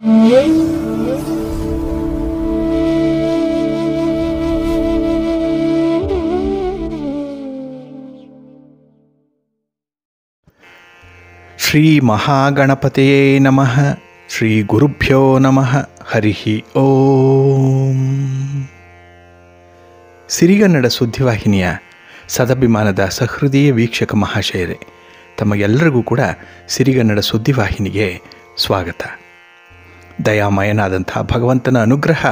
ಶ್ರೀ ಮಹಾಗಣಪತಿಯೇ ನಮಃ. ಶ್ರೀ ಗುರುಭ್ಯೋ ನಮಃ. ಹರಿ ಓಂ. ಸಿರಿಗನ್ನಡ ಸುದ್ದಿವಾಹಿನಿಯ ಸದಭಿಮಾನದ ಸಹೃದಯ ವೀಕ್ಷಕ ಮಹಾಶಯರೇ, ತಮಗೆಲ್ಲರಿಗೂ ಕೂಡ ಸಿರಿಗನ್ನಡ ಸುದ್ದಿವಾಹಿನಿಗೆ ಸ್ವಾಗತ. ದಯಾಮಯನಾದಂಥ ಭಗವಂತನ ಅನುಗ್ರಹ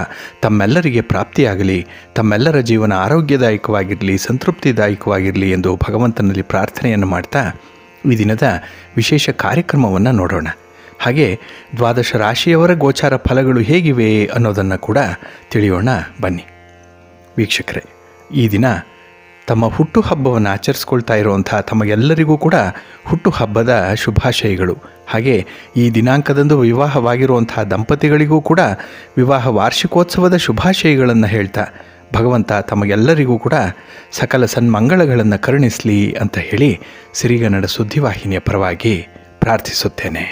ತಮ್ಮೆಲ್ಲರಿಗೆ ಪ್ರಾಪ್ತಿಯಾಗಲಿ, ತಮ್ಮೆಲ್ಲರ ಜೀವನ ಆರೋಗ್ಯದಾಯಕವಾಗಿರಲಿ, ಸಂತೃಪ್ತಿದಾಯಕವಾಗಿರಲಿ ಎಂದು ಭಗವಂತನಲ್ಲಿ ಪ್ರಾರ್ಥನೆಯನ್ನು ಮಾಡ್ತಾ ಈ ದಿನದ ವಿಶೇಷ ಕಾರ್ಯಕ್ರಮವನ್ನು ನೋಡೋಣ. ಹಾಗೆ ದ್ವಾದಶ ರಾಶಿಯವರ ಗೋಚಾರ ಫಲಗಳು ಹೇಗಿವೆ ಅನ್ನೋದನ್ನು ಕೂಡ ತಿಳಿಯೋಣ ಬನ್ನಿ. ವೀಕ್ಷಕರೇ, ಈ ದಿನ ತಮ್ಮ ಹುಟ್ಟುಹಬ್ಬವನ್ನು ಆಚರಿಸ್ಕೊಳ್ತಾ ಇರುವಂಥ ತಮಗೆಲ್ಲರಿಗೂ ಕೂಡ ಹುಟ್ಟುಹಬ್ಬದ ಶುಭಾಶಯಗಳು. ಹಾಗೆ ಈ ದಿನಾಂಕದಂದು ವಿವಾಹವಾಗಿರುವಂಥ ದಂಪತಿಗಳಿಗೂ ಕೂಡ ವಿವಾಹ ವಾರ್ಷಿಕೋತ್ಸವದ ಶುಭಾಶಯಗಳನ್ನು ಹೇಳ್ತಾ ಭಗವಂತ ತಮಗೆಲ್ಲರಿಗೂ ಕೂಡ ಸಕಲ ಸನ್ಮಂಗಳಗಳನ್ನು ಕರುಣಿಸಲಿ ಅಂತ ಹೇಳಿ ಸಿರಿಗನ್ನಡ ಸುದ್ದಿವಾಹಿನಿಯ ಪರವಾಗಿ ಪ್ರಾರ್ಥಿಸುತ್ತೇನೆ.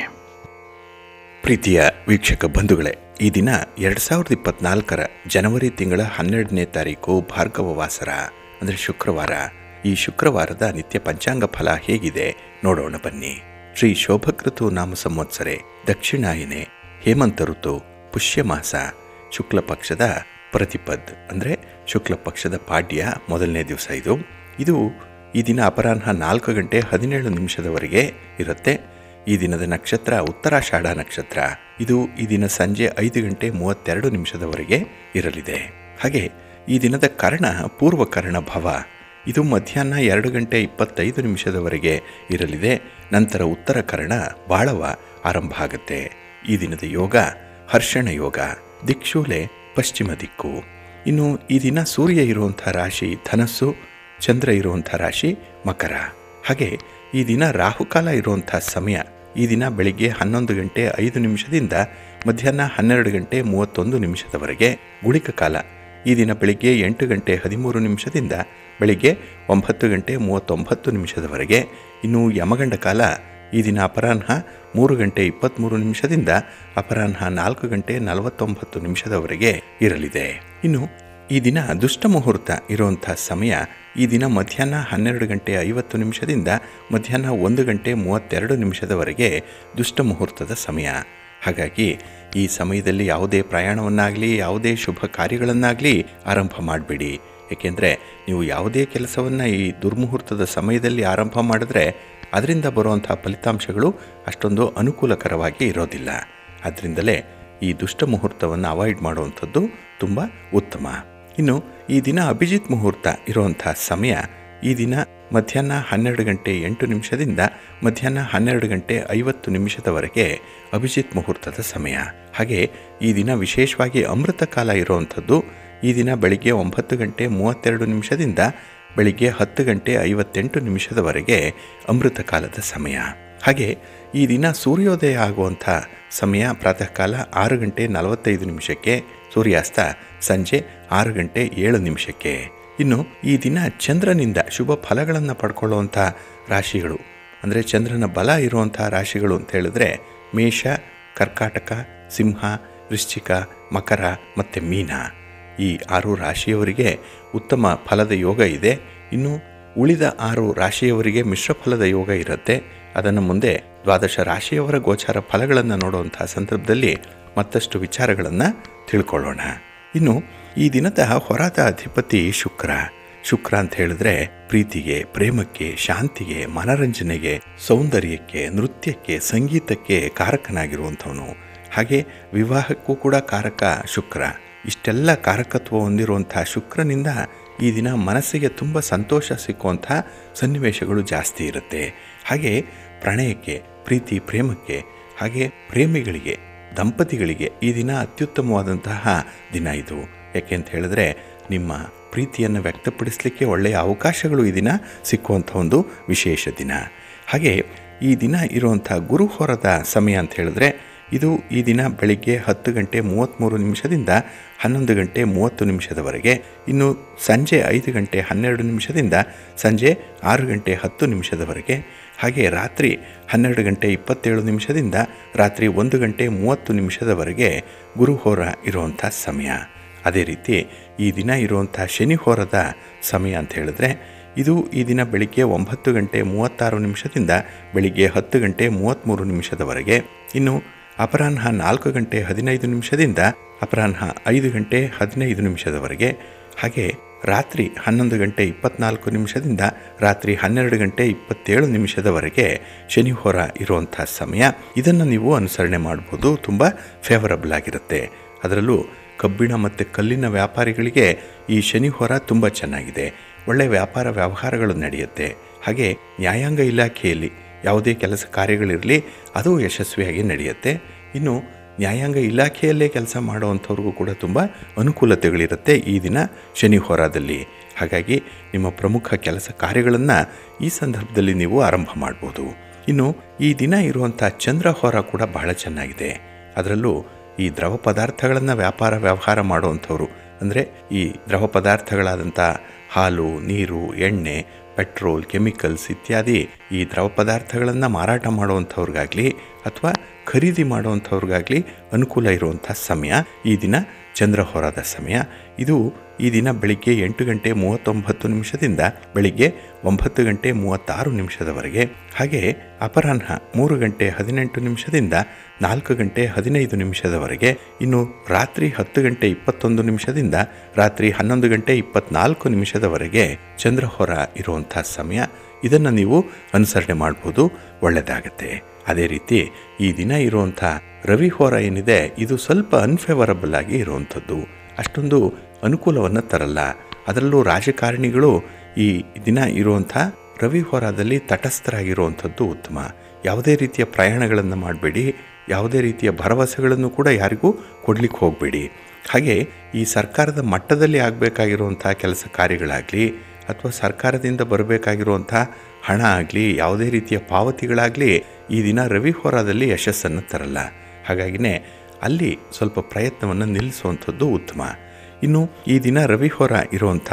ಪ್ರೀತಿಯ ವೀಕ್ಷಕ ಬಂಧುಗಳೇ, ಈ ದಿನ 2024 ಜನವರಿ ತಿಂಗಳ 12ನೇ ತಾರೀಕು ಭಾರ್ಗವ ವಾಸರ ಅಂದರೆ ಶುಕ್ರವಾರ. ಈ ಶುಕ್ರವಾರದ ನಿತ್ಯ ಪಂಚಾಂಗ ಫಲ ಹೇಗಿದೆ ನೋಡೋಣ ಬನ್ನಿ. ಶ್ರೀ ಶೋಭಕೃತು ನಾಮ ಸಂವತ್ಸರೆ, ದಕ್ಷಿಣಾಯನೆ, ಹೇಮಂತ ಋತು, ಪುಷ್ಯಮಾಸ, ಶುಕ್ಲ ಪಕ್ಷದ ಪ್ರತಿಪದ್ ಅಂದರೆ ಶುಕ್ಲ ಪಕ್ಷದ ಪಾಡ್ಯ ಮೊದಲನೇ ದಿವಸ. ಇದು ಈ ದಿನ ಅಪರಾಹ್ನ 4 ಗಂಟೆ 17 ನಿಮಿಷದವರೆಗೆ ಇರುತ್ತೆ. ಈ ದಿನದ ನಕ್ಷತ್ರ ಉತ್ತರಾಷಾಢ ನಕ್ಷತ್ರ. ಇದು ಈ ದಿನ ಸಂಜೆ 5 ಗಂಟೆ 32 ನಿಮಿಷದವರೆಗೆ ಇರಲಿದೆ. ಹಾಗೆ ಈ ದಿನದ ಕರ್ಣ ಪೂರ್ವಕರ್ಣ ಭವ. ಇದು ಮಧ್ಯಾಹ್ನ 2 ಗಂಟೆ 25 ನಿಮಿಷದವರೆಗೆ ಇರಲಿದೆ. ನಂತರ ಉತ್ತರ ಕರ್ಣ ಬಾಳವ ಆರಂಭ ಆಗುತ್ತೆ. ಈ ದಿನದ ಯೋಗ ಹರ್ಷಣ ಯೋಗ. ದಿಕ್ಷೂಲೆ ಪಶ್ಚಿಮ ದಿಕ್ಕು. ಇನ್ನು ಈ ದಿನ ಸೂರ್ಯ ಇರುವಂಥ ರಾಶಿ ಧನಸ್ಸು, ಚಂದ್ರ ಇರುವಂಥ ರಾಶಿ ಮಕರ. ಹಾಗೆ ಈ ದಿನ ರಾಹುಕಾಲ ಇರುವಂಥ ಸಮಯ ಈ ದಿನ ಬೆಳಿಗ್ಗೆ 11 ಗಂಟೆ 5 ನಿಮಿಷದಿಂದ ಮಧ್ಯಾಹ್ನ 12 ಗಂಟೆ 31 ನಿಮಿಷದವರೆಗೆ. ಗುಳಿಕ ಕಾಲ ಈ ದಿನ ಬೆಳಿಗ್ಗೆ 8 ಗಂಟೆ 13 ನಿಮಿಷದಿಂದ ಬೆಳಿಗ್ಗೆ 9 ಗಂಟೆ 39 ನಿಮಿಷದವರೆಗೆ. ಇನ್ನು ಯಮಗಂಡ ಕಾಲ ಈ ದಿನ ಅಪರಾಹ್ನ 3 ಗಂಟೆ 23 ನಿಮಿಷದಿಂದ ಅಪರಾಹ್ನ 4 ಗಂಟೆ 49 ನಿಮಿಷದವರೆಗೆ ಇರಲಿದೆ. ಇನ್ನು ಈ ದಿನ ದುಷ್ಟ ಮುಹೂರ್ತ ಇರುವಂಥ ಸಮಯ ಈ ದಿನ ಮಧ್ಯಾಹ್ನ 12 ಗಂಟೆ 50 ನಿಮಿಷದಿಂದ ಮಧ್ಯಾಹ್ನ 1 ಗಂಟೆ 32 ನಿಮಿಷದವರೆಗೆ ದುಷ್ಟ ಮುಹೂರ್ತದ ಸಮಯ. ಹಾಗಾಗಿ ಈ ಸಮಯದಲ್ಲಿ ಯಾವುದೇ ಪ್ರಯಾಣವನ್ನಾಗಲಿ ಯಾವುದೇ ಶುಭ ಕಾರ್ಯಗಳನ್ನಾಗಲಿ ಆರಂಭ ಮಾಡಬೇಡಿ. ಏಕೆಂದರೆ ನೀವು ಯಾವುದೇ ಕೆಲಸವನ್ನು ಈ ದುರ್ಮುಹೂರ್ತದ ಸಮಯದಲ್ಲಿ ಆರಂಭ ಮಾಡಿದ್ರೆ ಅದರಿಂದ ಬರುವಂಥ ಫಲಿತಾಂಶಗಳು ಅಷ್ಟೊಂದು ಅನುಕೂಲಕರವಾಗಿ ಇರೋದಿಲ್ಲ. ಆದ್ದರಿಂದಲೇ ಈ ದುಷ್ಟ ಮುಹೂರ್ತವನ್ನು ಅವಾಯ್ಡ್ ಮಾಡುವಂಥದ್ದು ತುಂಬ ಉತ್ತಮ. ಇನ್ನು ಈ ದಿನ ಅಭಿಜಿತ್ ಮುಹೂರ್ತ ಇರುವಂಥ ಸಮಯ ಈ ದಿನ ಮಧ್ಯಾಹ್ನ 12 ಗಂಟೆ 8 ನಿಮಿಷದಿಂದ ಮಧ್ಯಾಹ್ನ 12 ಗಂಟೆ 50 ನಿಮಿಷದವರೆಗೆ ಅಭಿಜಿತ್ ಮುಹೂರ್ತದ ಸಮಯ. ಹಾಗೆ ಈ ದಿನ ವಿಶೇಷವಾಗಿ ಅಮೃತ ಕಾಲ ಇರುವಂಥದ್ದು ಈ ದಿನ ಬೆಳಿಗ್ಗೆ 9 ಗಂಟೆ 32 ನಿಮಿಷದಿಂದ ಬೆಳಿಗ್ಗೆ 10 ಗಂಟೆ 58 ನಿಮಿಷದವರೆಗೆ ಅಮೃತ ಕಾಲದ ಸಮಯ. ಹಾಗೆ ಈ ದಿನ ಸೂರ್ಯೋದಯ ಆಗುವಂಥ ಸಮಯ ಪ್ರಾತಃ ಕಾಲ 6 ಗಂಟೆ 45 ನಿಮಿಷಕ್ಕೆ, ಸೂರ್ಯಾಸ್ತ ಸಂಜೆ 6 ಗಂಟೆ 7 ನಿಮಿಷಕ್ಕೆ. ಇನ್ನು ಈ ದಿನ ಚಂದ್ರನಿಂದ ಶುಭ ಫಲಗಳನ್ನು ಪಡ್ಕೊಳ್ಳುವಂಥ ರಾಶಿಗಳು ಅಂದರೆ ಚಂದ್ರನ ಬಲ ಇರುವಂಥ ರಾಶಿಗಳು ಅಂತ ಹೇಳಿದ್ರೆ ಮೇಷ, ಕರ್ಕಾಟಕ, ಸಿಂಹ, ವೃಶ್ಚಿಕ, ಮಕರ ಮತ್ತು ಮೀನ. ಈ 6 ರಾಶಿಯವರಿಗೆ ಉತ್ತಮ ಫಲದ ಯೋಗ ಇದೆ. ಇನ್ನು ಉಳಿದ 6 ರಾಶಿಯವರಿಗೆ ಮಿಶ್ರ ಫಲದ ಯೋಗ ಇರುತ್ತೆ. ಅದನ್ನು ಮುಂದೆ ದ್ವಾದಶ ರಾಶಿಯವರ ಗೋಚಾರ ಫಲಗಳನ್ನು ನೋಡುವಂಥ ಸಂದರ್ಭದಲ್ಲಿ ಮತ್ತಷ್ಟು ವಿಚಾರಗಳನ್ನು ತಿಳ್ಕೊಳ್ಳೋಣ. ಇನ್ನು ಈ ದಿನದ ಹೊರದ ಅಧಿಪತಿ ಶುಕ್ರ. ಶುಕ್ರ ಅಂತ ಹೇಳಿದ್ರೆ ಪ್ರೀತಿಗೆ, ಪ್ರೇಮಕ್ಕೆ, ಶಾಂತಿಗೆ, ಮನರಂಜನೆಗೆ, ಸೌಂದರ್ಯಕ್ಕೆ, ನೃತ್ಯಕ್ಕೆ, ಸಂಗೀತಕ್ಕೆ ಕಾರಕನಾಗಿರುವಂಥವನು. ಹಾಗೆ ವಿವಾಹಕ್ಕೂ ಕೂಡ ಕಾರಕ ಶುಕ್ರ. ಇಷ್ಟೆಲ್ಲ ಕಾರಕತ್ವ ಹೊಂದಿರುವಂಥ ಶುಕ್ರನಿಂದ ಈ ದಿನ ಮನಸ್ಸಿಗೆ ತುಂಬ ಸಂತೋಷ ಸಿಕ್ಕುವಂಥ ಸನ್ನಿವೇಶಗಳು ಜಾಸ್ತಿ ಇರುತ್ತೆ. ಹಾಗೆ ಪ್ರಣಯಕ್ಕೆ, ಪ್ರೀತಿ ಪ್ರೇಮಕ್ಕೆ, ಹಾಗೆ ಪ್ರೇಮಿಗಳಿಗೆ, ದಂಪತಿಗಳಿಗೆ ಈ ದಿನ ಅತ್ಯುತ್ತಮವಾದಂತಹ ದಿನ ಇದು. ಯಾಕೆ ಅಂತ ಹೇಳಿದ್ರೆ ನಿಮ್ಮ ಪ್ರೀತಿಯನ್ನು ವ್ಯಕ್ತಪಡಿಸಲಿಕ್ಕೆ ಒಳ್ಳೆಯ ಅವಕಾಶಗಳು ಈ ದಿನ ಸಿಕ್ಕುವಂಥ ಒಂದು ವಿಶೇಷ ದಿನ. ಹಾಗೆ ಈ ದಿನ ಇರುವಂಥ ಗುರು ಹೊರದ ಸಮಯ ಅಂತ ಹೇಳಿದ್ರೆ ಇದು ಈ ದಿನ ಬೆಳಿಗ್ಗೆ 10 ಗಂಟೆ 33 ನಿಮಿಷದಿಂದ 11 ಗಂಟೆ 30 ನಿಮಿಷದವರೆಗೆ. ಇನ್ನು ಸಂಜೆ 5 ಗಂಟೆ 12 ನಿಮಿಷದಿಂದ ಸಂಜೆ 6 ಗಂಟೆ 10 ನಿಮಿಷದವರೆಗೆ. ಹಾಗೆ ರಾತ್ರಿ 12 ಗಂಟೆ 27 ನಿಮಿಷದಿಂದ ರಾತ್ರಿ 1 ಗಂಟೆ 30 ನಿಮಿಷದವರೆಗೆ ಗುರುಹೋರ ಇರುವಂಥ ಸಮಯ. ಅದೇ ರೀತಿ ಈ ದಿನ ಇರುವಂಥ ಶನಿಹೋರದ ಸಮಯ ಅಂತ ಹೇಳಿದ್ರೆ ಇದು ಈ ದಿನ ಬೆಳಿಗ್ಗೆ 9 ಗಂಟೆ 36 ನಿಮಿಷದಿಂದ ಬೆಳಿಗ್ಗೆ 10 ಗಂಟೆ 33 ನಿಮಿಷದವರೆಗೆ. ಇನ್ನು ಅಪರಾಹ್ನ 4 ಗಂಟೆ 15 ನಿಮಿಷದಿಂದ ಅಪರಾಹ್ನ 5 ಗಂಟೆ 15 ನಿಮಿಷದವರೆಗೆ. ಹಾಗೆ ರಾತ್ರಿ 11 ಗಂಟೆ 24 ನಿಮಿಷದಿಂದ ರಾತ್ರಿ 12 ಗಂಟೆ 27 ನಿಮಿಷದವರೆಗೆ ಶನಿಹೋರ ಇರುವಂಥ ಸಮಯ. ಇದನ್ನು ನೀವು ಅನುಸರಣೆ ಮಾಡ್ಬೋದು, ತುಂಬ ಫೇವರಬಲ್ ಆಗಿರುತ್ತೆ. ಅದರಲ್ಲೂ ಕಬ್ಬಿಣ ಮತ್ತು ಕಲ್ಲಿನ ವ್ಯಾಪಾರಿಗಳಿಗೆ ಈ ಶನಿಹೋರ ತುಂಬ ಚೆನ್ನಾಗಿದೆ. ಒಳ್ಳೆಯ ವ್ಯಾಪಾರ ವ್ಯವಹಾರಗಳು ನಡೆಯುತ್ತೆ. ಹಾಗೆ ನ್ಯಾಯಾಂಗ ಇಲಾಖೆಯಲ್ಲಿ ಯಾವುದೇ ಕೆಲಸ ಕಾರ್ಯಗಳಿರಲಿ ಅದು ಯಶಸ್ವಿಯಾಗಿ ನಡೆಯುತ್ತೆ. ಇನ್ನು ನ್ಯಾಯಾಂಗ ಇಲಾಖೆಯಲ್ಲೇ ಕೆಲಸ ಮಾಡುವಂಥವ್ರಿಗೂ ಕೂಡ ತುಂಬ ಅನುಕೂಲತೆಗಳಿರುತ್ತೆ ಈ ದಿನ ಶನಿಹೋರದಲ್ಲಿ. ಹಾಗಾಗಿ ನಿಮ್ಮ ಪ್ರಮುಖ ಕೆಲಸ ಕಾರ್ಯಗಳನ್ನು ಈ ಸಂದರ್ಭದಲ್ಲಿ ನೀವು ಆರಂಭ ಮಾಡ್ಬೋದು. ಇನ್ನು ಈ ದಿನ ಇರುವಂಥ ಚಂದ್ರಹೋರ ಕೂಡ ಬಹಳ ಚೆನ್ನಾಗಿದೆ. ಅದರಲ್ಲೂ ಈ ದ್ರವ ಪದಾರ್ಥಗಳನ್ನು ವ್ಯಾಪಾರ ವ್ಯವಹಾರ ಮಾಡುವಂಥವ್ರು, ಅಂದರೆ ಈ ದ್ರವ ಪದಾರ್ಥಗಳಾದಂಥ ಹಾಲು, ನೀರು, ಎಣ್ಣೆ, ಪೆಟ್ರೋಲ್, ಕೆಮಿಕಲ್ಸ್ ಇತ್ಯಾದಿ ಈ ದ್ರವ ಪದಾರ್ಥಗಳನ್ನು ಮಾರಾಟ ಮಾಡುವಂಥವ್ರಿಗಾಗಲಿ ಅಥವಾ ಖರೀದಿ ಮಾಡುವಂಥವ್ರಿಗಾಗಲಿ ಅನುಕೂಲ ಇರುವಂಥ ಸಮಯ ಈ ದಿನ ಚಂದ್ರಹೋರದ ಸಮಯ. ಇದು ಈ ದಿನ ಬೆಳಿಗ್ಗೆ 8 ಗಂಟೆ 39 ನಿಮಿಷದಿಂದ ಬೆಳಿಗ್ಗೆ 9 ಗಂಟೆ 36 ನಿಮಿಷದವರೆಗೆ. ಹಾಗೆ ಅಪರಾಹ್ನ 3 ಗಂಟೆ 18 ನಿಮಿಷದಿಂದ 4 ಗಂಟೆ 15 ನಿಮಿಷದವರೆಗೆ. ಇನ್ನು ರಾತ್ರಿ 10 ಗಂಟೆ 21 ನಿಮಿಷದಿಂದ ರಾತ್ರಿ 11 ಗಂಟೆ 24 ನಿಮಿಷದವರೆಗೆ ಚಂದ್ರಹೋರ ಇರುವಂಥ ಸಮಯ. ಇದನ್ನು ನೀವು ಅನುಸರಣೆ ಮಾಡ್ಬೋದು, ಒಳ್ಳೆಯದಾಗತ್ತೆ. ಅದೇ ರೀತಿ ಈ ದಿನ ಇರುವಂಥ ರವಿಹೋರ ಏನಿದೆ ಇದು ಸ್ವಲ್ಪ ಅನ್ಫೇವರಬಲ್ ಆಗಿ ಇರುವಂಥದ್ದು, ಅಷ್ಟೊಂದು ಅನುಕೂಲವನ್ನು ತರಲ್ಲ. ಅದರಲ್ಲೂ ರಾಜಕಾರಣಿಗಳು ಈ ದಿನ ಇರುವಂಥ ರವಿಹೋರದಲ್ಲಿ ತಟಸ್ಥರಾಗಿರುವಂಥದ್ದು ಉತ್ತಮ. ಯಾವುದೇ ರೀತಿಯ ಪ್ರಯಾಣಗಳನ್ನು ಮಾಡಬೇಡಿ, ಯಾವುದೇ ರೀತಿಯ ಭರವಸೆಗಳನ್ನು ಕೂಡ ಯಾರಿಗೂ ಕೊಡಲಿಕ್ಕೆ ಹೋಗಬೇಡಿ. ಹಾಗೆ ಈ ಸರ್ಕಾರದ ಮಟ್ಟದಲ್ಲಿ ಆಗಬೇಕಾಗಿರುವಂಥ ಕೆಲಸ ಕಾರ್ಯಗಳಾಗಲಿ ಅಥವಾ ಸರ್ಕಾರದಿಂದ ಬರಬೇಕಾಗಿರುವಂಥ ಹಣ ಆಗಲಿ, ಯಾವುದೇ ರೀತಿಯ ಪಾವತಿಗಳಾಗಲಿ ಈ ದಿನ ರವಿಹೋರದಲ್ಲಿ ಯಶಸ್ಸನ್ನು ತರಲ್ಲ. ಹಾಗಾಗಿನೇ ಅಲ್ಲಿ ಸ್ವಲ್ಪ ಪ್ರಯತ್ನವನ್ನು ನಿಲ್ಲಿಸುವಂಥದ್ದು ಉತ್ತಮ. ಇನ್ನು ಈ ದಿನ ರವಿಹೋರ ಇರುವಂಥ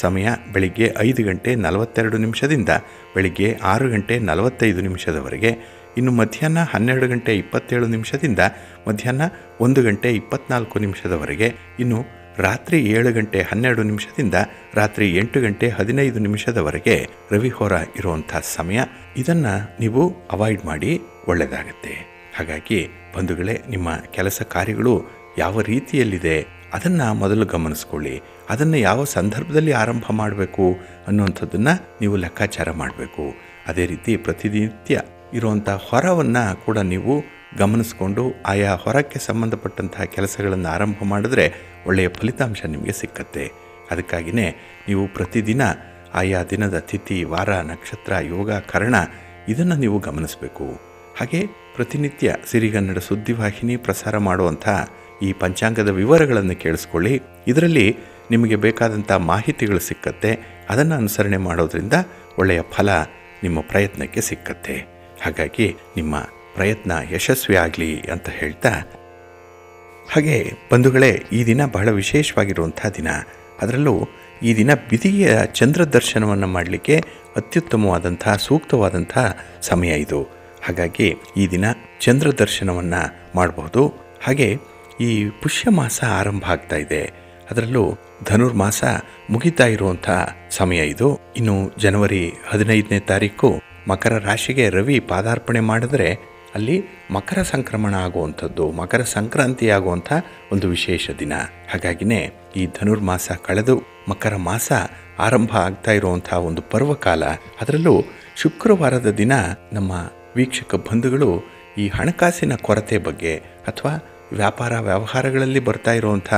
ಸಮಯ ಬೆಳಿಗ್ಗೆ 5 ಗಂಟೆ 42 ನಿಮಿಷದಿಂದ ಬೆಳಿಗ್ಗೆ 6 ಗಂಟೆ 45 ನಿಮಿಷದವರೆಗೆ. ಇನ್ನು ಮಧ್ಯಾಹ್ನ 12 ಗಂಟೆ 27 ನಿಮಿಷದಿಂದ ಮಧ್ಯಾಹ್ನ 1 ಗಂಟೆ 24 ನಿಮಿಷದವರೆಗೆ. ಇನ್ನು ರಾತ್ರಿ 7 ಗಂಟೆ 12 ನಿಮಿಷದಿಂದ ರಾತ್ರಿ 8 ಗಂಟೆ 15 ನಿಮಿಷದವರೆಗೆ ರವಿಹೋರ ಇರುವಂಥ ಸಮಯ. ಇದನ್ನು ನೀವು ಅವಾಯ್ಡ್ ಮಾಡಿ, ಒಳ್ಳೆಯದಾಗತ್ತೆ. ಹಾಗಾಗಿ ಬಂಧುಗಳೇ, ನಿಮ್ಮ ಕೆಲಸ ಕಾರ್ಯಗಳು ಯಾವ ರೀತಿಯಲ್ಲಿದೆ ಅದನ್ನು ಮೊದಲು ಗಮನಿಸ್ಕೊಳ್ಳಿ. ಅದನ್ನು ಯಾವ ಸಂದರ್ಭದಲ್ಲಿ ಆರಂಭ ಮಾಡಬೇಕು ಅನ್ನುವಂಥದ್ದನ್ನು ನೀವು ಲೆಕ್ಕಾಚಾರ ಮಾಡಬೇಕು. ಅದೇ ರೀತಿ ಪ್ರತಿನಿತ್ಯ ಇರುವಂಥ ಹೊರವನ್ನು ಕೂಡ ನೀವು ಗಮನಿಸ್ಕೊಂಡು ಆಯಾ ಹೊರಕ್ಕೆ ಸಂಬಂಧಪಟ್ಟಂತಹ ಕೆಲಸಗಳನ್ನು ಆರಂಭ ಮಾಡಿದ್ರೆ ಒಳ್ಳೆಯ ಫಲಿತಾಂಶ ನಿಮಗೆ ಸಿಕ್ಕತ್ತೆ. ಅದಕ್ಕಾಗಿಯೇ ನೀವು ಪ್ರತಿದಿನ ಆಯಾ ದಿನದ ತಿಥಿ, ವಾರ, ನಕ್ಷತ್ರ, ಯೋಗ, ಕರ್ಣ ಇದನ್ನು ನೀವು ಗಮನಿಸಬೇಕು. ಹಾಗೆ ಪ್ರತಿನಿತ್ಯ ಸಿರಿಗನ್ನಡ ಸುದ್ದಿವಾಹಿನಿ ಪ್ರಸಾರ ಮಾಡುವಂಥ ಈ ಪಂಚಾಂಗದ ವಿವರಗಳನ್ನು ಕೇಳಿಸ್ಕೊಳ್ಳಿ. ಇದರಲ್ಲಿ ನಿಮಗೆ ಬೇಕಾದಂಥ ಮಾಹಿತಿಗಳು ಸಿಕ್ಕತ್ತೆ. ಅದನ್ನು ಅನುಸರಣೆ ಮಾಡೋದ್ರಿಂದ ಒಳ್ಳೆಯ ಫಲ ನಿಮ್ಮ ಪ್ರಯತ್ನಕ್ಕೆ ಸಿಕ್ಕತ್ತೆ. ಹಾಗಾಗಿ ನಿಮ್ಮ ಪ್ರಯತ್ನ ಯಶಸ್ವಿ ಆಗಲಿ ಅಂತ ಹೇಳ್ತಾ, ಹಾಗೆ ಬಂಧುಗಳೇ, ಈ ದಿನ ಬಹಳ ವಿಶೇಷವಾಗಿರುವಂಥ ದಿನ. ಅದರಲ್ಲೂ ಈ ದಿನ ಬಿದಿಗೆಯ ಚಂದ್ರ ದರ್ಶನವನ್ನು ಮಾಡಲಿಕ್ಕೆ ಅತ್ಯುತ್ತಮವಾದಂಥ ಸೂಕ್ತವಾದಂಥ ಸಮಯ ಇದು. ಹಾಗಾಗಿ ಈ ದಿನ ಚಂದ್ರ ದರ್ಶನವನ್ನು ಮಾಡಬಹುದು. ಹಾಗೆ ಈ ಪುಷ್ಯ ಮಾಸ ಆರಂಭ ಆಗ್ತಾ ಇದೆ. ಅದರಲ್ಲೂ ಧನುರ್ಮಾಸ ಮುಗಿತಾ ಇರುವಂಥ ಸಮಯ ಇದು. ಇನ್ನು ಜನವರಿ 15ನೇ ತಾರೀಕು ಮಕರ ರಾಶಿಗೆ ರವಿ ಪಾದಾರ್ಪಣೆ ಮಾಡಿದ್ರೆ ಅಲ್ಲಿ ಮಕರ ಸಂಕ್ರಮಣ ಆಗುವಂಥದ್ದು, ಮಕರ ಸಂಕ್ರಾಂತಿ ಆಗುವಂಥ ಒಂದು ವಿಶೇಷ ದಿನ. ಹಾಗಾಗಿನೇ ಈ ಧನುರ್ಮಾಸ ಕಳೆದು ಮಕರ ಮಾಸ ಆರಂಭ ಆಗ್ತಾ ಇರುವಂಥ ಒಂದು ಪರ್ವಕಾಲ. ಅದರಲ್ಲೂ ಶುಕ್ರವಾರದ ದಿನ ನಮ್ಮ ವೀಕ್ಷಕ ಬಂಧುಗಳು ಈ ಹಣಕಾಸಿನ ಕೊರತೆ ಬಗ್ಗೆ ಅಥವಾ ವ್ಯಾಪಾರ ವ್ಯವಹಾರಗಳಲ್ಲಿ ಬರ್ತಾ ಇರುವಂಥ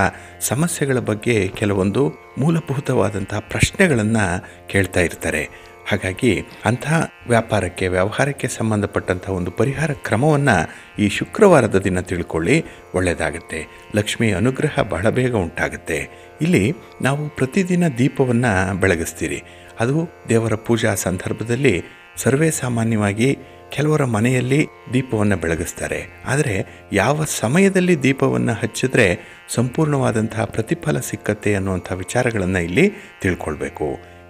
ಸಮಸ್ಯೆಗಳ ಬಗ್ಗೆ ಕೆಲವೊಂದು ಮೂಲಭೂತವಾದಂಥ ಪ್ರಶ್ನೆಗಳನ್ನು ಕೇಳ್ತಾ ಇರ್ತಾರೆ. ಹಾಗಾಗಿ ಅಂತಹ ವ್ಯಾಪಾರಕ್ಕೆ ವ್ಯವಹಾರಕ್ಕೆ ಸಂಬಂಧಪಟ್ಟಂಥ ಒಂದು ಪರಿಹಾರ ಕ್ರಮವನ್ನು ಈ ಶುಕ್ರವಾರದ ದಿನ ತಿಳ್ಕೊಳ್ಳಿ, ಒಳ್ಳೆಯದಾಗುತ್ತೆ. ಲಕ್ಷ್ಮಿ ಅನುಗ್ರಹ ಬಹಳ ಬೇಗ ಉಂಟಾಗುತ್ತೆ. ಇಲ್ಲಿ ನಾವು ಪ್ರತಿದಿನ ದೀಪವನ್ನು ಬೆಳಗಿಸ್ತೀರಿ. ಅದು ದೇವರ ಪೂಜಾ ಸಂದರ್ಭದಲ್ಲಿ ಸರ್ವೇ ಸಾಮಾನ್ಯವಾಗಿ ಕೆಲವರ ಮನೆಯಲ್ಲಿ ದೀಪವನ್ನು ಬೆಳಗಿಸ್ತಾರೆ. ಆದರೆ ಯಾವ ಸಮಯದಲ್ಲಿ ದೀಪವನ್ನು ಹಚ್ಚಿದ್ರೆ ಸಂಪೂರ್ಣವಾದಂತಹ ಪ್ರತಿಫಲ ಸಿಕ್ಕತ್ತೆ ಅನ್ನುವಂಥ ವಿಚಾರಗಳನ್ನು ಇಲ್ಲಿ ತಿಳ್ಕೊಳ್ಬೇಕು.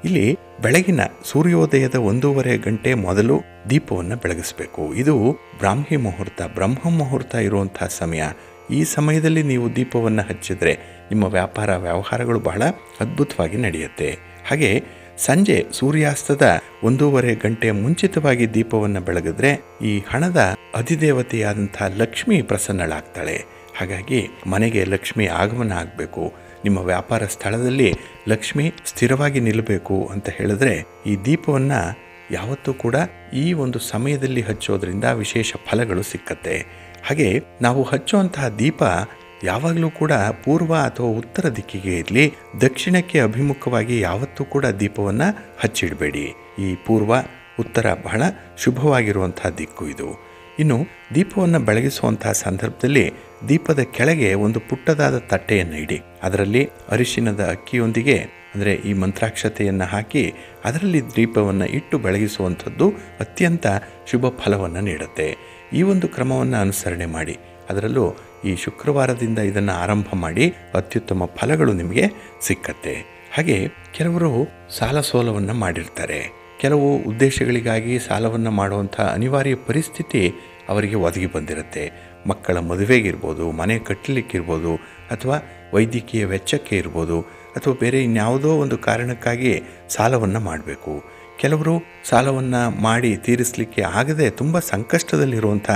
ಇಲ್ಲಿ ಬೆಳಗಿನ ಸೂರ್ಯೋದಯದ 1:30 ಗಂಟೆ ಮೊದಲು ದೀಪವನ್ನು ಬೆಳಗಿಸಬೇಕು. ಇದು ಬ್ರಾಹ್ಮಿ ಮುಹೂರ್ತ, ಬ್ರಹ್ಮ ಮುಹೂರ್ತ ಇರುವಂತಹ ಸಮಯ. ಈ ಸಮಯದಲ್ಲಿ ನೀವು ದೀಪವನ್ನು ಹಚ್ಚಿದರೆ ನಿಮ್ಮ ವ್ಯಾಪಾರ ವ್ಯವಹಾರಗಳು ಬಹಳ ಅದ್ಭುತವಾಗಿ ನಡೆಯುತ್ತೆ. ಹಾಗೆ ಸಂಜೆ ಸೂರ್ಯಾಸ್ತದ 1:30 ಗಂಟೆ ಮುಂಚಿತವಾಗಿ ದೀಪವನ್ನು ಬೆಳಗಿದ್ರೆ ಈ ಹಣದ ಅಧಿದೇವತೆಯಾದಂಥ ಲಕ್ಷ್ಮಿ ಪ್ರಸನ್ನಳಾಗ್ತಾಳೆ. ಹಾಗಾಗಿ ಮನೆಗೆ ಲಕ್ಷ್ಮಿ ಆಗಮನ ಆಗಬೇಕು, ನಿಮ್ಮ ವ್ಯಾಪಾರ ಸ್ಥಳದಲ್ಲಿ ಲಕ್ಷ್ಮಿ ಸ್ಥಿರವಾಗಿ ನಿಲ್ಲಬೇಕು ಅಂತ ಹೇಳಿದ್ರೆ ಈ ದೀಪವನ್ನು ಯಾವತ್ತೂ ಕೂಡ ಈ ಒಂದು ಸಮಯದಲ್ಲಿ ಹಚ್ಚೋದ್ರಿಂದ ವಿಶೇಷ ಫಲಗಳು ಸಿಕ್ಕತ್ತೆ. ಹಾಗೆ ನಾವು ಹಚ್ಚುವಂತಹ ದೀಪ ಯಾವಾಗಲೂ ಕೂಡ ಪೂರ್ವ ಅಥವಾ ಉತ್ತರ ದಿಕ್ಕಿಗೆ ಇರಲಿ, ದಕ್ಷಿಣಕ್ಕೆ ಅಭಿಮುಖವಾಗಿ ಯಾವತ್ತೂ ಕೂಡ ದೀಪವನ್ನು ಹಚ್ಚಿಡಬೇಡಿ. ಈ ಪೂರ್ವ ಉತ್ತರ ಬಹಳ ಶುಭವಾಗಿರುವಂತಹ ದಿಕ್ಕು ಇದು. ಇನ್ನು ದೀಪವನ್ನು ಬೆಳಗಿಸುವಂತಹ ಸಂದರ್ಭದಲ್ಲಿ ದೀಪದ ಕೆಳಗೆ ಒಂದು ಪುಟ್ಟದಾದ ತಟ್ಟೆಯನ್ನು ಇಡಿ. ಅದರಲ್ಲಿ ಅರಿಶಿನದ ಅಕ್ಕಿಯೊಂದಿಗೆ ಅಂದರೆ ಈ ಮಂತ್ರಾಕ್ಷತೆಯನ್ನು ಹಾಕಿ ಅದರಲ್ಲಿ ದೀಪವನ್ನು ಇಟ್ಟು ಬೆಳಗಿಸುವಂಥದ್ದು ಅತ್ಯಂತ ಶುಭ ಫಲವನ್ನು ನೀಡುತ್ತೆ. ಈ ಒಂದು ಕ್ರಮವನ್ನು ಅನುಸರಣೆ ಮಾಡಿ. ಅದರಲ್ಲೂ ಈ ಶುಕ್ರವಾರದಿಂದ ಇದನ್ನು ಆರಂಭ ಮಾಡಿ ಅತ್ಯುತ್ತಮ ಫಲಗಳು ನಿಮಗೆ ಸಿಕ್ಕತ್ತೆ. ಹಾಗೆ ಕೆಲವರು ಸಾಲ ಸೋಲವನ್ನು ಮಾಡಿರ್ತಾರೆ. ಕೆಲವು ಉದ್ದೇಶಗಳಿಗಾಗಿ ಸಾಲವನ್ನು ಮಾಡುವಂಥ ಅನಿವಾರ್ಯ ಪರಿಸ್ಥಿತಿ ಅವರಿಗೆ ಒದಗಿ ಬಂದಿರುತ್ತೆ. ಮಕ್ಕಳ ಮದುವೆಗಿರ್ಬೋದು, ಮನೆ ಕಟ್ಟಲಿಕ್ಕಿರ್ಬೋದು, ಅಥವಾ ವೈದ್ಯಕೀಯ ವೆಚ್ಚಕ್ಕೆ ಇರ್ಬೋದು, ಅಥವಾ ಬೇರೆ ಇನ್ಯಾವುದೋ ಒಂದು ಕಾರಣಕ್ಕಾಗಿ ಸಾಲವನ್ನು ಮಾಡಬೇಕು. ಕೆಲವರು ಸಾಲವನ್ನು ಮಾಡಿ ತೀರಿಸಲಿಕ್ಕೆ ಆಗದೆ ತುಂಬ ಸಂಕಷ್ಟದಲ್ಲಿರುವಂಥ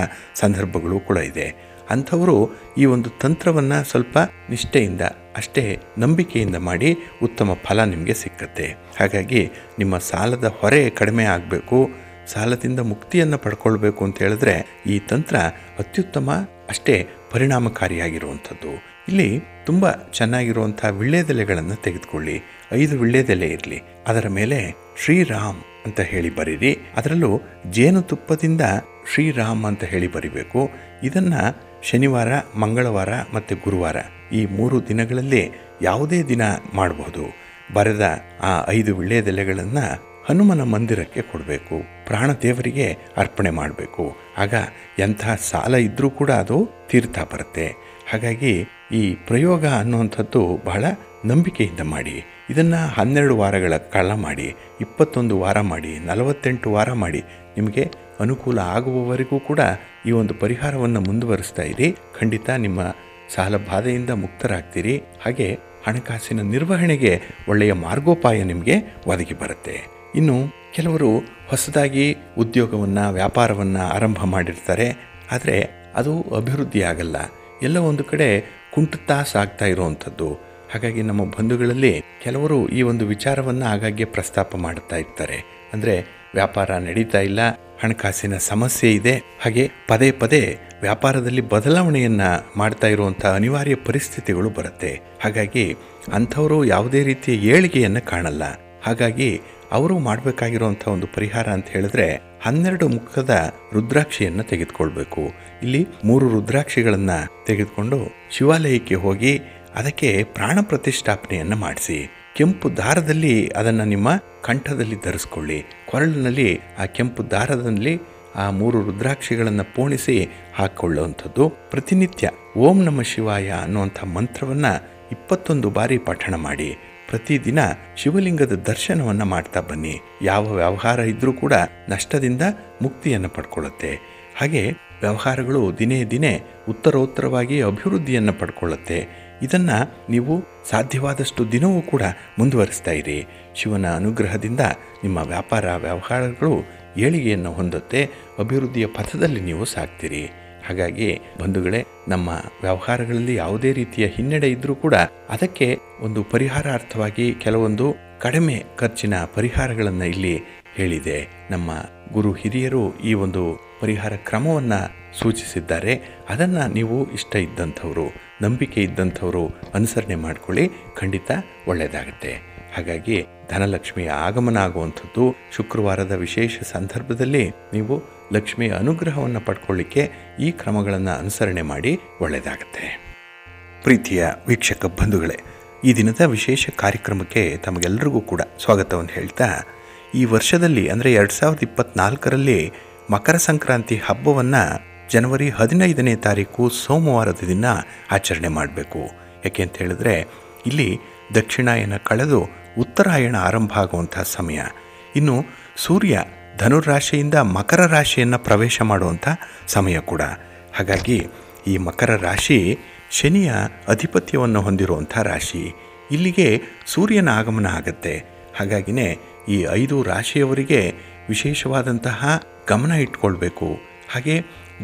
ಸಂದರ್ಭಗಳು ಕೂಡ ಇದೆ. ಅಂಥವರು ಈ ಒಂದು ತಂತ್ರವನ್ನು ಸ್ವಲ್ಪ ನಿಷ್ಠೆಯಿಂದ, ಅಷ್ಟೇ ನಂಬಿಕೆಯಿಂದ ಮಾಡಿ ಉತ್ತಮ ಫಲ ನಿಮಗೆ ಸಿಕ್ಕತ್ತೆ. ಹಾಗಾಗಿ ನಿಮ್ಮ ಸಾಲದ ಹೊರೆ ಕಡಿಮೆ ಆಗಬೇಕು, ಸಾಲದಿಂದ ಮುಕ್ತಿಯನ್ನು ಪಡ್ಕೊಳ್ಬೇಕು ಅಂತ ಹೇಳಿದ್ರೆ ಈ ತಂತ್ರ ಅತ್ಯುತ್ತಮ, ಅಷ್ಟೇ ಪರಿಣಾಮಕಾರಿಯಾಗಿರುವಂಥದ್ದು. ಇಲ್ಲಿ ತುಂಬ ಚೆನ್ನಾಗಿರುವಂಥ ವಿಳ್ಳೆದೆಲೆಗಳನ್ನು ತೆಗೆದುಕೊಳ್ಳಿ. 5 ವಿಳ್ಳೆದೆಲೆ ಇರಲಿ. ಅದರ ಮೇಲೆ ಶ್ರೀರಾಮ್ ಅಂತ ಹೇಳಿ ಬರೀರಿ. ಅದರಲ್ಲೂ ಜೇನುತುಪ್ಪದಿಂದ ಶ್ರೀರಾಮ್ ಅಂತ ಹೇಳಿ ಬರಿಬೇಕು. ಇದನ್ನು ಶನಿವಾರ, ಮಂಗಳವಾರ ಮತ್ತು ಗುರುವಾರ ಈ 3 ದಿನಗಳಲ್ಲಿ ಯಾವುದೇ ದಿನ ಮಾಡಬಹುದು. ಬರೆದ ಆ 5 ವಿಳ್ಳೆದೆಲೆಗಳನ್ನು ಹನುಮನ ಮಂದಿರಕ್ಕೆ ಕೊಡಬೇಕು, ಪ್ರಾಣದೇವರಿಗೆ ಅರ್ಪಣೆ ಮಾಡಬೇಕು. ಆಗ ಎಂತಹ ಸಾಲ ಇದ್ದರೂ ಕೂಡ ಅದು ತೀರ್ಥ ಬರುತ್ತೆ. ಹಾಗಾಗಿ ಈ ಪ್ರಯೋಗ ಅನ್ನುವಂಥದ್ದು ಬಹಳ ನಂಬಿಕೆಯಿಂದ ಮಾಡಿ. ಇದನ್ನು 12 ವಾರಗಳ ಕಾಲ ಮಾಡಿ, 21 ವಾರ ಮಾಡಿ, 48 ವಾರ ಮಾಡಿ. ನಿಮಗೆ ಅನುಕೂಲ ಆಗುವವರೆಗೂ ಕೂಡ ಈ ಒಂದು ಪರಿಹಾರವನ್ನು ಮುಂದುವರಿಸ್ತಾ ಇರಿ. ಖಂಡಿತ ನಿಮ್ಮ ಸಾಲ ಬಾಧೆಯಿಂದ ಮುಕ್ತರಾಗ್ತೀರಿ. ಹಾಗೆ ಹಣಕಾಸಿನ ನಿರ್ವಹಣೆಗೆ ಒಳ್ಳೆಯ ಮಾರ್ಗೋಪಾಯ ನಿಮಗೆ ಒದಗಿ ಬರುತ್ತೆ. ಇನ್ನು ಕೆಲವರು ಹೊಸದಾಗಿ ಉದ್ಯೋಗವನ್ನು, ವ್ಯಾಪಾರವನ್ನು ಆರಂಭ ಮಾಡಿರ್ತಾರೆ. ಆದರೆ ಅದು ಅಭಿವೃದ್ಧಿ ಆಗಲ್ಲ, ಎಲ್ಲ ಒಂದು ಕಡೆ ಕುಂಟುತ್ತಾ ಸಾಗ್ತಾ ಇರುವಂಥದ್ದು. ಹಾಗಾಗಿ ನಮ್ಮ ಬಂಧುಗಳಲ್ಲಿ ಕೆಲವರು ಈ ಒಂದು ವಿಚಾರವನ್ನು ಆಗಾಗ್ಗೆ ಪ್ರಸ್ತಾಪ ಮಾಡ್ತಾ ಇರ್ತಾರೆ. ಅಂದರೆ ವ್ಯಾಪಾರ ನಡೀತಾ ಇಲ್ಲ, ಹಣಕಾಸಿನ ಸಮಸ್ಯೆ ಇದೆ, ಹಾಗೆ ಪದೇ ಪದೇ ವ್ಯಾಪಾರದಲ್ಲಿ ಬದಲಾವಣೆಯನ್ನು ಮಾಡ್ತಾ ಇರುವಂಥ ಅನಿವಾರ್ಯ ಪರಿಸ್ಥಿತಿಗಳು ಬರುತ್ತೆ. ಹಾಗಾಗಿ ಅಂಥವರು ಯಾವುದೇ ರೀತಿಯ ಏಳಿಗೆಯನ್ನು ಕಾಣಲ್ಲ. ಹಾಗಾಗಿ ಅವರು ಮಾಡಬೇಕಾಗಿರುವಂಥ ಒಂದು ಪರಿಹಾರ ಅಂತ ಹೇಳಿದ್ರೆ 12 ಮುಖದ ರುದ್ರಾಕ್ಷಿಯನ್ನು ತೆಗೆದುಕೊಳ್ಬೇಕು. ಇಲ್ಲಿ 3 ರುದ್ರಾಕ್ಷಿಗಳನ್ನು ತೆಗೆದುಕೊಂಡು ಶಿವಾಲಯಕ್ಕೆ ಹೋಗಿ ಅದಕ್ಕೆ ಪ್ರಾಣ ಪ್ರತಿಷ್ಠಾಪನೆಯನ್ನು ಮಾಡಿಸಿ, ಕೆಂಪು ದಾರದಲ್ಲಿ ಅದನ್ನು ನಿಮ್ಮ ಕಂಠದಲ್ಲಿ ಧರಿಸ್ಕೊಳ್ಳಿ. ಕೊರಳಿನಲ್ಲಿ ಆ ಕೆಂಪು ದಾರದಲ್ಲಿ ಆ 3 ರುದ್ರಾಕ್ಷಿಗಳನ್ನು ಪೋಣಿಸಿ ಹಾಕ್ಕೊಳ್ಳುವಂಥದ್ದು. ಪ್ರತಿನಿತ್ಯ ಓಂ ನಮಃ ಶಿವಾಯ ಅನ್ನುವಂಥ ಮಂತ್ರವನ್ನು 21 ಬಾರಿ ಪಠಣ ಮಾಡಿ. ಪ್ರತಿದಿನ ಶಿವಲಿಂಗದ ದರ್ಶನವನ್ನು ಮಾಡ್ತಾ ಬನ್ನಿ. ಯಾವ ವ್ಯವಹಾರ ಇದ್ದರೂ ಕೂಡ ನಷ್ಟದಿಂದ ಮುಕ್ತಿಯನ್ನು ಪಡ್ಕೊಳ್ಳುತ್ತೆ. ಹಾಗೆ ವ್ಯವಹಾರಗಳು ದಿನೇ ದಿನೇ ಉತ್ತರೋತ್ತರವಾಗಿ ಅಭಿವೃದ್ಧಿಯನ್ನು ಪಡ್ಕೊಳ್ಳುತ್ತೆ. ಇದನ್ನು ನೀವು ಸಾಧ್ಯವಾದಷ್ಟು ದಿನವೂ ಕೂಡ ಮುಂದುವರಿಸ್ತಾ ಇರಿ. ಶಿವನ ಅನುಗ್ರಹದಿಂದ ನಿಮ್ಮ ವ್ಯಾಪಾರ ವ್ಯವಹಾರಗಳು ಏಳಿಗೆಯನ್ನು ಹೊಂದುತ್ತೆ, ಅಭಿವೃದ್ಧಿಯ ಪಥದಲ್ಲಿ ನೀವು ಸಾಗ್ತೀರಿ. ಹಾಗಾಗಿ ಬಂಧುಗಳೇ, ನಮ್ಮ ವ್ಯವಹಾರಗಳಲ್ಲಿ ಯಾವುದೇ ರೀತಿಯ ಹಿನ್ನಡೆ ಇದ್ದರೂ ಕೂಡ ಅದಕ್ಕೆ ಒಂದು ಪರಿಹಾರಾರ್ಥವಾಗಿ ಕೆಲವೊಂದು ಕಡಿಮೆ ಖರ್ಚಿನ ಪರಿಹಾರಗಳನ್ನು ಇಲ್ಲಿ ಹೇಳಿದೆ. ನಮ್ಮ ಗುರು ಹಿರಿಯರು ಈ ಒಂದು ಪರಿಹಾರ ಕ್ರಮವನ್ನು ಸೂಚಿಸಿದ್ದಾರೆ. ಅದನ್ನು ನೀವು ಇಷ್ಟ ಇದ್ದಂಥವರು, ನಂಬಿಕೆ ಇದ್ದಂಥವರು ಅನುಸರಣೆ ಮಾಡಿಕೊಳ್ಳಿ. ಖಂಡಿತ ಒಳ್ಳೆಯದಾಗುತ್ತೆ. ಹಾಗಾಗಿ ಧನಲಕ್ಷ್ಮಿಯ ಆಗಮನ ಆಗುವಂಥದ್ದು ಶುಕ್ರವಾರದ ವಿಶೇಷ ಸಂದರ್ಭದಲ್ಲಿ ನೀವು ಲಕ್ಷ್ಮಿಯ ಅನುಗ್ರಹವನ್ನು ಪಡ್ಕೊಳ್ಳಿಕ್ಕೆ ಈ ಕ್ರಮಗಳನ್ನು ಅನುಸರಣೆ ಮಾಡಿ ಒಳ್ಳೆಯದಾಗುತ್ತೆ. ಪ್ರೀತಿಯ ವೀಕ್ಷಕ ಬಂಧುಗಳೇ, ಈ ದಿನದ ವಿಶೇಷ ಕಾರ್ಯಕ್ರಮಕ್ಕೆ ತಮಗೆಲ್ಲರಿಗೂ ಕೂಡ ಸ್ವಾಗತವನ್ನು ಹೇಳ್ತಾ, ಈ ವರ್ಷದಲ್ಲಿ ಅಂದರೆ 2024ರಲ್ಲಿ ಮಕರ ಸಂಕ್ರಾಂತಿ ಹಬ್ಬವನ್ನು ಜನವರಿ 15ನೇ ತಾರೀಕು ಸೋಮವಾರದ ದಿನ ಆಚರಣೆ ಮಾಡಬೇಕು. ಯಾಕೆ ಅಂತ ಹೇಳಿದ್ರೆ ಇಲ್ಲಿ ದಕ್ಷಿಣಾಯನ ಕಳೆದು ಉತ್ತರಾಯಣ ಆರಂಭ ಆಗುವಂಥ ಸಮಯ. ಇನ್ನು ಸೂರ್ಯ ಧನುರಾಶಿಯಿಂದ ಮಕರ ರಾಶಿಯನ್ನು ಪ್ರವೇಶ ಮಾಡುವಂಥ ಸಮಯ ಕೂಡ. ಹಾಗಾಗಿ ಈ ಮಕರ ರಾಶಿ ಶನಿಯ ಅಧಿಪತ್ಯವನ್ನು ಹೊಂದಿರುವಂಥ ರಾಶಿ. ಇಲ್ಲಿಗೆ ಸೂರ್ಯನ ಆಗಮನ ಆಗುತ್ತೆ. ಹಾಗಾಗಿನೇ ಈ 5 ರಾಶಿಯವರಿಗೆ ವಿಶೇಷವಾದಂತಹ ಗಮನ ಇಟ್ಕೊಳ್ಬೇಕು. ಹಾಗೆ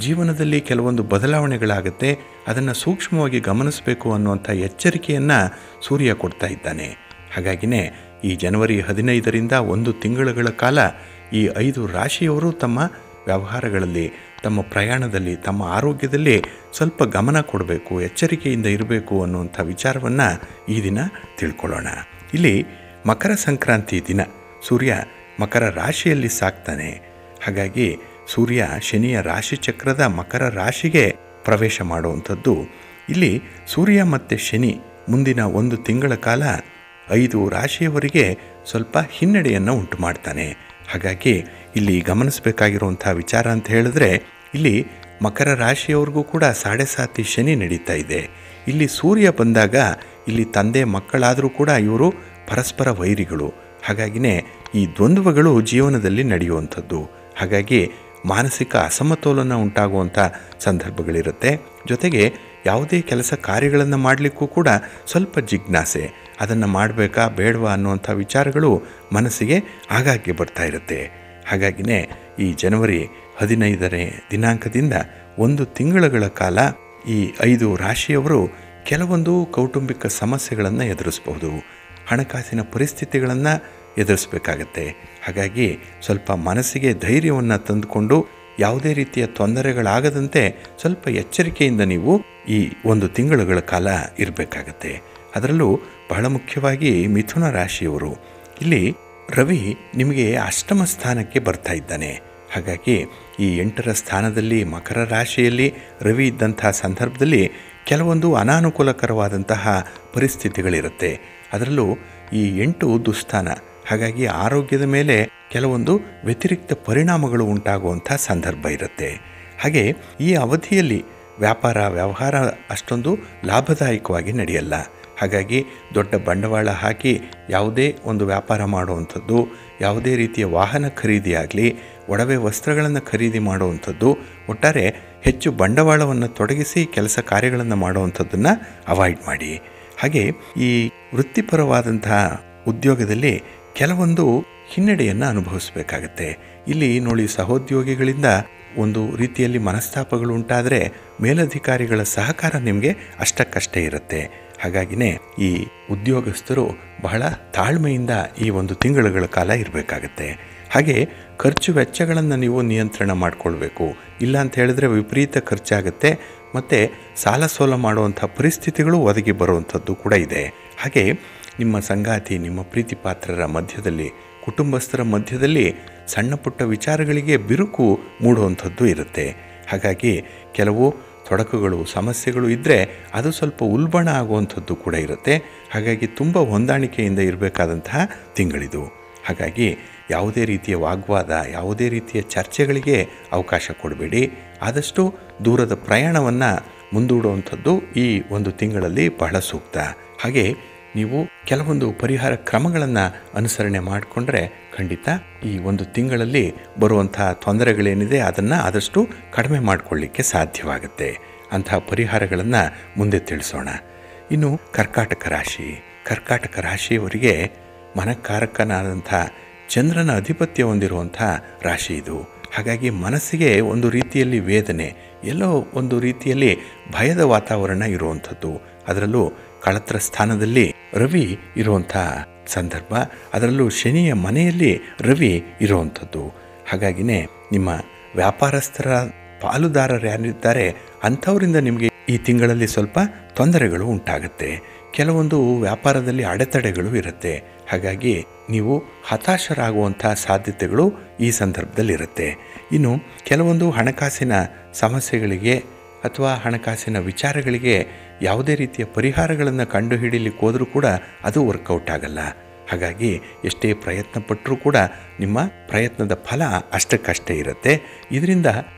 ಜೀವನದಲ್ಲಿ ಕೆಲವೊಂದು ಬದಲಾವಣೆಗಳಾಗುತ್ತೆ, ಅದನ್ನು ಸೂಕ್ಷ್ಮವಾಗಿ ಗಮನಿಸಬೇಕು ಅನ್ನುವಂಥ ಎಚ್ಚರಿಕೆಯನ್ನು ಸೂರ್ಯ ಕೊಡ್ತಾ ಇದ್ದಾನೆ. ಹಾಗಾಗಿನೇ ಈ ಜನವರಿ 15ರಿಂದ 1 ತಿಂಗಳುಗಳ ಕಾಲ ಈ 5 ರಾಶಿಯವರು ತಮ್ಮ ವ್ಯವಹಾರಗಳಲ್ಲಿ, ತಮ್ಮ ಪ್ರಯಾಣದಲ್ಲಿ, ತಮ್ಮ ಆರೋಗ್ಯದಲ್ಲಿ ಸ್ವಲ್ಪ ಗಮನ ಕೊಡಬೇಕು, ಎಚ್ಚರಿಕೆಯಿಂದ ಇರಬೇಕು ಅನ್ನುವಂಥ ವಿಚಾರವನ್ನು ಈ ದಿನ ತಿಳ್ಕೊಳ್ಳೋಣ. ಇಲ್ಲಿ ಮಕರ ಸಂಕ್ರಾಂತಿ ದಿನ ಸೂರ್ಯ ಮಕರ ರಾಶಿಯಲ್ಲಿ ಸಾಕ್ತಾನೆ. ಹಾಗಾಗಿ ಸೂರ್ಯ ಶನಿಯ ರಾಶಿಚಕ್ರದ ಮಕರ ರಾಶಿಗೆ ಪ್ರವೇಶ ಮಾಡುವಂಥದ್ದು. ಇಲ್ಲಿ ಸೂರ್ಯ ಮತ್ತು ಶನಿ ಮುಂದಿನ 1 ತಿಂಗಳ ಕಾಲ 5 ರಾಶಿಯವರಿಗೆ ಸ್ವಲ್ಪ ಹಿನ್ನಡೆಯನ್ನು ಉಂಟು ಮಾಡ್ತಾನೆ. ಹಾಗಾಗಿ ಇಲ್ಲಿ ಗಮನಿಸಬೇಕಾಗಿರುವಂಥ ವಿಚಾರ ಅಂತ ಹೇಳಿದ್ರೆ, ಇಲ್ಲಿ ಮಕರ ರಾಶಿಯವ್ರಿಗೂ ಕೂಡ 7.5 ಶನಿ ನಡೀತಾ ಇದೆ. ಇಲ್ಲಿ ಸೂರ್ಯ ಬಂದಾಗ ಇಲ್ಲಿ ತಂದೆ ಮಕ್ಕಳಾದರೂ ಕೂಡ ಇವರು ಪರಸ್ಪರ ವೈರಿಗಳು. ಹಾಗಾಗಿನೇ ಈ ದ್ವಂದ್ವಗಳು ಜೀವನದಲ್ಲಿ ನಡೆಯುವಂಥದ್ದು. ಹಾಗಾಗಿ ಮಾನಸಿಕ ಅಸಮತೋಲನ ಉಂಟಾಗುವಂಥ ಸಂದರ್ಭಗಳಿರುತ್ತೆ. ಜೊತೆಗೆ ಯಾವುದೇ ಕೆಲಸ ಕಾರ್ಯಗಳನ್ನು ಮಾಡಲಿಕ್ಕೂ ಕೂಡ ಸ್ವಲ್ಪ ಜಿಜ್ಞಾಸೆ, ಅದನ್ನು ಮಾಡಬೇಕಾ ಬೇಡವಾ ಅನ್ನುವಂಥ ವಿಚಾರಗಳು ಮನಸ್ಸಿಗೆ ಆಗಾಗ್ಗೆ ಬರ್ತಾ ಇರುತ್ತೆ. ಹಾಗಾಗಿನೇ ಈ ಜನವರಿ 15ನೇ ದಿನಾಂಕದಿಂದ 1 ತಿಂಗಳುಗಳ ಕಾಲ ಈ 5 ರಾಶಿಯವರು ಕೆಲವೊಂದು ಕೌಟುಂಬಿಕ ಸಮಸ್ಯೆಗಳನ್ನು ಎದುರಿಸಬಹುದು, ಹಣಕಾಸಿನ ಪರಿಸ್ಥಿತಿಗಳನ್ನು ಎದುರಿಸಬೇಕಾಗತ್ತೆ. ಹಾಗಾಗಿ ಸ್ವಲ್ಪ ಮನಸ್ಸಿಗೆ ಧೈರ್ಯವನ್ನು ತಂದುಕೊಂಡು ಯಾವುದೇ ರೀತಿಯ ತೊಂದರೆಗಳಾಗದಂತೆ ಸ್ವಲ್ಪ ಎಚ್ಚರಿಕೆಯಿಂದ ನೀವು ಈ 1 ತಿಂಗಳುಗಳ ಕಾಲ ಇರಬೇಕಾಗತ್ತೆ. ಅದರಲ್ಲೂ ಬಹಳ ಮುಖ್ಯವಾಗಿ ಮಿಥುನ ರಾಶಿಯವರು, ಇಲ್ಲಿ ರವಿ ನಿಮಗೆ ಅಷ್ಟಮ ಸ್ಥಾನಕ್ಕೆ ಬರ್ತಾ ಇದ್ದಾನೆ. ಹಾಗಾಗಿ ಈ 8ರ ಸ್ಥಾನದಲ್ಲಿ ಮಕರ ರಾಶಿಯಲ್ಲಿ ರವಿ ಇದ್ದಂಥ ಸಂದರ್ಭದಲ್ಲಿ ಕೆಲವೊಂದು ಅನಾನುಕೂಲಕರವಾದಂತಹ ಪರಿಸ್ಥಿತಿಗಳಿರುತ್ತೆ. ಅದರಲ್ಲೂ ಈ 8 ದುಸ್ಥಾನ. ಹಾಗಾಗಿ ಆರೋಗ್ಯದ ಮೇಲೆ ಕೆಲವೊಂದು ವ್ಯತಿರಿಕ್ತ ಪರಿಣಾಮಗಳು ಉಂಟಾಗುವಂಥ ಸಂದರ್ಭ ಇರುತ್ತೆ. ಹಾಗೆ ಈ ಅವಧಿಯಲ್ಲಿ ವ್ಯವಹಾರ ಅಷ್ಟೊಂದು ಲಾಭದಾಯಕವಾಗಿ ನಡೆಯಲ್ಲ. ಹಾಗಾಗಿ ದೊಡ್ಡ ಬಂಡವಾಳ ಹಾಕಿ ಯಾವುದೇ ಒಂದು ವ್ಯಾಪಾರ ಮಾಡುವಂಥದ್ದು, ಯಾವುದೇ ರೀತಿಯ ವಾಹನ ಖರೀದಿ ಆಗಲಿ, ಒಡವೆ ವಸ್ತ್ರಗಳನ್ನು ಖರೀದಿ ಮಾಡುವಂಥದ್ದು, ಒಟ್ಟಾರೆ ಹೆಚ್ಚು ಬಂಡವಾಳವನ್ನು ತೊಡಗಿಸಿ ಕೆಲಸ ಕಾರ್ಯಗಳನ್ನು ಮಾಡುವಂಥದ್ದನ್ನು ಅವಾಯ್ಡ್ ಮಾಡಿ. ಹಾಗೆ ಈ ವೃತ್ತಿಪರವಾದಂತಹ ಉದ್ಯೋಗದಲ್ಲಿ ಕೆಲವೊಂದು ಹಿನ್ನಡೆಯನ್ನು ಅನುಭವಿಸಬೇಕಾಗತ್ತೆ. ಇಲ್ಲಿ ನೋಡಿ, ಸಹೋದ್ಯೋಗಿಗಳಿಂದ ಒಂದು ರೀತಿಯಲ್ಲಿ ಮನಸ್ತಾಪಗಳು ಉಂಟಾದರೆ ಮೇಲಧಿಕಾರಿಗಳ ಸಹಕಾರ ನಿಮಗೆ ಅಷ್ಟಕ್ಕಷ್ಟೇ ಇರುತ್ತೆ. ಹಾಗಾಗಿನೇ ಈ ಉದ್ಯೋಗಸ್ಥರು ಬಹಳ ತಾಳ್ಮೆಯಿಂದ ಈ 1 ತಿಂಗಳುಗಳ ಕಾಲ ಇರಬೇಕಾಗತ್ತೆ. ಹಾಗೆ ಖರ್ಚು ವೆಚ್ಚಗಳನ್ನು ನೀವು ನಿಯಂತ್ರಣ ಮಾಡಿಕೊಳ್ಬೇಕು. ಇಲ್ಲ ಅಂತ ಹೇಳಿದ್ರೆ ವಿಪರೀತ ಖರ್ಚಾಗುತ್ತೆ, ಮತ್ತು ಸಾಲ ಸೋಲ ಮಾಡುವಂಥ ಪರಿಸ್ಥಿತಿಗಳು ಒದಗಿ ಬರುವಂಥದ್ದು ಕೂಡ ಇದೆ. ಹಾಗೆ ನಿಮ್ಮ ಸಂಗಾತಿ, ನಿಮ್ಮ ಪ್ರೀತಿ ಪಾತ್ರರ ಮಧ್ಯದಲ್ಲಿ, ಕುಟುಂಬಸ್ಥರ ಮಧ್ಯದಲ್ಲಿ ಸಣ್ಣ ಪುಟ್ಟ ವಿಚಾರಗಳಿಗೆ ಬಿರುಕು ಮೂಡುವಂಥದ್ದು ಇರುತ್ತೆ. ಹಾಗಾಗಿ ಕೆಲವು ತೊಡಕುಗಳು, ಸಮಸ್ಯೆಗಳು ಇದ್ದರೆ ಅದು ಸ್ವಲ್ಪ ಉಲ್ಬಣ ಆಗುವಂಥದ್ದು ಕೂಡ ಇರುತ್ತೆ. ಹಾಗಾಗಿ ತುಂಬ ಹೊಂದಾಣಿಕೆಯಿಂದ ಇರಬೇಕಾದಂತಹ ತಿಂಗಳಿದು. ಹಾಗಾಗಿ ಯಾವುದೇ ರೀತಿಯ ವಾಗ್ವಾದ, ಯಾವುದೇ ರೀತಿಯ ಚರ್ಚೆಗಳಿಗೆ ಅವಕಾಶ ಕೊಡಬೇಡಿ. ಆದಷ್ಟು ದೂರದ ಪ್ರಯಾಣವನ್ನು ಮುಂದೂಡುವಂಥದ್ದು ಈ 1 ತಿಂಗಳಲ್ಲಿ ಬಹಳ ಸೂಕ್ತ. ಹಾಗೆ ನೀವು ಕೆಲವೊಂದು ಪರಿಹಾರ ಕ್ರಮಗಳನ್ನು ಅನುಸರಣೆ ಮಾಡಿಕೊಂಡ್ರೆ ಖಂಡಿತ ಈ 1 ತಿಂಗಳಲ್ಲಿ ಬರುವಂಥ ತೊಂದರೆಗಳೇನಿದೆ ಅದನ್ನು ಆದಷ್ಟು ಕಡಿಮೆ ಮಾಡಿಕೊಳ್ಳಿಕ್ಕೆ ಸಾಧ್ಯವಾಗುತ್ತೆ. ಅಂತಹ ಪರಿಹಾರಗಳನ್ನು ಮುಂದೆ ತಿಳಿಸೋಣ. ಇನ್ನು ಕರ್ಕಾಟಕ ರಾಶಿಯವರಿಗೆ ಮನಕಾರಕನಾದಂಥ ಚಂದ್ರನ ಆಧಿಪತ್ಯ ಹೊಂದಿರುವಂಥ ರಾಶಿ ಇದು. ಹಾಗಾಗಿ ಮನಸ್ಸಿಗೆ ಒಂದು ರೀತಿಯಲ್ಲಿ ವೇದನೆ, ಎಲ್ಲೋ ಒಂದು ರೀತಿಯಲ್ಲಿ ಭಯದ ವಾತಾವರಣ ಇರುವಂಥದ್ದು. ಅದರಲ್ಲೂ ಕಳತ್ರ ಸ್ಥಾನದಲ್ಲಿ ರವಿ ಇರುವಂಥ ಸಂದರ್ಭ, ಅದರಲ್ಲೂ ಶನಿಯ ಮನೆಯಲ್ಲಿ ರವಿ ಇರುವಂಥದ್ದು. ಹಾಗಾಗಿನೇ ನಿಮ್ಮ ವ್ಯಾಪಾರಸ್ಥರ ಪಾಲುದಾರರು ಯಾರಿದ್ದಾರೆ ಅಂಥವರಿಂದ ನಿಮಗೆ ಈ ತಿಂಗಳಲ್ಲಿ ಸ್ವಲ್ಪ ತೊಂದರೆಗಳು ಉಂಟಾಗುತ್ತೆ. ಕೆಲವೊಂದು ವ್ಯಾಪಾರದಲ್ಲಿ ಅಡೆತಡೆಗಳು ಇರುತ್ತೆ. ಹಾಗಾಗಿ ನೀವು ಹತಾಶರಾಗುವಂಥ ಸಾಧ್ಯತೆಗಳು ಈ ಸಂದರ್ಭದಲ್ಲಿರುತ್ತೆ. ಇನ್ನು ಕೆಲವೊಂದು ಹಣಕಾಸಿನ ಸಮಸ್ಯೆಗಳಿಗೆ ಅಥವಾ ಹಣಕಾಸಿನ ವಿಚಾರಗಳಿಗೆ ಯಾವುದೇ ರೀತಿಯ ಪರಿಹಾರಗಳನ್ನು ಕಂಡುಹಿಡಿಯಲಿಕ್ಕೆ ಹೋದರೂ ಕೂಡ ಅದು ವರ್ಕೌಟ್ ಆಗಲ್ಲ. ಹಾಗಾಗಿ ಎಷ್ಟೇ ಪ್ರಯತ್ನ ಪಟ್ಟರೂ ಕೂಡ ನಿಮ್ಮ ಪ್ರಯತ್ನದ ಫಲ ಅಷ್ಟಕ್ಕಷ್ಟೇ ಇರುತ್ತೆ. ಇದರಿಂದ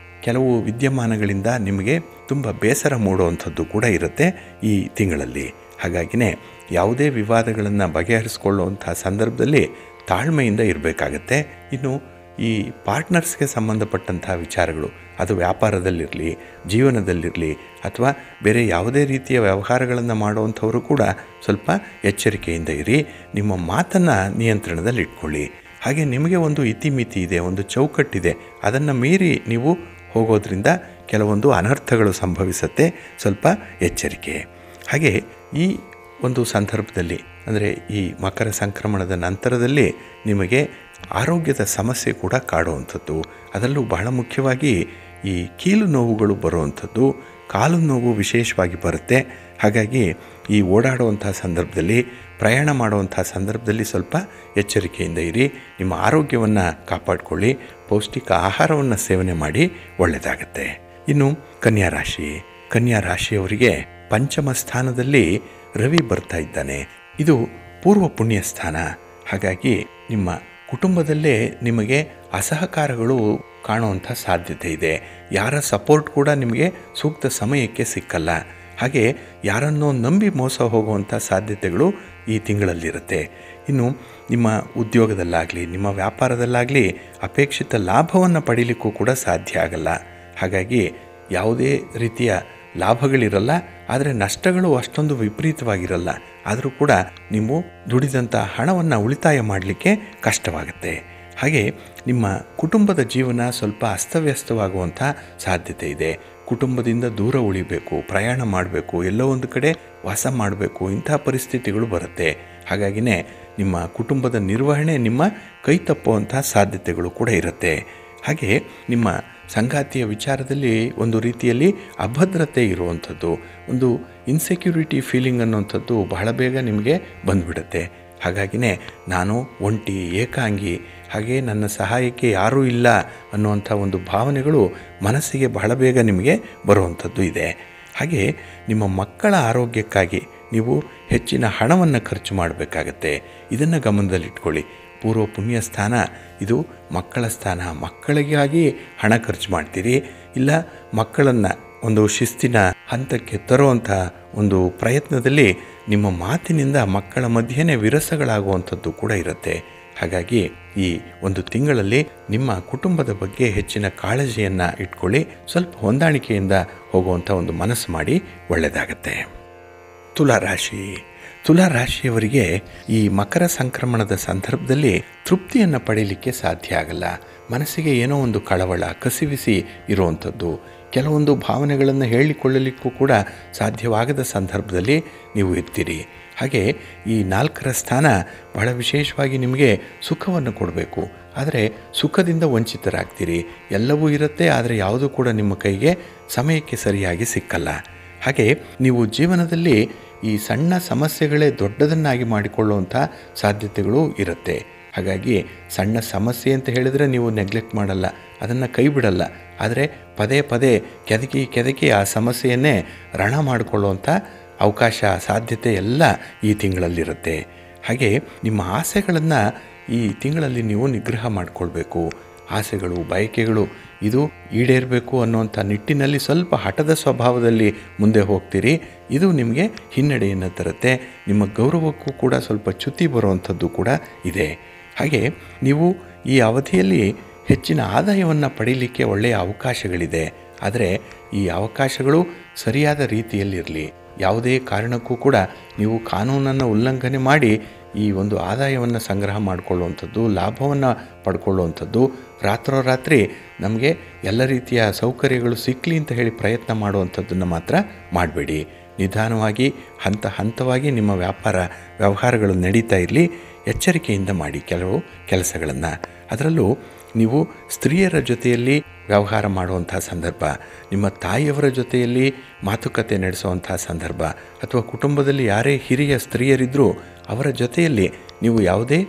ಕೆಲವು ವಿದ್ಯಮಾನಗಳಿಂದ ನಿಮಗೆ ತುಂಬ ಬೇಸರ ಮೂಡುವಂಥದ್ದು ಕೂಡ ಇರುತ್ತೆ ಈ ತಿಂಗಳಲ್ಲಿ. ಹಾಗಾಗಿನೇ ಯಾವುದೇ ವಿವಾದಗಳನ್ನು ಬಗೆಹರಿಸ್ಕೊಳ್ಳುವಂಥ ಸಂದರ್ಭದಲ್ಲಿ ತಾಳ್ಮೆಯಿಂದ ಇರಬೇಕಾಗತ್ತೆ. ಇನ್ನು ಈ ಪಾರ್ಟ್ನರ್ಸ್ಗೆ ಸಂಬಂಧಪಟ್ಟಂಥ ವಿಚಾರಗಳು, ಅದು ವ್ಯಾಪಾರದಲ್ಲಿರಲಿ, ಜೀವನದಲ್ಲಿರಲಿ, ಅಥವಾ ಬೇರೆ ಯಾವುದೇ ರೀತಿಯ ವ್ಯವಹಾರಗಳನ್ನು ಮಾಡುವಂಥವರು ಕೂಡ ಸ್ವಲ್ಪ ಎಚ್ಚರಿಕೆಯಿಂದ ಇರಿ. ನಿಮ್ಮ ಮಾತನ್ನು ನಿಯಂತ್ರಣದಲ್ಲಿಟ್ಕೊಳ್ಳಿ. ಹಾಗೆ ನಿಮಗೆ ಒಂದು ಇತಿಮಿತಿ ಇದೆ, ಒಂದು ಚೌಕಟ್ಟಿದೆ. ಅದನ್ನು ಮೀರಿ ನೀವು ಹೋಗೋದ್ರಿಂದ ಕೆಲವೊಂದು ಅನರ್ಥಗಳು ಸಂಭವಿಸುತ್ತೆ. ಸ್ವಲ್ಪ ಎಚ್ಚರಿಕೆ. ಹಾಗೆ ಈ ಒಂದು ಸಂದರ್ಭದಲ್ಲಿ ಅಂದರೆ ಈ ಮಕರ ಸಂಕ್ರಮಣದ ನಂತರದಲ್ಲಿ ನಿಮಗೆ ಆರೋಗ್ಯದ ಸಮಸ್ಯೆ ಕೂಡ ಕಾಡುವಂಥದ್ದು. ಅದರಲ್ಲೂ ಬಹಳ ಮುಖ್ಯವಾಗಿ ಈ ಕೀಲು ನೋವುಗಳು ಬರುವಂಥದ್ದು, ಕಾಲು ನೋವು ವಿಶೇಷವಾಗಿ ಬರುತ್ತೆ. ಹಾಗಾಗಿ ಈ ಓಡಾಡುವಂಥ ಸಂದರ್ಭದಲ್ಲಿ, ಪ್ರಯಾಣ ಮಾಡುವಂಥ ಸಂದರ್ಭದಲ್ಲಿ ಸ್ವಲ್ಪ ಎಚ್ಚರಿಕೆಯಿಂದ ಇರಿ. ನಿಮ್ಮ ಆರೋಗ್ಯವನ್ನು ಕಾಪಾಡಿಕೊಳ್ಳಿ. ಪೌಷ್ಟಿಕ ಆಹಾರವನ್ನು ಸೇವನೆ ಮಾಡಿ ಒಳ್ಳೆಯದಾಗತ್ತೆ. ಇನ್ನು ಕನ್ಯಾ ರಾಶಿ. ಕನ್ಯಾ ರಾಶಿಯವರಿಗೆ ಪಂಚಮ ಸ್ಥಾನದಲ್ಲಿ ರವಿ ಬರ್ತಾ ಇದ್ದಾನೆ. ಇದು ಪೂರ್ವ ಪುಣ್ಯ ಸ್ಥಾನ. ಹಾಗಾಗಿ ನಿಮ್ಮ ಕುಟುಂಬದಲ್ಲೇ ನಿಮಗೆ ಅಸಹಕಾರಗಳು ಕಾಣುವಂಥ ಸಾಧ್ಯತೆ ಇದೆ. ಯಾರ ಸಪೋರ್ಟ್ ಕೂಡ ನಿಮಗೆ ಸೂಕ್ತ ಸಮಯಕ್ಕೆ ಸಿಕ್ಕಲ್ಲ. ಹಾಗೆ ಯಾರನ್ನೋ ನಂಬಿ ಮೋಸ ಹೋಗುವಂಥ ಸಾಧ್ಯತೆಗಳು ಈ ತಿಂಗಳಲ್ಲಿರುತ್ತೆ. ಇನ್ನು ನಿಮ್ಮ ಉದ್ಯೋಗದಲ್ಲಾಗಲಿ, ನಿಮ್ಮ ವ್ಯಾಪಾರದಲ್ಲಾಗಲಿ ಅಪೇಕ್ಷಿತ ಲಾಭವನ್ನು ಪಡೀಲಿಕ್ಕೂ ಕೂಡ ಸಾಧ್ಯ ಆಗಲ್ಲ. ಹಾಗಾಗಿ ಯಾವುದೇ ರೀತಿಯ ಲಾಭಗಳಿರಲ್ಲ, ಆದರೆ ನಷ್ಟಗಳು ಅಷ್ಟೊಂದು ವಿಪರೀತವಾಗಿರಲ್ಲ. ಆದರೂ ಕೂಡ ನೀವು ದುಡಿದಂಥ ಹಣವನ್ನು ಉಳಿತಾಯ ಮಾಡಲಿಕ್ಕೆ ಕಷ್ಟವಾಗುತ್ತೆ. ಹಾಗೆ ನಿಮ್ಮ ಕುಟುಂಬದ ಜೀವನ ಸ್ವಲ್ಪ ಅಸ್ತವ್ಯಸ್ತವಾಗುವಂಥ ಸಾಧ್ಯತೆ ಇದೆ. ಕುಟುಂಬದಿಂದ ದೂರ ಉಳಿಬೇಕು, ಪ್ರಯಾಣ ಮಾಡಬೇಕು, ಎಲ್ಲೋ ಒಂದು ಕಡೆ ವಾಸ ಮಾಡಬೇಕು, ಇಂಥ ಪರಿಸ್ಥಿತಿಗಳು ಬರುತ್ತೆ. ಹಾಗಾಗಿನೇ ನಿಮ್ಮ ಕುಟುಂಬದ ನಿರ್ವಹಣೆ ನಿಮ್ಮ ಕೈ ತಪ್ಪುವಂಥ ಸಾಧ್ಯತೆಗಳು ಕೂಡ ಇರುತ್ತೆ. ಹಾಗೆ ನಿಮ್ಮ ಸಂಗಾತಿಯ ವಿಚಾರದಲ್ಲಿ ಒಂದು ರೀತಿಯಲ್ಲಿ ಅಭದ್ರತೆ ಇರುವಂಥದ್ದು, ಒಂದು ಇನ್ಸೆಕ್ಯೂರಿಟಿ ಫೀಲಿಂಗ್ ಅನ್ನುವಂಥದ್ದು ಬಹಳ ಬೇಗ ನಿಮಗೆ ಬಂದುಬಿಡುತ್ತೆ. ಹಾಗಾಗಿನೇ ನಾನು ಒಂಟಿ, ಏಕಾಂಗಿ, ಹಾಗೆ ನನ್ನ ಸಹಾಯಕ್ಕೆ ಯಾರೂ ಇಲ್ಲ ಅನ್ನುವಂಥ ಒಂದು ಭಾವನೆಗಳು ಮನಸ್ಸಿಗೆ ಬಹಳ ಬೇಗ ನಿಮಗೆ ಬರುವಂಥದ್ದು ಇದೆ. ಹಾಗೆ ನಿಮ್ಮ ಮಕ್ಕಳ ಆರೋಗ್ಯಕ್ಕಾಗಿ ನೀವು ಹೆಚ್ಚಿನ ಹಣವನ್ನು ಖರ್ಚು ಮಾಡಬೇಕಾಗತ್ತೆ. ಇದನ್ನು ಗಮನದಲ್ಲಿಟ್ಕೊಳ್ಳಿ. ಪೂರ್ವ ಪುಣ್ಯ ಸ್ಥಾನ ಇದು ಮಕ್ಕಳ ಸ್ಥಾನ. ಮಕ್ಕಳಿಗಾಗಿ ಹಣ ಖರ್ಚು ಮಾಡ್ತೀರಿ, ಇಲ್ಲ ಮಕ್ಕಳನ್ನು ಒಂದು ಶಿಸ್ತಿನ ಹಂತಕ್ಕೆ ತರುವಂಥ ಒಂದು ಪ್ರಯತ್ನದಲ್ಲಿ ನಿಮ್ಮ ಮಾತಿನಿಂದ ಮಕ್ಕಳ ಮಧ್ಯೆನೇ ವಿರಸಗಳಾಗುವಂಥದ್ದು ಕೂಡ ಇರುತ್ತೆ. ಹಾಗಾಗಿ ಈ ಒಂದು ತಿಂಗಳಲ್ಲಿ ನಿಮ್ಮ ಕುಟುಂಬದ ಬಗ್ಗೆ ಹೆಚ್ಚಿನ ಕಾಳಜಿಯನ್ನು ಇಟ್ಕೊಳ್ಳಿ. ಸ್ವಲ್ಪ ಹೊಂದಾಣಿಕೆಯಿಂದ ಹೋಗುವಂಥ ಒಂದು ಮನಸ್ಸು ಮಾಡಿ ಒಳ್ಳೆಯದಾಗತ್ತೆ. ತುಲಾರಾಶಿ. ತುಲಾರಾಶಿಯವರಿಗೆ ಈ ಮಕರ ಸಂಕ್ರಮಣದ ಸಂದರ್ಭದಲ್ಲಿ ತೃಪ್ತಿಯನ್ನು ಪಡೀಲಿಕ್ಕೆ ಸಾಧ್ಯ ಆಗಲ್ಲ. ಮನಸ್ಸಿಗೆ ಏನೋ ಒಂದು ಕಳವಳ, ಕಸಿವಿಸಿ ಇರುವಂಥದ್ದು, ಕೆಲವೊಂದು ಭಾವನೆಗಳನ್ನು ಹೇಳಿಕೊಳ್ಳಲಿಕ್ಕೂ ಕೂಡ ಸಾಧ್ಯವಾಗದ ಸಂದರ್ಭದಲ್ಲಿ ನೀವು ಇರ್ತೀರಿ. ಹಾಗೆ ಈ 4ರ ಸ್ಥಾನ ಬಹಳ ವಿಶೇಷವಾಗಿ ನಿಮಗೆ ಸುಖವನ್ನು ಕೊಡಬೇಕು. ಆದರೆ ಸುಖದಿಂದ ವಂಚಿತರಾಗ್ತೀರಿ. ಎಲ್ಲವೂ ಇರುತ್ತೆ, ಆದರೆ ಯಾವುದೂ ಕೂಡ ನಿಮ್ಮ ಕೈಗೆ ಸಮಯಕ್ಕೆ ಸರಿಯಾಗಿ ಸಿಕ್ಕಲ್ಲ. ಹಾಗೆ ನೀವು ಜೀವನದಲ್ಲಿ ಈ ಸಣ್ಣ ಸಮಸ್ಯೆಗಳೇ ದೊಡ್ಡದನ್ನಾಗಿ ಮಾಡಿಕೊಳ್ಳುವಂಥ ಸಾಧ್ಯತೆಗಳು ಇರುತ್ತೆ. ಹಾಗಾಗಿ ಸಣ್ಣ ಸಮಸ್ಯೆ ಅಂತ ಹೇಳಿದರೆ ನೀವು ನೆಗ್ಲೆಕ್ಟ್ ಮಾಡಲ್ಲ, ಅದನ್ನು ಕೈ ಬಿಡಲ್ಲ. ಆದರೆ ಪದೇ ಪದೇ ಕೆದಕಿ ಆ ಸಮಸ್ಯೆಯನ್ನೇ ರಣ ಮಾಡಿಕೊಳ್ಳುವಂಥ ಅವಕಾಶ, ಸಾಧ್ಯತೆ ಎಲ್ಲ ಈ ತಿಂಗಳಲ್ಲಿರುತ್ತೆ. ಹಾಗೆ ನಿಮ್ಮ ಆಸೆಗಳನ್ನು ಈ ತಿಂಗಳಲ್ಲಿ ನೀವು ನಿಗ್ರಹ ಮಾಡಿಕೊಳ್ಬೇಕು. ಆಸೆಗಳು, ಬಯಕೆಗಳು ಇದು ಈಡೇರಬೇಕು ಅನ್ನುವಂಥ ನಿಟ್ಟಿನಲ್ಲಿ ಸ್ವಲ್ಪ ಹಠದ ಸ್ವಭಾವದಲ್ಲಿ ಮುಂದೆ ಹೋಗ್ತೀರಿ. ಇದು ನಿಮಗೆ ಹಿನ್ನಡೆಯನ್ನು ತರುತ್ತೆ. ನಿಮ್ಮ ಗೌರವಕ್ಕೂ ಕೂಡ ಸ್ವಲ್ಪ ಚ್ಯುತಿ ಬರುವಂಥದ್ದು ಕೂಡ ಇದೆ. ಹಾಗೆ ನೀವು ಈ ಅವಧಿಯಲ್ಲಿ ಹೆಚ್ಚಿನ ಆದಾಯವನ್ನು ಪಡೀಲಿಕ್ಕೆ ಒಳ್ಳೆಯ ಅವಕಾಶಗಳಿದೆ. ಆದರೆ ಈ ಅವಕಾಶಗಳು ಸರಿಯಾದ ರೀತಿಯಲ್ಲಿರಲಿ. ಯಾವುದೇ ಕಾರಣಕ್ಕೂ ಕೂಡ ನೀವು ಕಾನೂನನ್ನು ಉಲ್ಲಂಘನೆ ಮಾಡಿ ಈ ಒಂದು ಆದಾಯವನ್ನು ಸಂಗ್ರಹ ಮಾಡಿಕೊಳ್ಳುವಂಥದ್ದು, ಲಾಭವನ್ನು ಪಡ್ಕೊಳ್ಳುವಂಥದ್ದು, ರಾತ್ರೋರಾತ್ರಿ ನಮಗೆ ಎಲ್ಲ ರೀತಿಯ ಸೌಕರ್ಯಗಳು ಸಿಕ್ಕಲಿ ಅಂತ ಹೇಳಿ ಪ್ರಯತ್ನ ಮಾಡುವಂಥದ್ದನ್ನು ಮಾತ್ರ ಮಾಡಬೇಡಿ. ನಿಧಾನವಾಗಿ ಹಂತ ಹಂತವಾಗಿ ನಿಮ್ಮ ವ್ಯವಹಾರಗಳು ನಡೀತಾ ಇರಲಿ. ಎಚ್ಚರಿಕೆಯಿಂದ ಮಾಡಿ ಕೆಲವು ಕೆಲಸಗಳನ್ನು. ಅದರಲ್ಲೂ ನೀವು ಸ್ತ್ರೀಯರ ಜೊತೆಯಲ್ಲಿ ವ್ಯವಹಾರ ಮಾಡುವಂಥ ಸಂದರ್ಭ, ನಿಮ್ಮ ತಾಯಿಯವರ ಜೊತೆಯಲ್ಲಿ ಮಾತುಕತೆ ನಡೆಸುವಂಥ ಸಂದರ್ಭ, ಅಥವಾ ಕುಟುಂಬದಲ್ಲಿ ಯಾರೇ ಹಿರಿಯ ಸ್ತ್ರೀಯರಿದ್ದರೂ ಅವರ ಜೊತೆಯಲ್ಲಿ ನೀವು ಯಾವುದೇ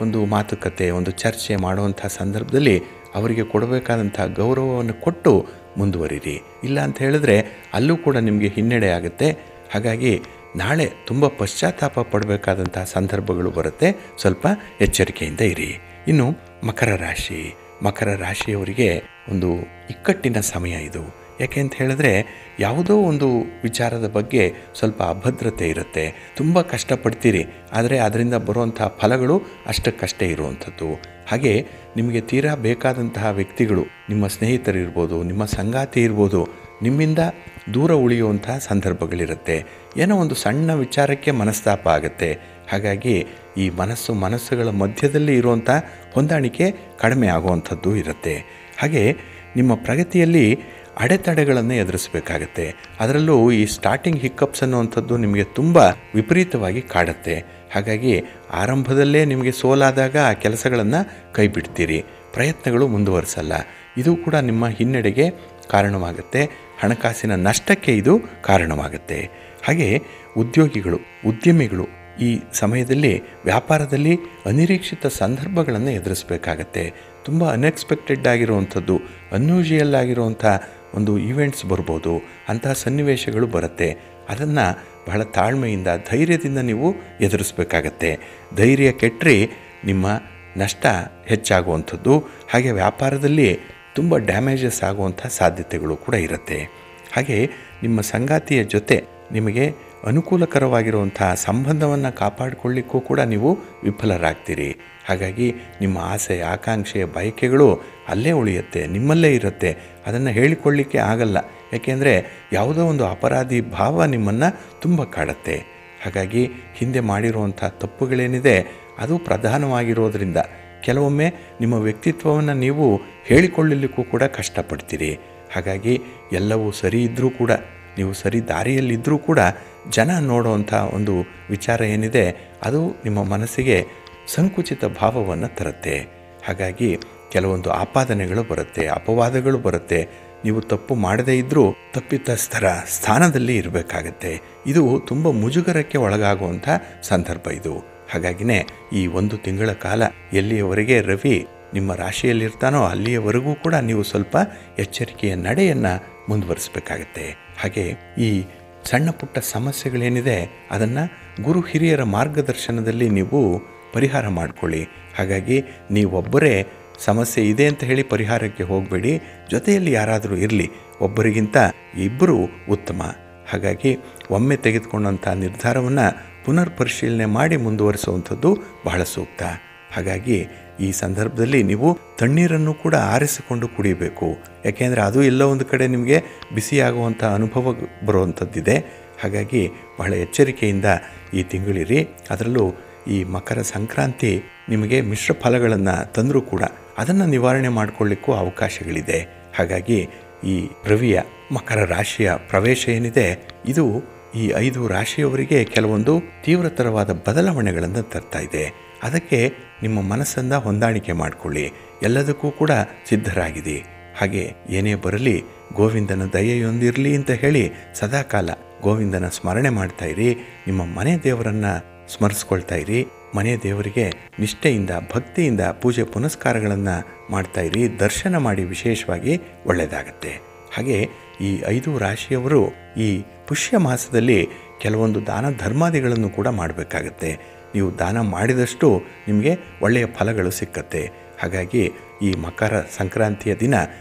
ಒಂದು ಮಾತುಕತೆ, ಒಂದು ಚರ್ಚೆ ಮಾಡುವಂಥ ಸಂದರ್ಭದಲ್ಲಿ ಅವರಿಗೆ ಕೊಡಬೇಕಾದಂಥ ಗೌರವವನ್ನು ಕೊಟ್ಟು ಮುಂದುವರಿರಿ. ಇಲ್ಲ ಅಂತ ಹೇಳಿದ್ರೆ ಅಲ್ಲೂ ಕೂಡ ನಿಮಗೆ ಹಿನ್ನಡೆ ಆಗುತ್ತೆ. ಹಾಗಾಗಿ ನಾಳೆ ತುಂಬ ಪಶ್ಚಾತ್ತಾಪ ಪಡಬೇಕಾದಂಥ ಸಂದರ್ಭಗಳು ಬರುತ್ತೆ. ಸ್ವಲ್ಪ ಎಚ್ಚರಿಕೆಯಿಂದ ಇರಿ. ಇನ್ನು ಮಕರ ರಾಶಿ. ಮಕರ ರಾಶಿಯವರಿಗೆ ಒಂದು ಇಕ್ಕಟ್ಟಿನ ಸಮಯ ಇದು. ಯಾಕೆ ಅಂತ ಹೇಳಿದ್ರೆ ಯಾವುದೋ ಒಂದು ವಿಚಾರದ ಬಗ್ಗೆ ಸ್ವಲ್ಪ ಅಭದ್ರತೆ ಇರುತ್ತೆ, ತುಂಬ ಕಷ್ಟಪಡ್ತೀರಿ, ಆದರೆ ಅದರಿಂದ ಬರುವಂತಹ ಫಲಗಳು ಅಷ್ಟಕ್ಕಷ್ಟೇ ಇರುವಂಥದ್ದು. ಹಾಗೆ ನಿಮಗೆ ತೀರಾ ಬೇಕಾದಂತಹ ವ್ಯಕ್ತಿಗಳು, ನಿಮ್ಮ ಸ್ನೇಹಿತರಿರ್ಬೋದು, ನಿಮ್ಮ ಸಂಗಾತಿ ಇರ್ಬೋದು, ನಿಮ್ಮಿಂದ ದೂರ ಉಳಿಯುವಂತಹ ಸಂದರ್ಭಗಳಿರುತ್ತೆ. ಏನೋ ಒಂದು ಸಣ್ಣ ವಿಚಾರಕ್ಕೆ ಮನಸ್ತಾಪ ಆಗುತ್ತೆ. ಹಾಗಾಗಿ ಈ ಮನಸ್ಸುಗಳ ಮಧ್ಯದಲ್ಲಿ ಇರುವಂಥ ಹೊಂದಾಣಿಕೆ ಕಡಿಮೆ ಆಗುವಂಥದ್ದು ಇರುತ್ತೆ. ಹಾಗೆ ನಿಮ್ಮ ಪ್ರಗತಿಯಲ್ಲಿ ಅಡೆತಡೆಗಳನ್ನು ಎದುರಿಸಬೇಕಾಗತ್ತೆ. ಅದರಲ್ಲೂ ಈ ಸ್ಟಾರ್ಟಿಂಗ್ ಹಿಕ್ಕಪ್ಸ್ ಅನ್ನುವಂಥದ್ದು ನಿಮಗೆ ತುಂಬ ವಿಪರೀತವಾಗಿ ಕಾಡುತ್ತೆ. ಹಾಗಾಗಿ ಆರಂಭದಲ್ಲೇ ನಿಮಗೆ ಸೋಲಾದಾಗ ಆ ಕೆಲಸಗಳನ್ನು ಕೈ ಬಿಡ್ತೀರಿ, ಪ್ರಯತ್ನಗಳು ಮುಂದುವರಿಸಲ್ಲ. ಇದು ಕೂಡ ನಿಮ್ಮ ಹಿನ್ನಡೆಗೆ ಕಾರಣವಾಗುತ್ತೆ, ಹಣಕಾಸಿನ ನಷ್ಟಕ್ಕೆ ಇದು ಕಾರಣವಾಗುತ್ತೆ. ಹಾಗೆ ಉದ್ಯಮಿಗಳು ಈ ಸಮಯದಲ್ಲಿ ವ್ಯಾಪಾರದಲ್ಲಿ ಅನಿರೀಕ್ಷಿತ ಸಂದರ್ಭಗಳನ್ನು ಎದುರಿಸಬೇಕಾಗತ್ತೆ. ತುಂಬ ಅನ್ಎಕ್ಸ್ಪೆಕ್ಟೆಡ್ ಆಗಿರುವಂಥದ್ದು, ಅನ್ಯೂಶುವಲ್ ಆಗಿರುವಂಥ ಒಂದು ಈವೆಂಟ್ಸ್ ಬರ್ಬೋದು, ಅಂತಹ ಸನ್ನಿವೇಶಗಳು ಬರುತ್ತೆ. ಅದನ್ನು ಬಹಳ ತಾಳ್ಮೆಯಿಂದ, ಧೈರ್ಯದಿಂದ ನೀವು ಎದುರಿಸಬೇಕಾಗತ್ತೆ. ಧೈರ್ಯ ಕೆಟ್ಟರೆ ನಿಮ್ಮ ನಷ್ಟ ಹೆಚ್ಚಾಗುವಂಥದ್ದು, ಹಾಗೆ ವ್ಯಾಪಾರದಲ್ಲಿ ತುಂಬ ಡ್ಯಾಮೇಜಸ್ ಆಗುವಂಥ ಸಾಧ್ಯತೆಗಳು ಕೂಡ ಇರುತ್ತೆ. ಹಾಗೆ ನಿಮ್ಮ ಸಂಗಾತಿಯ ಜೊತೆ ನಿಮಗೆ ಅನುಕೂಲಕರವಾಗಿರುವಂಥ ಸಂಬಂಧವನ್ನು ಕಾಪಾಡಿಕೊಳ್ಳಿಕ್ಕೂ ಕೂಡ ನೀವು ವಿಫಲರಾಗ್ತೀರಿ. ಹಾಗಾಗಿ ನಿಮ್ಮ ಆಸೆ, ಆಕಾಂಕ್ಷೆ, ಬಯಕೆಗಳು ಅಲ್ಲೇ ಉಳಿಯುತ್ತೆ, ನಿಮ್ಮಲ್ಲೇ ಇರುತ್ತೆ. ಅದನ್ನು ಹೇಳಿಕೊಳ್ಳಿಕ್ಕೆ ಆಗಲ್ಲ. ಯಾಕೆಂದರೆ ಯಾವುದೋ ಒಂದು ಅಪರಾಧಿ ಭಾವ ನಿಮ್ಮನ್ನು ತುಂಬ ಕಾಡುತ್ತೆ. ಹಾಗಾಗಿ ಹಿಂದೆ ಮಾಡಿರುವಂಥ ತಪ್ಪುಗಳೇನಿದೆ ಅದು ಪ್ರಧಾನವಾಗಿರೋದ್ರಿಂದ ಕೆಲವೊಮ್ಮೆ ನಿಮ್ಮ ವ್ಯಕ್ತಿತ್ವವನ್ನು ನೀವು ಹೇಳಿಕೊಳ್ಳಲಿಕ್ಕೂ ಕೂಡ ಕಷ್ಟಪಡ್ತೀರಿ. ಹಾಗಾಗಿ ಎಲ್ಲವೂ ಸರಿ ಇದ್ದರೂ ಕೂಡ, ನೀವು ಸರಿ ದಾರಿಯಲ್ಲಿದ್ದರೂ ಕೂಡ ಜನ ನೋಡುವಂಥ ಒಂದು ವಿಚಾರ ಏನಿದೆ ಅದು ನಿಮ್ಮ ಮನಸ್ಸಿಗೆ ಸಂಕುಚಿತ ಭಾವವನ್ನು ತರುತ್ತೆ. ಹಾಗಾಗಿ ಕೆಲವೊಂದು ಆಪಾದನೆಗಳು ಬರುತ್ತೆ, ಅಪವಾದಗಳು ಬರುತ್ತೆ. ನೀವು ತಪ್ಪು ಮಾಡದೇ ಇದ್ದರೂ ತಪ್ಪಿತಸ್ಥರ ಸ್ಥಾನದಲ್ಲಿ ಇರಬೇಕಾಗತ್ತೆ. ಇದು ತುಂಬ ಮುಜುಗರಕ್ಕೆ ಒಳಗಾಗುವಂಥ ಸಂದರ್ಭ ಇದು. ಹಾಗಾಗಿನೇ ಈ 1 ತಿಂಗಳ ಕಾಲ ಎಲ್ಲಿಯವರೆಗೆ ರವಿ ನಿಮ್ಮ ರಾಶಿಯಲ್ಲಿರ್ತಾನೋ ಅಲ್ಲಿಯವರೆಗೂ ಕೂಡ ನೀವು ಸ್ವಲ್ಪ ಎಚ್ಚರಿಕೆಯ ನಡೆಯನ್ನು ಮುಂದುವರಿಸಬೇಕಾಗತ್ತೆ. ಹಾಗೆ ಈ ಸಣ್ಣ ಪುಟ್ಟ ಸಮಸ್ಯೆಗಳೇನಿದೆ ಅದನ್ನು ಗುರು ಹಿರಿಯರ ಮಾರ್ಗದರ್ಶನದಲ್ಲಿ ನೀವು ಪರಿಹಾರ ಮಾಡಿಕೊಳ್ಳಿ. ಹಾಗಾಗಿ ನೀವೊಬ್ಬರೇ ಸಮಸ್ಯೆ ಇದೆ ಅಂತ ಹೇಳಿ ಪರಿಹಾರಕ್ಕೆ ಹೋಗಬೇಡಿ, ಜೊತೆಯಲ್ಲಿ ಯಾರಾದರೂ ಇರಲಿ, ಒಬ್ಬರಿಗಿಂತ ಇಬ್ಬರು ಉತ್ತಮ. ಹಾಗಾಗಿ ಒಮ್ಮೆ ತೆಗೆದುಕೊಂಡಂಥ ನಿರ್ಧಾರವನ್ನು ಪುನರ್ ಪರಿಶೀಲನೆ ಮಾಡಿ ಮುಂದುವರಿಸುವಂಥದ್ದು ಬಹಳ ಸೂಕ್ತ. ಹಾಗಾಗಿ ಈ ಸಂದರ್ಭದಲ್ಲಿ ನೀವು ತಣ್ಣೀರನ್ನು ಕೂಡ ಆರಿಸಿಕೊಂಡು ಕುಡಿಯಬೇಕು. ಯಾಕೆಂದರೆ ಅದು ಎಲ್ಲ ಒಂದು ಕಡೆ ನಿಮಗೆ ಬಿಸಿಯಾಗುವಂಥ ಅನುಭವ ಬರುವಂಥದ್ದಿದೆ. ಹಾಗಾಗಿ ಬಹಳ ಎಚ್ಚರಿಕೆಯಿಂದ ಈ ತಿಂಗಳಿರಿ. ಅದರಲ್ಲೂ ಈ ಮಕರ ಸಂಕ್ರಾಂತಿ ನಿಮಗೆ ಮಿಶ್ರ ಫಲಗಳನ್ನು ತಂದರೂ ಕೂಡ ಅದನ್ನು ನಿವಾರಣೆ ಮಾಡಿಕೊಳ್ಳಿಕ್ಕೂ ಅವಕಾಶಗಳಿದೆ. ಹಾಗಾಗಿ ಈ ರವಿಯ ಮಕರ ರಾಶಿಯ ಪ್ರವೇಶ ಏನಿದೆ ಇದು ಈ 5 ರಾಶಿಯವರಿಗೆ ಕೆಲವೊಂದು ತೀವ್ರತರವಾದ ಬದಲಾವಣೆಗಳನ್ನು ತರ್ತಾ ಇದೆ. ಅದಕ್ಕೆ ನಿಮ್ಮ ಮನಸ್ಸನ್ನು ಹೊಂದಾಣಿಕೆ ಮಾಡಿಕೊಳ್ಳಿ, ಎಲ್ಲದಕ್ಕೂ ಕೂಡ ಸಿದ್ಧರಾಗಿದೆ. ಹಾಗೆ ಏನೇ ಬರಲಿ ಗೋವಿಂದನ ದಯೆಯೊಂದಿರಲಿ ಅಂತ ಹೇಳಿ ಸದಾಕಾಲ ಗೋವಿಂದನ ಸ್ಮರಣೆ ಮಾಡ್ತಾ ಇರಿ. ನಿಮ್ಮ ಮನೆ ದೇವರನ್ನು ಸ್ಮರಿಸ್ಕೊಳ್ತಾ ಇರಿ. ಮನೆ ದೇವರಿಗೆ ನಿಷ್ಠೆಯಿಂದ, ಭಕ್ತಿಯಿಂದ ಪೂಜೆ ಪುನಸ್ಕಾರಗಳನ್ನು ಮಾಡ್ತಾ ಇರಿ. ದರ್ಶನ ಮಾಡಿ ವಿಶೇಷವಾಗಿ ಒಳ್ಳೆಯದಾಗತ್ತೆ. ಹಾಗೆ ಈ 5 ರಾಶಿಯವರು ಈ ಪುಷ್ಯ ಮಾಸದಲ್ಲಿ ಕೆಲವೊಂದು ದಾನ ಧರ್ಮಾದಿಗಳನ್ನು ಕೂಡ ಮಾಡಬೇಕಾಗತ್ತೆ. ನೀವು ದಾನ ಮಾಡಿದಷ್ಟು ನಿಮಗೆ ಒಳ್ಳೆಯ ಫಲಗಳು ಸಿಕ್ಕತ್ತೆ. ಹಾಗಾಗಿ ಈ ಮಕರ ಸಂಕ್ರಾಂತಿಯ ದಿನ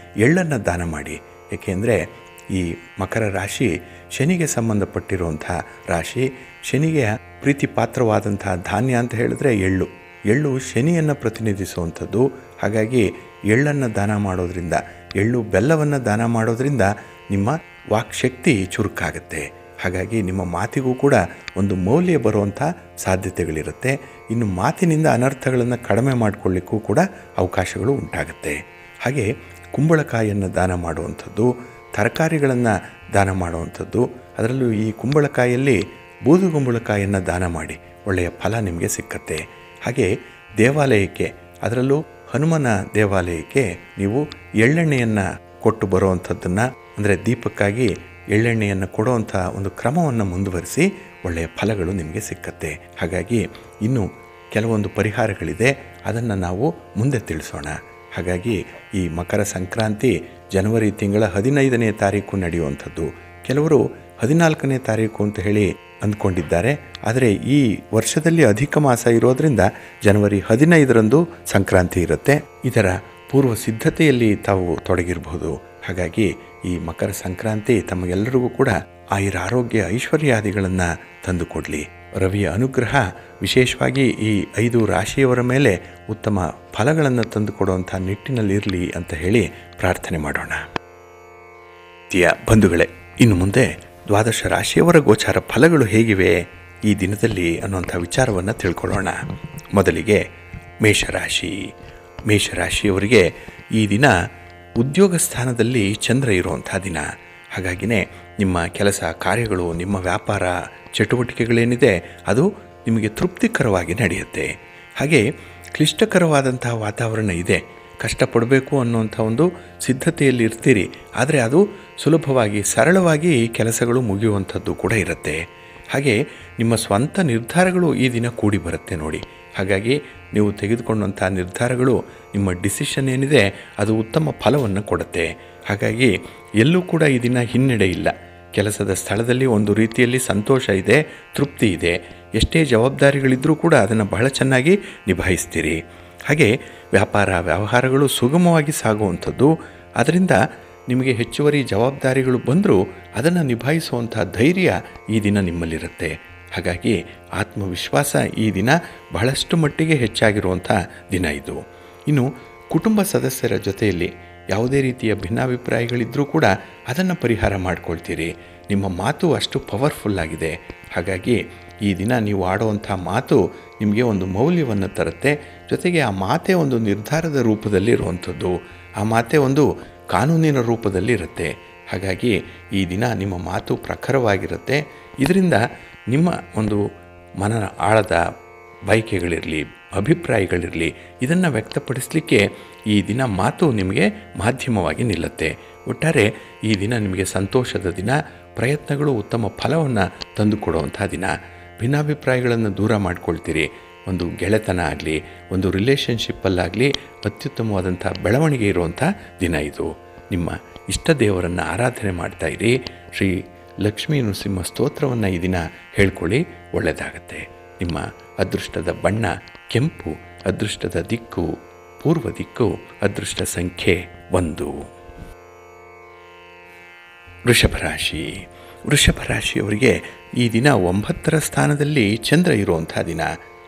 ಎಳ್ಳನ್ನು ದಾನ ಮಾಡಿ. ಏಕೆಂದರೆ ಈ ಮಕರ ರಾಶಿ ಶನಿಗೆ ಸಂಬಂಧಪಟ್ಟಿರುವಂಥ ರಾಶಿ. ಶನಿಗೆ ಪ್ರೀತಿ ಪಾತ್ರವಾದಂಥ ಧಾನ್ಯ ಅಂತ ಹೇಳಿದ್ರೆ ಎಳ್ಳು ಶನಿಯನ್ನು ಪ್ರತಿನಿಧಿಸುವಂಥದ್ದು. ಹಾಗಾಗಿ ಎಳ್ಳನ್ನು ದಾನ ಮಾಡೋದ್ರಿಂದ, ಎಳ್ಳು ಬೆಲ್ಲವನ್ನು ದಾನ ಮಾಡೋದ್ರಿಂದ ನಿಮ್ಮ ವಾಕ್ಶಕ್ತಿ ಚುರುಕಾಗುತ್ತೆ. ಹಾಗಾಗಿ ನಿಮ್ಮ ಮಾತಿಗೂ ಕೂಡ ಒಂದು ಮೌಲ್ಯ ಬರುವಂಥ ಸಾಧ್ಯತೆಗಳಿರುತ್ತೆ. ಇನ್ನು ಮಾತಿನಿಂದ ಅನರ್ಥಗಳನ್ನು ಕಡಿಮೆ ಮಾಡಿಕೊಳ್ಳಿಕ್ಕೂ ಕೂಡ ಅವಕಾಶಗಳು ಉಂಟಾಗುತ್ತೆ. ಹಾಗೆ ಕುಂಬಳಕಾಯಿಯನ್ನು ದಾನ ಮಾಡುವಂಥದ್ದು, ತರಕಾರಿಗಳನ್ನು ದಾನ ಮಾಡುವಂಥದ್ದು. ಅದರಲ್ಲೂ ಈ ಕುಂಬಳಕಾಯಿಯಲ್ಲಿ ಬೂದುಗುಂಬಳಕಾಯಿಯನ್ನು ದಾನ ಮಾಡಿ ಒಳ್ಳೆಯ ಫಲ ನಿಮಗೆ ಸಿಕ್ಕತ್ತೆ. ಹಾಗೆ ದೇವಾಲಯಕ್ಕೆ, ಅದರಲ್ಲೂ ಹನುಮನ ದೇವಾಲಯಕ್ಕೆ ನೀವು ಎಳ್ಳೆಣ್ಣೆಯನ್ನು ಕೊಟ್ಟು ಬರುವಂಥದ್ದನ್ನು, ಅಂದರೆ ದೀಪಕ್ಕಾಗಿ ಎಳ್ಳೆಣ್ಣೆಯನ್ನು ಕೊಡುವಂಥ ಒಂದು ಕ್ರಮವನ್ನು ಮುಂದುವರಿಸಿ ಒಳ್ಳೆಯ ಫಲಗಳು ನಿಮಗೆ ಸಿಕ್ಕತ್ತೆ. ಹಾಗಾಗಿ ಇನ್ನು ಕೆಲವೊಂದು ಪರಿಹಾರಗಳಿದೆ, ಅದನ್ನು ನಾವು ಮುಂದೆ ತಿಳಿಸೋಣ. ಹಾಗಾಗಿ ಈ ಮಕರ ಸಂಕ್ರಾಂತಿ ಜನವರಿ ತಿಂಗಳ 15ನೇ ತಾರೀಕು ನಡೆಯುವಂಥದ್ದು. ಕೆಲವರು 14ನೇ ತಾರೀಕು ಅಂತ ಹೇಳಿ ಅಂದ್ಕೊಂಡಿದ್ದಾರೆ. ಆದರೆ ಈ ವರ್ಷದಲ್ಲಿ ಅಧಿಕ ಮಾಸ ಇರೋದರಿಂದ ಜನವರಿ 15ರಂದು ಸಂಕ್ರಾಂತಿ ಇರುತ್ತೆ. ಇದರ ಪೂರ್ವ ಸಿದ್ಧತೆಯಲ್ಲಿ ತಾವು ತೊಡಗಿರಬಹುದು. ಹಾಗಾಗಿ ಈ ಮಕರ ಸಂಕ್ರಾಂತಿ ತಮಗೆಲ್ಲರಿಗೂ ಕೂಡ ಆಯುರಾರೋಗ್ಯ ಐಶ್ವರ್ಯಾದಿಗಳನ್ನು ತಂದುಕೊಡಲಿ. ರವಿಯ ಅನುಗ್ರಹ ವಿಶೇಷವಾಗಿ ಈ 5 ರಾಶಿಯವರ ಮೇಲೆ ಉತ್ತಮ ಫಲಗಳನ್ನು ತಂದುಕೊಡುವಂಥ ನಿಟ್ಟಿನಲ್ಲಿರಲಿ ಅಂತ ಹೇಳಿ ಪ್ರಾರ್ಥನೆ ಮಾಡೋಣ. ಬಂಧುಗಳೇ, ಇನ್ನು ಮುಂದೆ 12 ರಾಶಿಯವರ ಗೋಚಾರ ಫಲಗಳು ಹೇಗಿವೆ ಈ ದಿನದಲ್ಲಿ ಅನ್ನುವಂಥ ವಿಚಾರವನ್ನು ತಿಳ್ಕೊಳ್ಳೋಣ. ಮೊದಲಿಗೆ ಮೇಷರಾಶಿಯವರಿಗೆ ಈ ದಿನ ಉದ್ಯೋಗ ಸ್ಥಾನದಲ್ಲಿ ಚಂದ್ರ ಇರುವಂಥ ದಿನ. ಹಾಗಾಗಿನೇ ನಿಮ್ಮ ಕೆಲಸ ಕಾರ್ಯಗಳು, ನಿಮ್ಮ ವ್ಯಾಪಾರ ಚಟುವಟಿಕೆಗಳೇನಿದೆ ಅದು ನಿಮಗೆ ತೃಪ್ತಿಕರವಾಗಿ ನಡೆಯುತ್ತೆ. ಹಾಗೆ ಕ್ಲಿಷ್ಟಕರವಾದಂಥ ವಾತಾವರಣ ಇದೆ, ಕಷ್ಟಪಡಬೇಕು ಅನ್ನುವಂಥ ಒಂದು ಸಿದ್ಧತೆಯಲ್ಲಿ ಇರ್ತೀರಿ. ಆದರೆ ಅದು ಸುಲಭವಾಗಿ ಸರಳವಾಗಿ ಕೆಲಸಗಳು ಮುಗಿಯುವಂಥದ್ದು ಕೂಡ ಇರುತ್ತೆ. ಹಾಗೆ ನಿಮ್ಮ ಸ್ವಂತ ನಿರ್ಧಾರಗಳು ಈ ದಿನ ಕೂಡಿ ಬರುತ್ತೆ ನೋಡಿ. ಹಾಗಾಗಿ ನೀವು ತೆಗೆದುಕೊಂಡಂಥ ನಿರ್ಧಾರಗಳು, ನಿಮ್ಮ ಡಿಸಿಷನ್ ಏನಿದೆ ಅದು ಉತ್ತಮ ಫಲವನ್ನು ಕೊಡುತ್ತೆ. ಹಾಗಾಗಿ ಎಲ್ಲೂ ಕೂಡ ಈ ದಿನ ಹಿನ್ನಡೆ ಇಲ್ಲ. ಕೆಲಸದ ಸ್ಥಳದಲ್ಲಿ ಒಂದು ರೀತಿಯಲ್ಲಿ ಸಂತೋಷ ಇದೆ, ತೃಪ್ತಿ ಇದೆ. ಎಷ್ಟೇ ಜವಾಬ್ದಾರಿಗಳಿದ್ದರೂ ಕೂಡ ಅದನ್ನು ಬಹಳ ಚೆನ್ನಾಗಿ ನಿಭಾಯಿಸ್ತೀರಿ. ಹಾಗೆ ವ್ಯವಹಾರಗಳು ಸುಗಮವಾಗಿ ಸಾಗುವಂಥದ್ದು. ಅದರಿಂದ ನಿಮಗೆ ಹೆಚ್ಚುವರಿ ಜವಾಬ್ದಾರಿಗಳು ಬಂದರೂ ಅದನ್ನು ನಿಭಾಯಿಸುವಂಥ ಧೈರ್ಯ ಈ ದಿನ ನಿಮ್ಮಲ್ಲಿರುತ್ತೆ. ಹಾಗಾಗಿ ಆತ್ಮವಿಶ್ವಾಸ ಈ ದಿನ ಬಹಳಷ್ಟು ಮಟ್ಟಿಗೆ ಹೆಚ್ಚಾಗಿರುವಂಥ ದಿನ ಇದು. ಇನ್ನು ಕುಟುಂಬ ಸದಸ್ಯರ ಜೊತೆಯಲ್ಲಿ ಯಾವುದೇ ರೀತಿಯ ಭಿನ್ನಾಭಿಪ್ರಾಯಗಳಿದ್ದರೂ ಕೂಡ ಅದನ್ನು ಪರಿಹಾರ ಮಾಡ್ಕೊಳ್ತೀರಿ. ನಿಮ್ಮ ಮಾತು ಅಷ್ಟು ಪವರ್ಫುಲ್ಲಾಗಿದೆ. ಹಾಗಾಗಿ ಈ ದಿನ ನೀವು ಆಡುವಂಥ ಮಾತು ನಿಮಗೆ ಒಂದು ಮೌಲ್ಯವನ್ನು ತರುತ್ತೆ. ಜೊತೆಗೆ ಆ ಮಾತೇ ಒಂದು ನಿರ್ಧಾರದ ರೂಪದಲ್ಲಿ ಇರುವಂಥದ್ದು, ಆ ಮಾತೇ ಒಂದು ಕಾನೂನಿನ ರೂಪದಲ್ಲಿ ಇರುತ್ತೆ. ಹಾಗಾಗಿ ಈ ದಿನ ನಿಮ್ಮ ಮಾತು ಪ್ರಖರವಾಗಿರುತ್ತೆ. ಇದರಿಂದ ನಿಮ್ಮ ಒಂದು ಮನ ಆಳದ ಬಯಕೆಗಳಿರಲಿ, ಅಭಿಪ್ರಾಯಗಳಿರಲಿ, ಇದನ್ನು ವ್ಯಕ್ತಪಡಿಸಲಿಕ್ಕೆ ಈ ದಿನ ಮಾತು ನಿಮಗೆ ಮಾಧ್ಯಮವಾಗಿ ನಿಲ್ಲುತ್ತೆ. ಒಟ್ಟಾರೆ ಈ ದಿನ ನಿಮಗೆ ಸಂತೋಷದ ದಿನ, ಪ್ರಯತ್ನಗಳು ಉತ್ತಮ ಫಲವನ್ನು ತಂದುಕೊಡುವಂಥ ದಿನ. ಭಿನ್ನಾಭಿಪ್ರಾಯಗಳನ್ನು ದೂರ ಮಾಡ್ಕೊಳ್ತೀರಿ. ಒಂದು ಗೆಳೆತನ ಆಗಲಿ, ಒಂದು ರಿಲೇಷನ್ಶಿಪ್ಪಲ್ಲಾಗಲಿ ಅತ್ಯುತ್ತಮವಾದಂಥ ಬೆಳವಣಿಗೆ ಇರುವಂಥ ದಿನ ಇದು. ನಿಮ್ಮ ಇಷ್ಟ ದೇವರನ್ನು ಆರಾಧನೆ ಮಾಡ್ತಾಯಿರಿ. ಶ್ರೀ ಲಕ್ಷ್ಮೀ ನೃಸಿಂಹ ಸ್ತೋತ್ರವನ್ನು ಈ ದಿನ ಹೇಳ್ಕೊಳ್ಳಿ, ಒಳ್ಳೆಯದಾಗತ್ತೆ. ನಿಮ್ಮ ಅದೃಷ್ಟದ ಬಣ್ಣ ಕೆಂಪು, ಅದೃಷ್ಟದ ದಿಕ್ಕು ಪೂರ್ವ ದಿಕ್ಕು, ಅದೃಷ್ಟ ಸಂಖ್ಯೆ 1. ವೃಷಭ ರಾಶಿಯವರಿಗೆ ಈ ದಿನ 9ರ ಸ್ಥಾನದಲ್ಲಿ ಚಂದ್ರ ಇರುವಂಥ ದಿನ.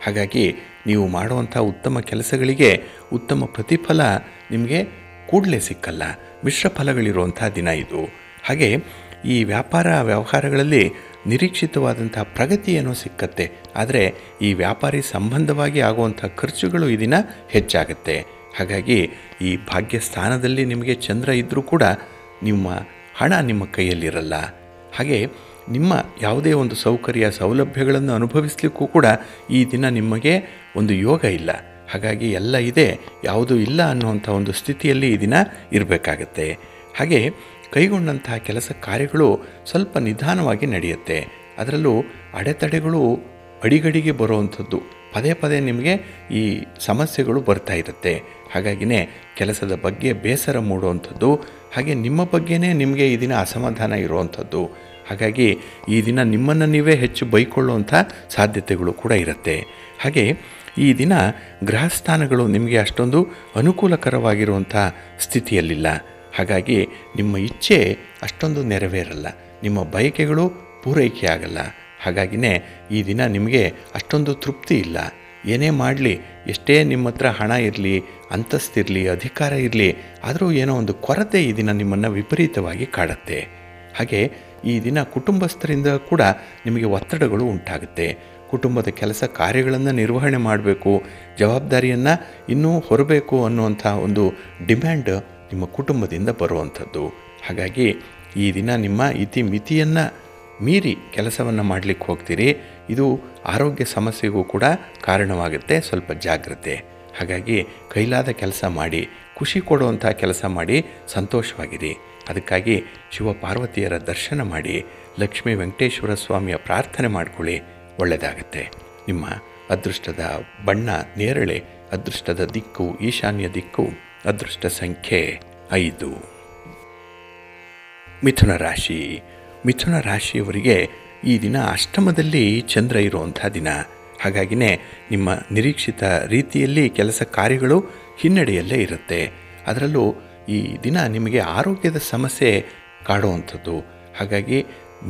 ಹಾಗಾಗಿ ನೀವು ಮಾಡುವಂಥ ಉತ್ತಮ ಕೆಲಸಗಳಿಗೆ ಉತ್ತಮ ಪ್ರತಿಫಲ ನಿಮಗೆ ಕೂಡಲೇ ಸಿಕ್ಕಲ್ಲ, ಮಿಶ್ರ ಫಲಗಳಿರುವಂಥ ದಿನ ಇದು. ಹಾಗೆ ಈ ವ್ಯವಹಾರಗಳಲ್ಲಿ ನಿರೀಕ್ಷಿತವಾದಂಥ ಪ್ರಗತಿ ಏನೋ ಸಿಕ್ಕತ್ತೆ. ಆದರೆ ಈ ವ್ಯಾಪಾರಿ ಸಂಬಂಧವಾಗಿ ಆಗುವಂಥ ಖರ್ಚುಗಳು ಈ ದಿನ ಹೆಚ್ಚಾಗುತ್ತೆ. ಹಾಗಾಗಿ ಈ ಭಾಗ್ಯ ಸ್ಥಾನದಲ್ಲಿ ನಿಮಗೆ ಚಂದ್ರ ಇದ್ದರೂ ಕೂಡ ನಿಮ್ಮ ಹಣ ನಿಮ್ಮ ಕೈಯಲ್ಲಿರಲ್ಲ. ಹಾಗೆ ನಿಮ್ಮ ಯಾವುದೇ ಒಂದು ಸೌಲಭ್ಯಗಳನ್ನು ಅನುಭವಿಸಲಿಕ್ಕೂ ಕೂಡ ಈ ದಿನ ನಿಮಗೆ ಒಂದು ಯೋಗ ಇಲ್ಲ. ಹಾಗಾಗಿ ಎಲ್ಲ ಇದೆ, ಯಾವುದೂ ಇಲ್ಲ ಅನ್ನುವಂಥ ಒಂದು ಸ್ಥಿತಿಯಲ್ಲಿ ಈ ದಿನ ಇರಬೇಕಾಗತ್ತೆ. ಹಾಗೆ ಕೈಗೊಂಡಂತಹ ಕೆಲಸ ಕಾರ್ಯಗಳು ಸ್ವಲ್ಪ ನಿಧಾನವಾಗಿ ನಡೆಯುತ್ತೆ. ಅದರಲ್ಲೂ ಅಡೆತಡೆಗಳು ಅಡಿಗಡಿಗೆ ಬರುವಂಥದ್ದು, ಪದೇ ನಿಮಗೆ ಈ ಸಮಸ್ಯೆಗಳು ಬರ್ತಾ ಇರುತ್ತೆ. ಹಾಗಾಗಿನೇ ಕೆಲಸದ ಬಗ್ಗೆ ಬೇಸರ ಮೂಡುವಂಥದ್ದು, ಹಾಗೆ ನಿಮ್ಮ ಬಗ್ಗೆನೇ ನಿಮಗೆ ಈ ದಿನ ಅಸಮಾಧಾನ ಇರುವಂಥದ್ದು. ಹಾಗಾಗಿ ಈ ದಿನ ನಿಮ್ಮನ್ನು ನೀವೇ ಹೆಚ್ಚು ಬೈಕೊಳ್ಳುವಂಥ ಸಾಧ್ಯತೆಗಳು ಕೂಡ ಇರುತ್ತೆ. ಹಾಗೆ ಈ ದಿನ ಗ್ರಹಸ್ಥಾನಗಳು ನಿಮಗೆ ಅಷ್ಟೊಂದು ಅನುಕೂಲಕರವಾಗಿರುವಂಥ ಸ್ಥಿತಿಯಲ್ಲಿಲ್ಲ. ಹಾಗಾಗಿ ನಿಮ್ಮ ಇಚ್ಛೆ ಅಷ್ಟೊಂದು ನೆರವೇರಲ್ಲ, ನಿಮ್ಮ ಬಯಕೆಗಳು ಪೂರೈಕೆ ಆಗಲ್ಲ. ಹಾಗಾಗಿನೇ ಈ ದಿನ ನಿಮಗೆ ಅಷ್ಟೊಂದು ತೃಪ್ತಿ ಇಲ್ಲ. ಏನೇ ಮಾಡಲಿ, ಎಷ್ಟೇ ನಿಮ್ಮ ಹತ್ರ ಹಣ ಇರಲಿ, ಅಂತಸ್ತಿರಲಿ, ಅಧಿಕಾರ ಇರಲಿ, ಆದರೂ ಏನೋ ಒಂದು ಕೊರತೆ ಈ ದಿನ ನಿಮ್ಮನ್ನು ವಿಪರೀತವಾಗಿ ಕಾಡುತ್ತೆ. ಹಾಗೆ ಈ ದಿನ ಕುಟುಂಬಸ್ಥರಿಂದ ಕೂಡ ನಿಮಗೆ ಒತ್ತಡಗಳು ಉಂಟಾಗುತ್ತೆ. ಕುಟುಂಬದ ಕೆಲಸ ಕಾರ್ಯಗಳನ್ನು ನಿರ್ವಹಣೆ ಮಾಡಬೇಕು, ಜವಾಬ್ದಾರಿಯನ್ನು ಇನ್ನೂ ಹೊರಬೇಕು ಅನ್ನುವಂಥ ಒಂದು ಡಿಮ್ಯಾಂಡ್ ನಿಮ್ಮ ಕುಟುಂಬದಿಂದ ಬರುವಂಥದ್ದು. ಹಾಗಾಗಿ ಈ ದಿನ ನಿಮ್ಮ ಮಿತಿಯನ್ನು ಮೀರಿ ಕೆಲಸವನ್ನು ಮಾಡಲಿಕ್ಕೆ ಹೋಗ್ತೀರಿ. ಇದು ಆರೋಗ್ಯ ಸಮಸ್ಯೆಗೂ ಕೂಡ ಕಾರಣವಾಗುತ್ತೆ. ಸ್ವಲ್ಪ ಜಾಗ್ರತೆ. ಹಾಗಾಗಿ ಕೈಲಾದ ಕೆಲಸ ಮಾಡಿ, ಖುಷಿ ಕೊಡುವಂಥ ಕೆಲಸ ಮಾಡಿ, ಸಂತೋಷವಾಗಿರಿ. ಅದಕ್ಕಾಗಿ ಶಿವಪಾರ್ವತಿಯರ ದರ್ಶನ ಮಾಡಿ, ಲಕ್ಷ್ಮೀ ವೆಂಕಟೇಶ್ವರ ಸ್ವಾಮಿಯ ಪ್ರಾರ್ಥನೆ ಮಾಡಿಕೊಳ್ಳಿ, ಒಳ್ಳೆಯದಾಗತ್ತೆ. ನಿಮ್ಮ ಅದೃಷ್ಟದ ಬಣ್ಣ ನೇರಳೆ, ಅದೃಷ್ಟದ ದಿಕ್ಕು ಈಶಾನ್ಯ ದಿಕ್ಕು, ಅದೃಷ್ಟ ಸಂಖ್ಯೆ 5. ಮಿಥುನ ರಾಶಿಯವರಿಗೆ ಈ ದಿನ ಅಷ್ಟಮದಲ್ಲಿ ಚಂದ್ರ ಇರುವಂಥ ದಿನ. ಹಾಗಾಗಿನೇ ನಿಮ್ಮ ನಿರೀಕ್ಷಿತ ರೀತಿಯಲ್ಲಿ ಕೆಲಸ ಕಾರ್ಯಗಳು ಹಿನ್ನಡೆಯಲ್ಲೇ ಇರುತ್ತೆ. ಅದರಲ್ಲೂ ಈ ದಿನ ನಿಮಗೆ ಆರೋಗ್ಯದ ಸಮಸ್ಯೆ ಕಾಡುವಂಥದ್ದು. ಹಾಗಾಗಿ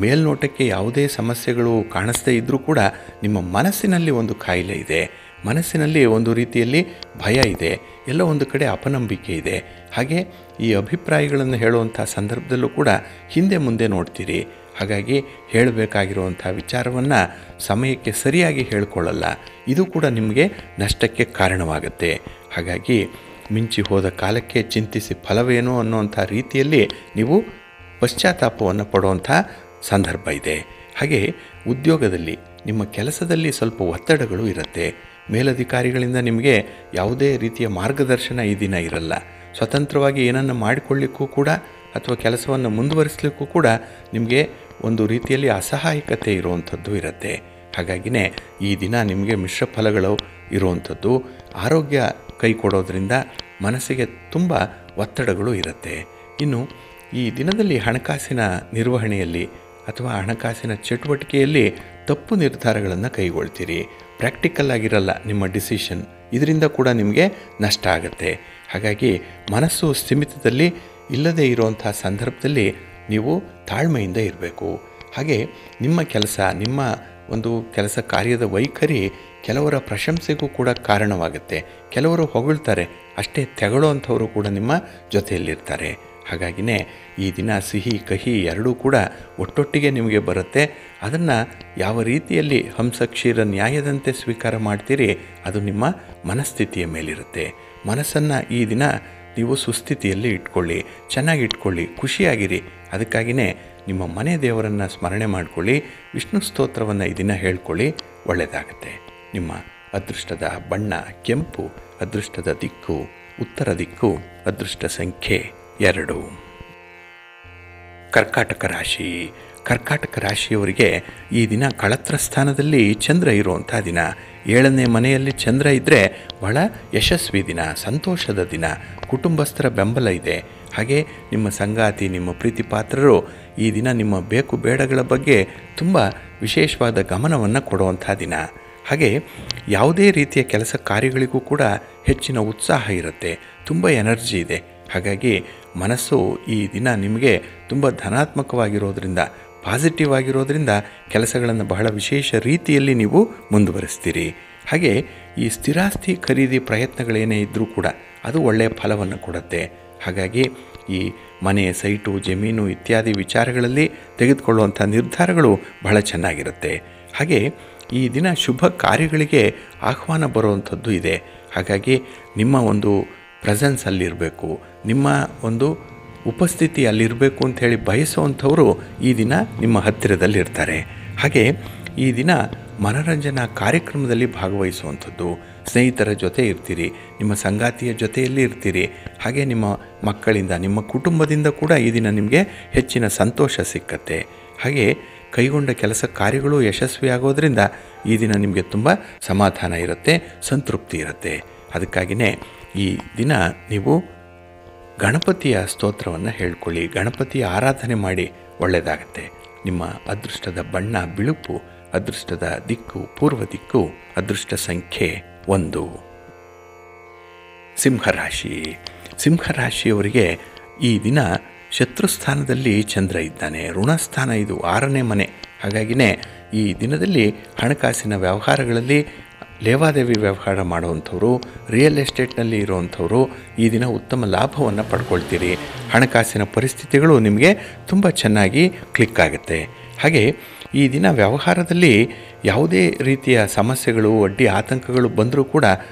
ಮೇಲ್ನೋಟಕ್ಕೆ ಯಾವುದೇ ಸಮಸ್ಯೆಗಳು ಕಾಣಿಸದೇ ಇದ್ದರೂ ಕೂಡ ನಿಮ್ಮ ಮನಸ್ಸಿನಲ್ಲಿ ಒಂದು ಕಾಯಿಲೆ ಇದೆ, ಮನಸ್ಸಿನಲ್ಲಿ ಒಂದು ರೀತಿಯಲ್ಲಿ ಭಯ ಇದೆ, ಎಲ್ಲ ಒಂದು ಕಡೆ ಅಪನಂಬಿಕೆ ಇದೆ. ಹಾಗೆ ಈ ಅಭಿಪ್ರಾಯಗಳನ್ನು ಹೇಳುವಂಥ ಸಂದರ್ಭದಲ್ಲೂ ಕೂಡ ಹಿಂದೆ ಮುಂದೆ ನೋಡ್ತೀರಿ. ಹಾಗಾಗಿ ಹೇಳಬೇಕಾಗಿರುವಂಥ ವಿಚಾರವನ್ನು ಸಮಯಕ್ಕೆ ಸರಿಯಾಗಿ ಹೇಳಿಕೊಳ್ಳಲ್ಲ. ಇದು ಕೂಡ ನಿಮಗೆ ನಷ್ಟಕ್ಕೆ ಕಾರಣವಾಗುತ್ತೆ. ಹಾಗಾಗಿ ಮಿಂಚಿ ಹೋದ ಕಾಲಕ್ಕೆ ಚಿಂತಿಸಿ ಫಲವೇನು ಅನ್ನುವಂಥ ರೀತಿಯಲ್ಲಿ ನೀವು ಪಶ್ಚಾತ್ತಾಪವನ್ನು ಪಡುವಂಥ ಸಂದರ್ಭ ಇದೆ. ಹಾಗೆ ಉದ್ಯೋಗದಲ್ಲಿ ನಿಮ್ಮ ಕೆಲಸದಲ್ಲಿ ಸ್ವಲ್ಪ ಒತ್ತಡಗಳು ಇರುತ್ತೆ. ಮೇಲಧಿಕಾರಿಗಳಿಂದ ನಿಮಗೆ ಯಾವುದೇ ರೀತಿಯ ಮಾರ್ಗದರ್ಶನ ಈ ದಿನ ಇರಲ್ಲ. ಸ್ವತಂತ್ರವಾಗಿ ಏನನ್ನು ಮಾಡಿಕೊಳ್ಳಿಕ್ಕೂ ಕೂಡ ಅಥವಾ ಕೆಲಸವನ್ನು ಮುಂದುವರಿಸಲಿಕ್ಕೂ ಕೂಡ ನಿಮಗೆ ಒಂದು ರೀತಿಯಲ್ಲಿ ಅಸಹಾಯಕತೆ ಇರುವಂಥದ್ದು ಇರುತ್ತೆ. ಹಾಗಾಗಿನೇ ಈ ದಿನ ನಿಮಗೆ ಮಿಶ್ರ ಫಲಗಳು ಇರುವಂಥದ್ದು. ಆರೋಗ್ಯ ಕೈ ಕೊಡೋದ್ರಿಂದ ಮನಸ್ಸಿಗೆ ತುಂಬ ಒತ್ತಡಗಳು ಇರುತ್ತೆ. ಇನ್ನು ಈ ದಿನದಲ್ಲಿ ಹಣಕಾಸಿನ ನಿರ್ವಹಣೆಯಲ್ಲಿ ಅಥವಾ ಹಣಕಾಸಿನ ಚಟುವಟಿಕೆಯಲ್ಲಿ ತಪ್ಪು ನಿರ್ಧಾರಗಳನ್ನು ಕೈಗೊಳ್ತೀರಿ. ಪ್ರಾಕ್ಟಿಕಲ್ ಆಗಿರಲ್ಲ ನಿಮ್ಮ ಡಿಸಿಷನ್, ಇದರಿಂದ ಕೂಡ ನಿಮಗೆ ನಷ್ಟ ಆಗುತ್ತೆ. ಹಾಗಾಗಿ ಮನಸ್ಸು ಸ್ಥಿಮಿತದಲ್ಲಿ ಇಲ್ಲದೇ ಇರುವಂಥ ಸಂದರ್ಭದಲ್ಲಿ ನೀವು ತಾಳ್ಮೆಯಿಂದ ಇರಬೇಕು. ಹಾಗೆ ನಿಮ್ಮ ಕೆಲಸ, ನಿಮ್ಮ ಒಂದು ಕೆಲಸ ಕಾರ್ಯದ ವೈಖರಿ ಕೆಲವರ ಪ್ರಶಂಸೆಗೂ ಕೂಡ ಕಾರಣವಾಗುತ್ತೆ. ಕೆಲವರು ಹೊಗಳ್ತಾರೆ, ಅಷ್ಟೇ ತೆಗೊಳ್ಳೋವಂಥವರು ಕೂಡ ನಿಮ್ಮ ಜೊತೆಯಲ್ಲಿರ್ತಾರೆ. ಹಾಗಾಗಿನೇ ಈ ದಿನ ಸಿಹಿ ಕಹಿ ಎರಡೂ ಕೂಡ ಒಟ್ಟೊಟ್ಟಿಗೆ ನಿಮಗೆ ಬರುತ್ತೆ. ಅದನ್ನು ಯಾವ ರೀತಿಯಲ್ಲಿ ಹಂಸಕ್ಷೀರ ನ್ಯಾಯದಂತೆ ಸ್ವೀಕಾರ ಮಾಡ್ತೀರಿ ಅದು ನಿಮ್ಮ ಮನಸ್ಥಿತಿಯ ಮೇಲಿರುತ್ತೆ. ಮನಸ್ಸನ್ನು ಈ ದಿನ ನೀವು ಸುಸ್ಥಿತಿಯಲ್ಲಿ ಇಟ್ಕೊಳ್ಳಿ, ಚೆನ್ನಾಗಿ ಇಟ್ಕೊಳ್ಳಿ, ಖುಷಿಯಾಗಿರಿ. ಅದಕ್ಕಾಗಿಯೇ ನಿಮ್ಮ ಮನೆ ದೇವರನ್ನು ಸ್ಮರಣೆ ಮಾಡಿಕೊಳ್ಳಿ, ವಿಷ್ಣು ಸ್ತೋತ್ರವನ್ನು ಈ ದಿನ ಹೇಳ್ಕೊಳ್ಳಿ, ಒಳ್ಳೆಯದಾಗತ್ತೆ. ನಿಮ್ಮ ಅದೃಷ್ಟದ ಬಣ್ಣ ಕೆಂಪು, ಅದೃಷ್ಟದ ದಿಕ್ಕು ಉತ್ತರ ದಿಕ್ಕು, ಅದೃಷ್ಟ ಸಂಖ್ಯೆ 2. ಕರ್ಕಾಟಕ ರಾಶಿ. ಕರ್ಕಾಟಕ ರಾಶಿಯವರಿಗೆ ಈ ದಿನ ಕಳತ್ರ ಸ್ಥಾನದಲ್ಲಿ ಚಂದ್ರ ಇರುವಂಥ ದಿನ. 7ನೇ ಮನೆಯಲ್ಲಿ ಚಂದ್ರ ಇದ್ದರೆ ಬಹಳ ಯಶಸ್ವಿ ದಿನ, ಸಂತೋಷದ ದಿನ, ಕುಟುಂಬಸ್ಥರ ಬೆಂಬಲ ಇದೆ. ಹಾಗೆ ನಿಮ್ಮ ಸಂಗಾತಿ, ನಿಮ್ಮ ಪ್ರೀತಿ ಪಾತ್ರರು ಈ ದಿನ ನಿಮ್ಮ ಬೇಕು ಬೇಡಗಳ ಬಗ್ಗೆ ತುಂಬ ವಿಶೇಷವಾದ ಗಮನವನ್ನು ಕೊಡುವಂಥ ದಿನ. ಹಾಗೆ ಯಾವುದೇ ರೀತಿಯ ಕೆಲಸ ಕಾರ್ಯಗಳಿಗೂ ಕೂಡ ಹೆಚ್ಚಿನ ಉತ್ಸಾಹ ಇರುತ್ತೆ, ತುಂಬ ಎನರ್ಜಿ ಇದೆ. ಹಾಗಾಗಿ ಮನಸ್ಸು ಈ ದಿನ ನಿಮಗೆ ತುಂಬ ಧನಾತ್ಮಕವಾಗಿರೋದ್ರಿಂದ, ಪಾಸಿಟಿವ್ ಆಗಿರೋದ್ರಿಂದ ಕೆಲಸಗಳನ್ನು ಬಹಳ ವಿಶೇಷ ರೀತಿಯಲ್ಲಿ ನೀವು ಮುಂದುವರಿಸ್ತೀರಿ. ಹಾಗೆ ಈ ಸ್ಥಿರಾಸ್ತಿ ಖರೀದಿ ಪ್ರಯತ್ನಗಳೇನೇ ಇದ್ದರೂ ಕೂಡ ಅದು ಒಳ್ಳೆಯ ಫಲವನ್ನು ಕೊಡುತ್ತೆ. ಹಾಗಾಗಿ ಈ ಮನೆ, ಸೈಟು, ಜಮೀನು ಇತ್ಯಾದಿ ವಿಚಾರಗಳಲ್ಲಿ ತೆಗೆದುಕೊಳ್ಳುವಂಥ ನಿರ್ಧಾರಗಳು ಬಹಳ ಚೆನ್ನಾಗಿರುತ್ತೆ. ಹಾಗೆ ಈ ದಿನ ಶುಭ ಕಾರ್ಯಗಳಿಗೆ ಆಹ್ವಾನ ಬರುವಂಥದ್ದು ಇದೆ. ಹಾಗಾಗಿ ನಿಮ್ಮ ಒಂದು ಪ್ರೆಸೆನ್ಸ್ ಅಲ್ಲಿರಬೇಕು, ನಿಮ್ಮ ಒಂದು ಉಪಸ್ಥಿತಿ ಅಲ್ಲಿರಬೇಕು ಅಂಥೇಳಿ ಬಯಸುವಂಥವರು ಈ ದಿನ ನಿಮ್ಮ ಹತ್ತಿರದಲ್ಲಿರ್ತಾರೆ. ಹಾಗೆ ಈ ದಿನ ಮನರಂಜನಾ ಕಾರ್ಯಕ್ರಮದಲ್ಲಿ ಭಾಗವಹಿಸುವಂಥದ್ದು, ಸ್ನೇಹಿತರ ಜೊತೆ ಇರ್ತೀರಿ, ನಿಮ್ಮ ಸಂಗಾತಿಯ ಜೊತೆಯಲ್ಲಿ ಇರ್ತೀರಿ. ಹಾಗೆ ನಿಮ್ಮ ಮಕ್ಕಳಿಂದ, ನಿಮ್ಮ ಕುಟುಂಬದಿಂದ ಕೂಡ ಈ ದಿನ ನಿಮಗೆ ಹೆಚ್ಚಿನ ಸಂತೋಷ ಸಿಕ್ಕತ್ತೆ. ಹಾಗೆ ಕೈಗೊಂಡ ಕೆಲಸ ಕಾರ್ಯಗಳು ಯಶಸ್ವಿಯಾಗೋದ್ರಿಂದ ಈ ದಿನ ನಿಮಗೆ ತುಂಬ ಸಮಾಧಾನ ಇರುತ್ತೆ, ಸಂತೃಪ್ತಿ ಇರುತ್ತೆ. ಅದಕ್ಕಾಗಿಯೇ ಈ ದಿನ ನೀವು ಗಣಪತಿಯ ಸ್ತೋತ್ರವನ್ನು ಹೇಳ್ಕೊಳ್ಳಿ, ಗಣಪತಿಯ ಆರಾಧನೆ ಮಾಡಿ, ಒಳ್ಳೆಯದಾಗತ್ತೆ. ನಿಮ್ಮ ಅದೃಷ್ಟದ ಬಣ್ಣ ಬಿಳುಪು, ಅದೃಷ್ಟದ ದಿಕ್ಕು ಪೂರ್ವ ದಿಕ್ಕು, ಅದೃಷ್ಟ ಸಂಖ್ಯೆ 1. ಸಿಂಹರಾಶಿ. ಸಿಂಹರಾಶಿಯವರಿಗೆ ಈ ದಿನ ಶತ್ರುಸ್ಥಾನದಲ್ಲಿ ಚಂದ್ರ ಇದ್ದಾನೆ, ಋಣಸ್ಥಾನ ಇದು 6ನೇ ಮನೆ. ಹಾಗಾಗಿನೇ ಈ ದಿನದಲ್ಲಿ ಹಣಕಾಸಿನ ವ್ಯವಹಾರಗಳಲ್ಲಿ ಲೇವಾದೇವಿ ವ್ಯವಹಾರ ಮಾಡುವಂಥವ್ರು, ರಿಯಲ್ ಎಸ್ಟೇಟ್ನಲ್ಲಿ ಇರುವಂಥವರು ಈ ದಿನ ಉತ್ತಮ ಲಾಭವನ್ನು ಪಡ್ಕೊಳ್ತೀರಿ. ಹಣಕಾಸಿನ ಪರಿಸ್ಥಿತಿಗಳು ನಿಮಗೆ ತುಂಬ ಚೆನ್ನಾಗಿ ಕ್ಲಿಕ್ ಆಗುತ್ತೆ. ಹಾಗೆ ಈ ದಿನ ವ್ಯವಹಾರದಲ್ಲಿ ಯಾವುದೇ ರೀತಿಯ ಸಮಸ್ಯೆಗಳು, ಅಡ್ಡಿ ಆತಂಕಗಳು ಬಂದರೂ ಕೂಡ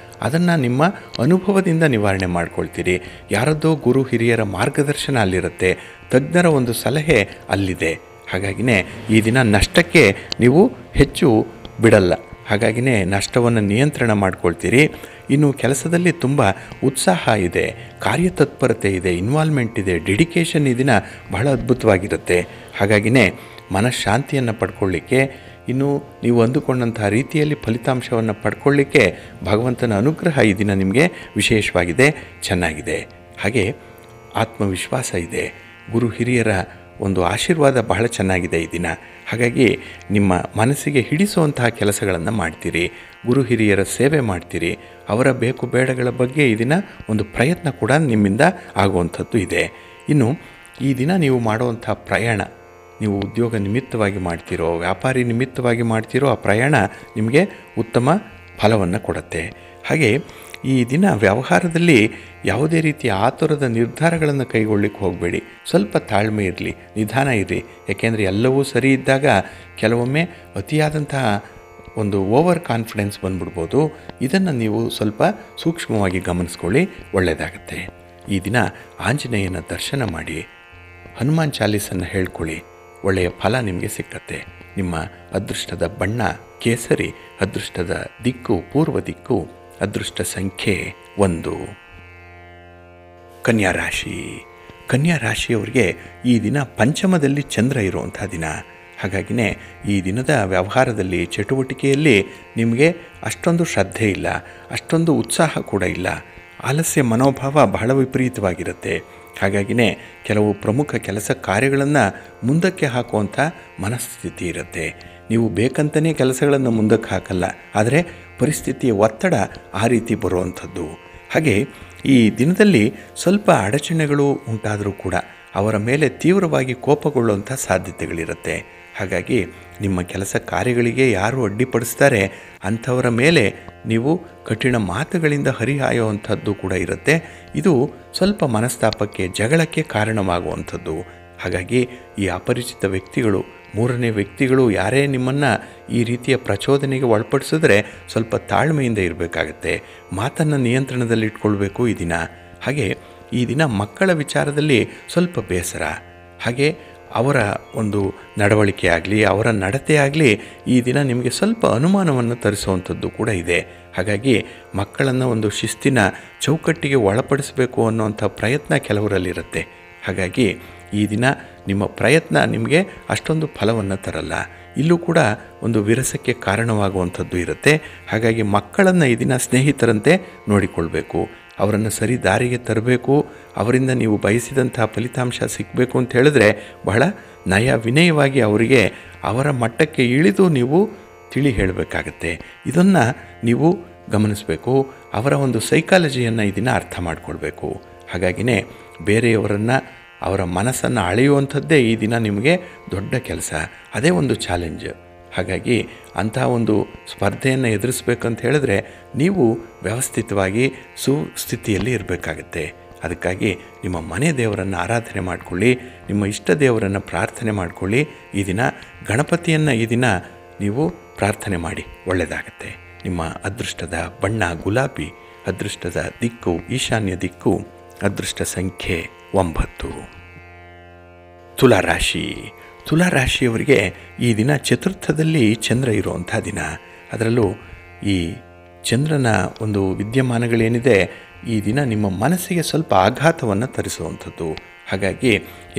ಅದನ್ನು ನಿಮ್ಮ ಅನುಭವದಿಂದ ನಿವಾರಣೆ ಮಾಡ್ಕೊಳ್ತೀರಿ. ಯಾರದ್ದೋ ಗುರು ಹಿರಿಯರ ಮಾರ್ಗದರ್ಶನ ಅಲ್ಲಿರುತ್ತೆ, ತಜ್ಞರ ಒಂದು ಸಲಹೆ ಅಲ್ಲಿದೆ. ಹಾಗಾಗಿನೇ ಈ ದಿನ ನಷ್ಟಕ್ಕೆ ನೀವು ಹೆಚ್ಚು ಬಿಡಲ್ಲ. ಹಾಗಾಗಿನೇ ನಷ್ಟವನ್ನು ನಿಯಂತ್ರಣ ಮಾಡ್ಕೊಳ್ತೀರಿ. ಇನ್ನು ಕೆಲಸದಲ್ಲಿ ತುಂಬ ಉತ್ಸಾಹ ಇದೆ, ಕಾರ್ಯತತ್ಪರತೆ ಇದೆ, ಇನ್ವಾಲ್ವ್ಮೆಂಟ್ ಇದೆ, ಡೆಡಿಕೇಶನ್ ಈ ದಿನ ಬಹಳ ಅದ್ಭುತವಾಗಿರುತ್ತೆ. ಹಾಗಾಗಿನೇ ಮನಃಶಾಂತಿಯನ್ನು ಪಡ್ಕೊಳ್ಳಿಕ್ಕೆ, ಇನ್ನು ನೀವು ಅಂದುಕೊಂಡಂಥ ರೀತಿಯಲ್ಲಿ ಫಲಿತಾಂಶವನ್ನು ಪಡ್ಕೊಳ್ಳಿಕ್ಕೆ ಭಗವಂತನ ಅನುಗ್ರಹ ಈ ದಿನ ನಿಮಗೆ ವಿಶೇಷವಾಗಿದೆ, ಚೆನ್ನಾಗಿದೆ. ಹಾಗೆ ಆತ್ಮವಿಶ್ವಾಸ ಇದೆ, ಗುರು ಹಿರಿಯರ ಒಂದು ಆಶೀರ್ವಾದ ಬಹಳ ಚೆನ್ನಾಗಿದೆ ಈ ದಿನ. ಹಾಗಾಗಿ ನಿಮ್ಮ ಮನಸ್ಸಿಗೆ ಹಿಡಿಸುವಂತಹ ಕೆಲಸಗಳನ್ನು ಮಾಡ್ತೀರಿ, ಗುರು ಹಿರಿಯರ ಸೇವೆ ಮಾಡ್ತೀರಿ, ಅವರ ಬೇಕು ಬೇಡಗಳ ಬಗ್ಗೆ ಈ ದಿನ ಒಂದು ಪ್ರಯತ್ನ ಕೂಡ ನಿಮ್ಮಿಂದ ಆಗುವಂಥದ್ದು ಇದೆ. ಇನ್ನು ಈ ದಿನ ನೀವು ಮಾಡುವಂಥ ಪ್ರಯಾಣ, ನೀವು ಉದ್ಯೋಗ ನಿಮಿತ್ತವಾಗಿ ಮಾಡ್ತೀರೋ, ವ್ಯಾಪಾರಿ ನಿಮಿತ್ತವಾಗಿ ಮಾಡ್ತೀರೋ, ಆ ಪ್ರಯಾಣ ನಿಮಗೆ ಉತ್ತಮ ಫಲವನ್ನು ಕೊಡುತ್ತೆ. ಹಾಗೆ ಈ ದಿನ ವ್ಯವಹಾರದಲ್ಲಿ ಯಾವುದೇ ರೀತಿಯ ಆತುರದ ನಿರ್ಧಾರಗಳನ್ನು ಕೈಗೊಳ್ಳಲಿಕ್ಕೆ ಹೋಗಬೇಡಿ. ಸ್ವಲ್ಪ ತಾಳ್ಮೆ ಇರಲಿ, ನಿಧಾನ ಇರಲಿ. ಯಾಕೆಂದರೆ ಎಲ್ಲವೂ ಸರಿ ಇದ್ದಾಗ ಕೆಲವೊಮ್ಮೆ ಅತಿಯಾದಂತಹ ಒಂದು ಓವರ್ ಕಾನ್ಫಿಡೆನ್ಸ್ ಬಂದ್ಬಿಡ್ಬೋದು. ಇದನ್ನು ನೀವು ಸ್ವಲ್ಪ ಸೂಕ್ಷ್ಮವಾಗಿ ಗಮನಿಸ್ಕೊಳ್ಳಿ, ಒಳ್ಳೆಯದಾಗುತ್ತೆ. ಈ ದಿನ ಆಂಜನೇಯನ ದರ್ಶನ ಮಾಡಿ, ಹನುಮಾನ್ ಚಾಲೀಸನ್ನು ಹೇಳ್ಕೊಳ್ಳಿ, ಒಳ್ಳೆಯ ಫಲ ನಿಮಗೆ ಸಿಕ್ಕತ್ತೆ. ನಿಮ್ಮ ಅದೃಷ್ಟದ ಬಣ್ಣ ಕೇಸರಿ, ಅದೃಷ್ಟದ ದಿಕ್ಕು ಪೂರ್ವ ದಿಕ್ಕು, ಅದೃಷ್ಟ ಸಂಖ್ಯೆ 1. ಕನ್ಯಾ ರಾಶಿ. ಕನ್ಯಾ ರಾಶಿಯವರಿಗೆ ಈ ದಿನ ಪಂಚಮದಲ್ಲಿ ಚಂದ್ರ ಇರುವಂಥ ದಿನ. ಹಾಗಾಗಿನೇ ಈ ದಿನದ ವ್ಯವಹಾರದಲ್ಲಿ, ಚಟುವಟಿಕೆಯಲ್ಲಿ ನಿಮಗೆ ಅಷ್ಟೊಂದು ಶ್ರದ್ಧೆ ಇಲ್ಲ, ಅಷ್ಟೊಂದು ಉತ್ಸಾಹ ಕೂಡ ಇಲ್ಲ. ಆಲಸ್ಯ ಮನೋಭಾವ ಬಹಳ ವಿಪರೀತವಾಗಿರುತ್ತೆ. ಹಾಗಾಗಿನೇ ಕೆಲವು ಪ್ರಮುಖ ಕೆಲಸ ಕಾರ್ಯಗಳನ್ನು ಮುಂದಕ್ಕೆ ಹಾಕುವಂಥ ಮನಸ್ಥಿತಿ ಇರುತ್ತೆ. ನೀವು ಬೇಕಂತಲೇ ಕೆಲಸಗಳನ್ನು ಮುಂದಕ್ಕೆ ಹಾಕಲ್ಲ, ಆದರೆ ಪರಿಸ್ಥಿತಿಯ ಒತ್ತಡ ಆ ರೀತಿ ಬರುವಂಥದ್ದು. ಹಾಗೆ ಈ ದಿನದಲ್ಲಿ ಸ್ವಲ್ಪ ಅಡಚಣೆಗಳು ಉಂಟಾದರೂ ಕೂಡ ಅವರ ಮೇಲೆ ತೀವ್ರವಾಗಿ ಕೋಪಗೊಳ್ಳುವಂಥ ಸಾಧ್ಯತೆಗಳಿರುತ್ತೆ. ಹಾಗಾಗಿ ನಿಮ್ಮ ಕೆಲಸ ಕಾರ್ಯಗಳಿಗೆ ಯಾರು ಅಡ್ಡಿಪಡಿಸ್ತಾರೆ ಅಂಥವರ ಮೇಲೆ ನೀವು ಕಠಿಣ ಮಾತುಗಳಿಂದ ಹರಿಹಾಯುವಂಥದ್ದು ಕೂಡ ಇರುತ್ತೆ. ಇದು ಸ್ವಲ್ಪ ಮನಸ್ತಾಪಕ್ಕೆ, ಜಗಳಕ್ಕೆ ಕಾರಣವಾಗುವಂಥದ್ದು. ಹಾಗಾಗಿ ಈ ಅಪರಿಚಿತ ವ್ಯಕ್ತಿಗಳು, ಮೂರನೇ ವ್ಯಕ್ತಿಗಳು ಯಾರೇ ನಿಮ್ಮನ್ನು ಈ ರೀತಿಯ ಪ್ರಚೋದನೆಗೆ ಒಳಪಡಿಸಿದ್ರೆ ಸ್ವಲ್ಪ ತಾಳ್ಮೆಯಿಂದ ಇರಬೇಕಾಗತ್ತೆ. ಮಾತನ್ನು ನಿಯಂತ್ರಣದಲ್ಲಿಟ್ಕೊಳ್ಬೇಕು ಈ ದಿನ. ಹಾಗೆ ಈ ದಿನ ಮಕ್ಕಳ ವಿಚಾರದಲ್ಲಿ ಸ್ವಲ್ಪ ಬೇಸರ, ಹಾಗೆ ಅವರ ಒಂದು ನಡವಳಿಕೆ ಆಗಲಿ, ಅವರ ನಡತೆ ಆಗಲಿ ಈ ದಿನ ನಿಮಗೆ ಸ್ವಲ್ಪ ಅನುಮಾನವನ್ನು ತರಿಸುವಂಥದ್ದು ಕೂಡ ಇದೆ. ಹಾಗಾಗಿ ಮಕ್ಕಳನ್ನು ಒಂದು ಶಿಸ್ತಿನ ಚೌಕಟ್ಟಿಗೆ ಒಳಪಡಿಸಬೇಕು ಅನ್ನುವಂಥ ಪ್ರಯತ್ನ ಕೆಲವರಲ್ಲಿರುತ್ತೆ. ಹಾಗಾಗಿ ಈ ದಿನ ನಿಮ್ಮ ಪ್ರಯತ್ನ ನಿಮಗೆ ಅಷ್ಟೊಂದು ಫಲವನ್ನು ತರಲ್ಲ. ಇಲ್ಲೂ ಕೂಡ ಒಂದು ವಿರಸಕ್ಕೆ ಕಾರಣವಾಗುವಂಥದ್ದು ಇರುತ್ತೆ. ಹಾಗಾಗಿ ಮಕ್ಕಳನ್ನು ಈ ದಿನ ಸ್ನೇಹಿತರಂತೆ ನೋಡಿಕೊಳ್ಬೇಕು, ಅವರನ್ನು ಸರಿ ದಾರಿಗೆ ತರಬೇಕು. ಅವರಿಂದ ನೀವು ಬಯಸಿದಂಥ ಫಲಿತಾಂಶ ಸಿಗಬೇಕು ಅಂತ ಹೇಳಿದ್ರೆ ಬಹಳ ನಯ ವಿನಯವಾಗಿ ಅವರಿಗೆ ಅವರ ಮಟ್ಟಕ್ಕೆ ಇಳಿದು ನೀವು ತಿಳಿ ಹೇಳಬೇಕಾಗತ್ತೆ. ಇದನ್ನು ನೀವು ಗಮನಿಸಬೇಕು. ಅವರ ಒಂದು ಸೈಕಾಲಜಿಯನ್ನು ಈ ದಿನ ಅರ್ಥ ಮಾಡಿಕೊಳ್ಬೇಕು. ಹಾಗಾಗಿನೇ ಬೇರೆಯವರನ್ನು, ಅವರ ಮನಸ್ಸನ್ನು ಅಳೆಯುವಂಥದ್ದೇ ಈ ದಿನ ನಿಮಗೆ ದೊಡ್ಡ ಕೆಲಸ, ಅದೇ ಒಂದು ಚಾಲೆಂಜ್. ಹಾಗಾಗಿ ಅಂಥ ಒಂದು ಸ್ಪರ್ಧೆಯನ್ನು ಎದುರಿಸ್ಬೇಕಂತ ಹೇಳಿದ್ರೆ ನೀವು ವ್ಯವಸ್ಥಿತವಾಗಿ ಸುಸ್ಥಿತಿಯಲ್ಲಿ ಇರಬೇಕಾಗತ್ತೆ. ಅದಕ್ಕಾಗಿ ನಿಮ್ಮ ಮನೆ ದೇವರನ್ನು ಆರಾಧನೆ ಮಾಡಿಕೊಳ್ಳಿ, ನಿಮ್ಮ ಇಷ್ಟ ದೇವರನ್ನು ಪ್ರಾರ್ಥನೆ ಮಾಡಿಕೊಳ್ಳಿ. ಈ ದಿನ ಗಣಪತಿಯನ್ನು ಈ ದಿನ ನೀವು ಪ್ರಾರ್ಥನೆ ಮಾಡಿ, ಒಳ್ಳೆಯದಾಗತ್ತೆ. ನಿಮ್ಮ ಅದೃಷ್ಟದ ಬಣ್ಣ ಗುಲಾಬಿ, ಅದೃಷ್ಟದ ದಿಕ್ಕು ಈಶಾನ್ಯ ದಿಕ್ಕು, ಅದೃಷ್ಟ ಸಂಖ್ಯೆ 9. ತುಲಾರಾಶಿ. ತುಲಾರಾಶಿಯವರಿಗೆ ಈ ದಿನ ಚತುರ್ಥದಲ್ಲಿ ಚಂದ್ರ ಇರುವಂಥ ದಿನ. ಅದರಲ್ಲೂ ಈ ಚಂದ್ರನ ಒಂದು ವಿದ್ಯಮಾನಗಳೇನಿದೆ ಈ ದಿನ ನಿಮ್ಮ ಮನಸ್ಸಿಗೆ ಸ್ವಲ್ಪ ಆಘಾತವನ್ನು ತರಿಸುವಂಥದ್ದು. ಹಾಗಾಗಿ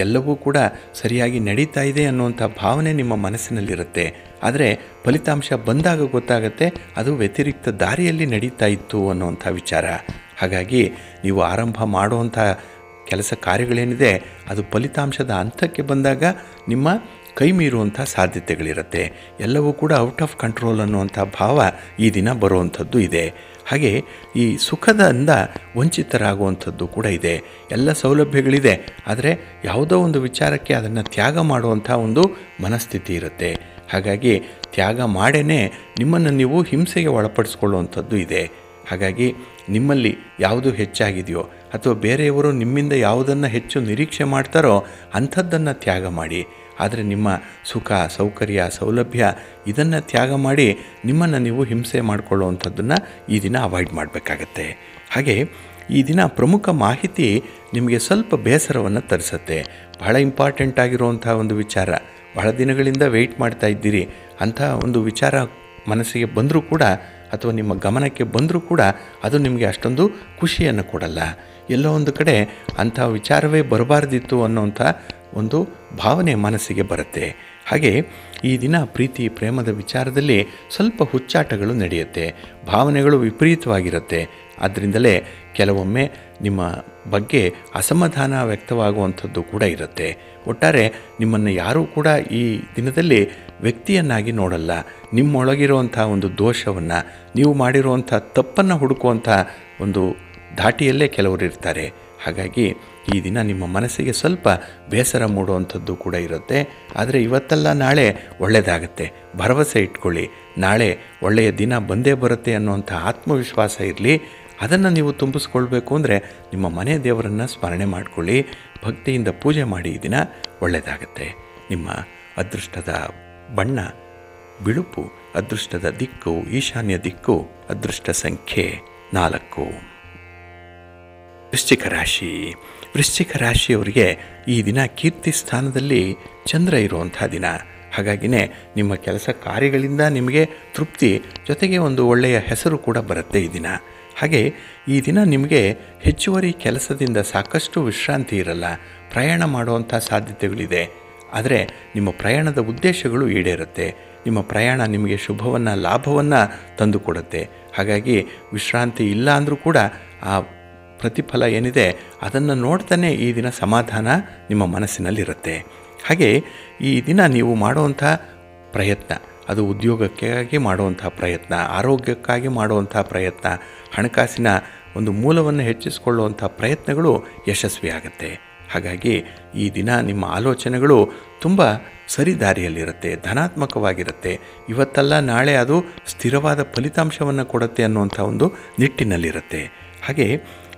ಎಲ್ಲವೂ ಕೂಡ ಸರಿಯಾಗಿ ನಡೀತಾ ಇದೆ ಅನ್ನುವಂಥ ಭಾವನೆ ನಿಮ್ಮ ಮನಸ್ಸಿನಲ್ಲಿರುತ್ತೆ. ಆದರೆ ಫಲಿತಾಂಶ ಬಂದಾಗ ಗೊತ್ತಾಗುತ್ತೆ ಅದು ವ್ಯತಿರಿಕ್ತ ದಾರಿಯಲ್ಲಿ ನಡೀತಾ ಇತ್ತು ಅನ್ನುವಂಥ ವಿಚಾರ. ಹಾಗಾಗಿ ನೀವು ಆರಂಭ ಮಾಡುವಂಥ ಕೆಲಸ ಕಾರ್ಯಗಳೇನಿದೆ ಅದು ಫಲಿತಾಂಶದ ಹಂತಕ್ಕೆ ಬಂದಾಗ ನಿಮ್ಮ ಕೈ ಮೀರುವಂಥ ಸಾಧ್ಯತೆಗಳಿರುತ್ತೆ. ಎಲ್ಲವೂ ಕೂಡ ಔಟ್ ಆಫ್ ಕಂಟ್ರೋಲ್ ಅನ್ನುವಂಥ ಭಾವ ಈ ದಿನ ಬರುವಂಥದ್ದು ಇದೆ. ಹಾಗೆ ಈ ಸುಖದಿಂದ ವಂಚಿತರಾಗುವಂಥದ್ದು ಕೂಡ ಇದೆ. ಎಲ್ಲ ಸೌಲಭ್ಯಗಳಿದೆ, ಆದರೆ ಯಾವುದೋ ಒಂದು ವಿಚಾರಕ್ಕೆ ಅದನ್ನು ತ್ಯಾಗ ಮಾಡುವಂಥ ಒಂದು ಮನಸ್ಥಿತಿ ಇರುತ್ತೆ. ಹಾಗಾಗಿ ತ್ಯಾಗ ಮಾಡೇ ನಿಮ್ಮನ್ನು ನೀವು ಹಿಂಸೆಗೆ ಒಳಪಡಿಸ್ಕೊಳ್ಳುವಂಥದ್ದು ಇದೆ. ಹಾಗಾಗಿ ನಿಮ್ಮಲ್ಲಿ ಯಾವುದು ಹೆಚ್ಚಾಗಿದೆಯೋ ಅಥವಾ ಬೇರೆಯವರು ನಿಮ್ಮಿಂದ ಯಾವುದನ್ನು ಹೆಚ್ಚು ನಿರೀಕ್ಷೆ ಮಾಡ್ತಾರೋ ಅಂಥದ್ದನ್ನು ತ್ಯಾಗ ಮಾಡಿ. ಆದರೆ ನಿಮ್ಮ ಸುಖ, ಸೌಕರ್ಯ, ಸೌಲಭ್ಯ ಇದನ್ನು ತ್ಯಾಗ ಮಾಡಿ ನಿಮ್ಮನ್ನು ನೀವು ಹಿಂಸೆ ಮಾಡಿಕೊಳ್ಳುವಂಥದ್ದನ್ನು ಈ ದಿನ ಅವಾಯ್ಡ್ ಮಾಡಬೇಕಾಗತ್ತೆ. ಹಾಗೆ ಈ ದಿನ ಪ್ರಮುಖ ಮಾಹಿತಿ ನಿಮಗೆ ಸ್ವಲ್ಪ ಬೇಸರವನ್ನು ತರಿಸುತ್ತೆ. ಬಹಳ ಇಂಪಾರ್ಟೆಂಟ್ ಆಗಿರುವಂಥ ಒಂದು ವಿಚಾರ, ಬಹಳ ದಿನಗಳಿಂದ ವೆಯ್ಟ್ ಮಾಡ್ತಾ ಇದ್ದೀರಿ ಅಂಥ ಒಂದು ವಿಚಾರ ಮನಸ್ಸಿಗೆ ಬಂದರೂ ಕೂಡ ಅಥವಾ ನಿಮ್ಮ ಗಮನಕ್ಕೆ ಬಂದರೂ ಕೂಡ ಅದು ನಿಮಗೆ ಅಷ್ಟೊಂದು ಖುಷಿಯನ್ನು ಕೊಡಲ್ಲ. ಎಲ್ಲೋ ಒಂದು ಕಡೆ ಅಂಥ ವಿಚಾರವೇ ಬರಬಾರ್ದಿತ್ತು ಅನ್ನೋಂಥ ಒಂದು ಭಾವನೆ ಮನಸ್ಸಿಗೆ ಬರುತ್ತೆ. ಹಾಗೆ ಈ ದಿನ ಪ್ರೀತಿ ಪ್ರೇಮದ ವಿಚಾರದಲ್ಲಿ ಸ್ವಲ್ಪ ಹುಚ್ಚಾಟಗಳು ನಡೆಯುತ್ತೆ, ಭಾವನೆಗಳು ವಿಪರೀತವಾಗಿರುತ್ತೆ. ಆದ್ದರಿಂದಲೇ ಕೆಲವೊಮ್ಮೆ ನಿಮ್ಮ ಬಗ್ಗೆ ಅಸಮಾಧಾನ ವ್ಯಕ್ತವಾಗುವಂಥದ್ದು ಕೂಡ ಇರುತ್ತೆ. ಒಟ್ಟಾರೆ ನಿಮ್ಮನ್ನು ಯಾರೂ ಕೂಡ ಈ ದಿನದಲ್ಲಿ ವ್ಯಕ್ತಿಯನ್ನಾಗಿ ನೋಡಲ್ಲ. ನಿಮ್ಮೊಳಗಿರುವಂಥ ಒಂದು ದೋಷವನ್ನು, ನೀವು ಮಾಡಿರುವಂಥ ತಪ್ಪನ್ನು ಹುಡುಕುವಂಥ ಒಂದು ಧಾಟಿಯಲ್ಲೇ ಕೆಲವರು ಇರ್ತಾರೆ. ಹಾಗಾಗಿ ಈ ದಿನ ನಿಮ್ಮ ಮನಸ್ಸಿಗೆ ಸ್ವಲ್ಪ ಬೇಸರ ಮೂಡುವಂಥದ್ದು ಕೂಡ ಇರುತ್ತೆ. ಆದರೆ ಇವತ್ತಲ್ಲ ನಾಳೆ ಒಳ್ಳೆಯದಾಗತ್ತೆ, ಭರವಸೆ ಇಟ್ಕೊಳ್ಳಿ. ನಾಳೆ ಒಳ್ಳೆಯ ದಿನ ಬಂದೇ ಬರುತ್ತೆ ಅನ್ನುವಂಥ ಆತ್ಮವಿಶ್ವಾಸ ಇರಲಿ. ಅದನ್ನು ನೀವು ತುಂಬಿಸ್ಕೊಳ್ಬೇಕು ಅಂದರೆ ನಿಮ್ಮ ಮನೆ ದೇವರನ್ನು ಸ್ಮರಣೆ ಮಾಡಿಕೊಳ್ಳಿ, ಭಕ್ತಿಯಿಂದ ಪೂಜೆ ಮಾಡಿ. ಈ ದಿನ ಒಳ್ಳೆಯದಾಗತ್ತೆ. ನಿಮ್ಮ ಅದೃಷ್ಟದ ಬಣ್ಣ ಬಿಳುಪು, ಅದೃಷ್ಟದ ದಿಕ್ಕು ಈಶಾನ್ಯ ದಿಕ್ಕು, ಅದೃಷ್ಟ ಸಂಖ್ಯೆ 4. ವೃಶ್ಚಿಕ ರಾಶಿ. ವೃಶ್ಚಿಕ ರಾಶಿಯವರಿಗೆ ಈ ದಿನ ಕೀರ್ತಿ ಸ್ಥಾನದಲ್ಲಿ ಚಂದ್ರ ಇರುವಂಥ ದಿನ. ಹಾಗಾಗಿನೇ ನಿಮ್ಮ ಕೆಲಸ ಕಾರ್ಯಗಳಿಂದ ನಿಮಗೆ ತೃಪ್ತಿ, ಜೊತೆಗೆ ಒಂದು ಒಳ್ಳೆಯ ಹೆಸರು ಕೂಡ ಬರುತ್ತೆ ಈ ದಿನ. ಹಾಗೆ ಈ ದಿನ ನಿಮಗೆ ಹೆಚ್ಚುವರಿ ಕೆಲಸದಿಂದ ಸಾಕಷ್ಟು ವಿಶ್ರಾಂತಿ ಇರಲ್ಲ, ಪ್ರಯಾಣ ಮಾಡುವಂಥ ಸಾಧ್ಯತೆಗಳಿದೆ. ಆದರೆ ನಿಮ್ಮ ಪ್ರಯಾಣದ ಉದ್ದೇಶಗಳು ಈಡೇರುತ್ತೆ. ನಿಮ್ಮ ಪ್ರಯಾಣ ನಿಮಗೆ ಶುಭವನ್ನು, ಲಾಭವನ್ನು ತಂದುಕೊಡುತ್ತೆ. ಹಾಗಾಗಿ ವಿಶ್ರಾಂತಿ ಇಲ್ಲ ಅಂದರೂ ಕೂಡ ಆ ಪ್ರತಿಫಲ ಏನಿದೆ ಅದನ್ನು ನೋಡ್ತಾನೆ ಈ ದಿನ ಸಮಾಧಾನ ನಿಮ್ಮ ಮನಸ್ಸಿನಲ್ಲಿರುತ್ತೆ. ಹಾಗೆ ಈ ದಿನ ನೀವು ಮಾಡುವಂಥ ಪ್ರಯತ್ನ, ಅದು ಉದ್ಯೋಗಕ್ಕಾಗಿ ಮಾಡುವಂಥ ಪ್ರಯತ್ನ, ಆರೋಗ್ಯಕ್ಕಾಗಿ ಮಾಡುವಂಥ ಪ್ರಯತ್ನ, ಹಣಕಾಸಿನ ಒಂದು ಮೂಲವನ್ನು ಹೆಚ್ಚಿಸಿಕೊಳ್ಳುವಂಥ ಪ್ರಯತ್ನಗಳು ಯಶಸ್ವಿಯಾಗುತ್ತೆ. ಹಾಗಾಗಿ ಈ ದಿನ ನಿಮ್ಮ ಆಲೋಚನೆಗಳು ತುಂಬ ಸರಿದಾರಿಯಲ್ಲಿರುತ್ತೆ, ಧನಾತ್ಮಕವಾಗಿರುತ್ತೆ. ಇವತ್ತಲ್ಲ ನಾಳೆ ಅದು ಸ್ಥಿರವಾದ ಫಲಿತಾಂಶವನ್ನು ಕೊಡುತ್ತೆ ಅನ್ನುವಂಥ ಒಂದು ನಿಟ್ಟಿನಲ್ಲಿರುತ್ತೆ. ಹಾಗೆ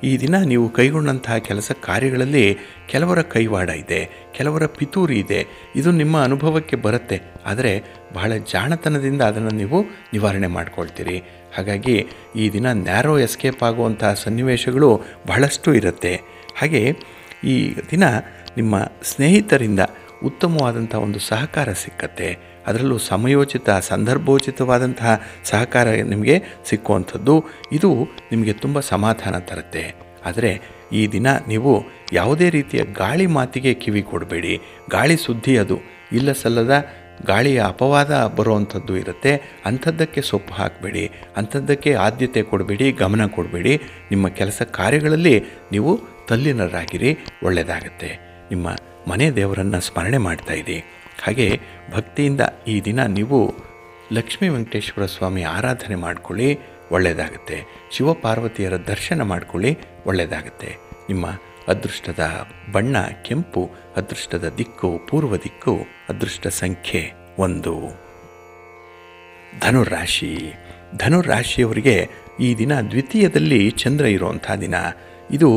ಈ ದಿನ ನೀವು ಕೈಗೊಂಡಂತಹ ಕೆಲಸ ಕಾರ್ಯಗಳಲ್ಲಿ ಕೆಲವರ ಕೈವಾಡ ಇದೆ, ಕೆಲವರ ಪಿತೂರಿ ಇದೆ. ಇದು ನಿಮ್ಮ ಅನುಭವಕ್ಕೆ ಬರುತ್ತೆ, ಆದರೆ ಬಹಳ ಜಾಣತನದಿಂದ ಅದನ್ನು ನೀವು ನಿವಾರಣೆ ಮಾಡ್ಕೊಳ್ತೀರಿ. ಹಾಗಾಗಿ ಈ ದಿನ ನ್ಯಾರೋ ಎಸ್ಕೇಪ್ ಆಗುವಂತಹ ಸನ್ನಿವೇಶಗಳು ಬಹಳಷ್ಟು ಇರುತ್ತೆ. ಹಾಗೆ ಈ ದಿನ ನಿಮ್ಮ ಸ್ನೇಹಿತರಿಂದ ಉತ್ತಮವಾದಂಥ ಒಂದು ಸಹಕಾರ ಸಿಕ್ಕತ್ತೆ. ಅದರಲ್ಲೂ ಸಮಯೋಚಿತ, ಸಂದರ್ಭೋಚಿತವಾದಂತಹ ಸಹಕಾರ ನಿಮಗೆ ಸಿಕ್ಕುವಂಥದ್ದು, ಇದು ನಿಮಗೆ ತುಂಬ ಸಮಾಧಾನ ತರುತ್ತೆ. ಆದರೆ ಈ ದಿನ ನೀವು ಯಾವುದೇ ರೀತಿಯ ಗಾಳಿ ಮಾತಿಗೆ ಕಿವಿ ಕೊಡಬೇಡಿ. ಗಾಳಿ ಸುದ್ದಿ ಅದು ಇಲ್ಲ ಸಲ್ಲದ ಗಾಳಿಯ ಅಪವಾದ ಬರುವಂಥದ್ದು ಇರುತ್ತೆ. ಅಂಥದ್ದಕ್ಕೆ ಸೊಪ್ಪು ಹಾಕಬೇಡಿ, ಅಂಥದ್ದಕ್ಕೆ ಆದ್ಯತೆ ಕೊಡಬೇಡಿ, ಗಮನ ಕೊಡಬೇಡಿ. ನಿಮ್ಮ ಕೆಲಸ ಕಾರ್ಯಗಳಲ್ಲಿ ನೀವು ತಲ್ಲೀನರಾಗಿರಿ, ಒಳ್ಳೆಯದಾಗತ್ತೆ. ನಿಮ್ಮ ಮನೆ ದೇವರನ್ನು ಸ್ಮರಣೆ ಮಾಡ್ತಾಯಿರಿ. ಹಾಗೆ ಭಕ್ತಿಯಿಂದ ಈ ದಿನ ನೀವು ಲಕ್ಷ್ಮೀ ವೆಂಕಟೇಶ್ವರ ಸ್ವಾಮಿ ಆರಾಧನೆ ಮಾಡಿಕೊಳ್ಳಿ, ಒಳ್ಳೆಯದಾಗುತ್ತೆ. ಶಿವಪಾರ್ವತಿಯರ ದರ್ಶನ ಮಾಡಿಕೊಳ್ಳಿ, ಒಳ್ಳೆಯದಾಗುತ್ತೆ. ನಿಮ್ಮ ಅದೃಷ್ಟದ ಬಣ್ಣ ಕೆಂಪು, ಅದೃಷ್ಟದ ದಿಕ್ಕು ಪೂರ್ವ ದಿಕ್ಕು, ಅದೃಷ್ಟ ಸಂಖ್ಯೆ 1. ಧನುರಾಶಿ. ಧನುರಾಶಿಯವರಿಗೆ ಈ ದಿನ ದ್ವಿತೀಯದಲ್ಲಿ ಚಂದ್ರ ಇರುವಂಥ ದಿನ. ಇದು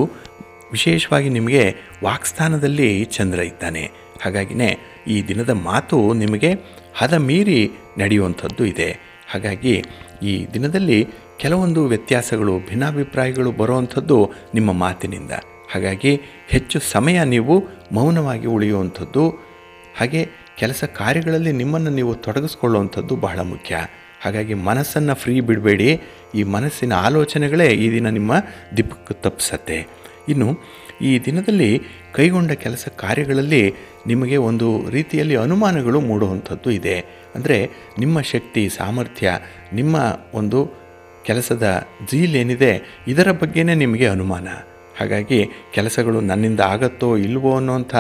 ವಿಶೇಷವಾಗಿ ನಿಮಗೆ ವಾಕ್ಸ್ಥಾನದಲ್ಲಿ ಚಂದ್ರ ಇದ್ದಾನೆ. ಹಾಗಾಗಿನೇ ಈ ದಿನದ ಮಾತು ನಿಮಗೆ ಹದ ಮೀರಿ ನಡೆಯುವಂಥದ್ದು ಇದೆ. ಹಾಗಾಗಿ ಈ ದಿನದಲ್ಲಿ ಕೆಲವೊಂದು ವ್ಯತ್ಯಾಸಗಳು, ಭಿನ್ನಾಭಿಪ್ರಾಯಗಳು ಬರುವಂಥದ್ದು ನಿಮ್ಮ ಮಾತಿನಿಂದ. ಹಾಗಾಗಿ ಹೆಚ್ಚು ಸಮಯ ನೀವು ಮೌನವಾಗಿ ಉಳಿಯುವಂಥದ್ದು, ಹಾಗೆ ಕೆಲಸ ಕಾರ್ಯಗಳಲ್ಲಿ ನಿಮ್ಮನ್ನು ನೀವು ತೊಡಗಿಸ್ಕೊಳ್ಳುವಂಥದ್ದು ಬಹಳ ಮುಖ್ಯ. ಹಾಗಾಗಿ ಮನಸ್ಸನ್ನು ಫ್ರೀ ಬಿಡಬೇಡಿ. ಈ ಮನಸ್ಸಿನ ಆಲೋಚನೆಗಳೇ ಈ ದಿನ ನಿಮ್ಮ ದಿಕ್ಕು ತಪ್ಪಿಸತ್ತೆ. ಇನ್ನು ಈ ದಿನದಲ್ಲಿ ಕೈಗೊಂಡ ಕೆಲಸ ಕಾರ್ಯಗಳಲ್ಲಿ ನಿಮಗೆ ಒಂದು ರೀತಿಯಲ್ಲಿ ಅನುಮಾನಗಳು ಮೂಡುವಂಥದ್ದು ಇದೆ. ಅಂದರೆ ನಿಮ್ಮ ಶಕ್ತಿ, ಸಾಮರ್ಥ್ಯ, ನಿಮ್ಮ ಒಂದು ಕೆಲಸದ ಜೀಲ್ ಏನಿದೆ ಇದರ ಬಗ್ಗೆನೇ ನಿಮಗೆ ಅನುಮಾನ. ಹಾಗಾಗಿ ಕೆಲಸಗಳು ನನ್ನಿಂದ ಆಗತ್ತೋ ಇಲ್ವೋ ಅನ್ನೋಂಥ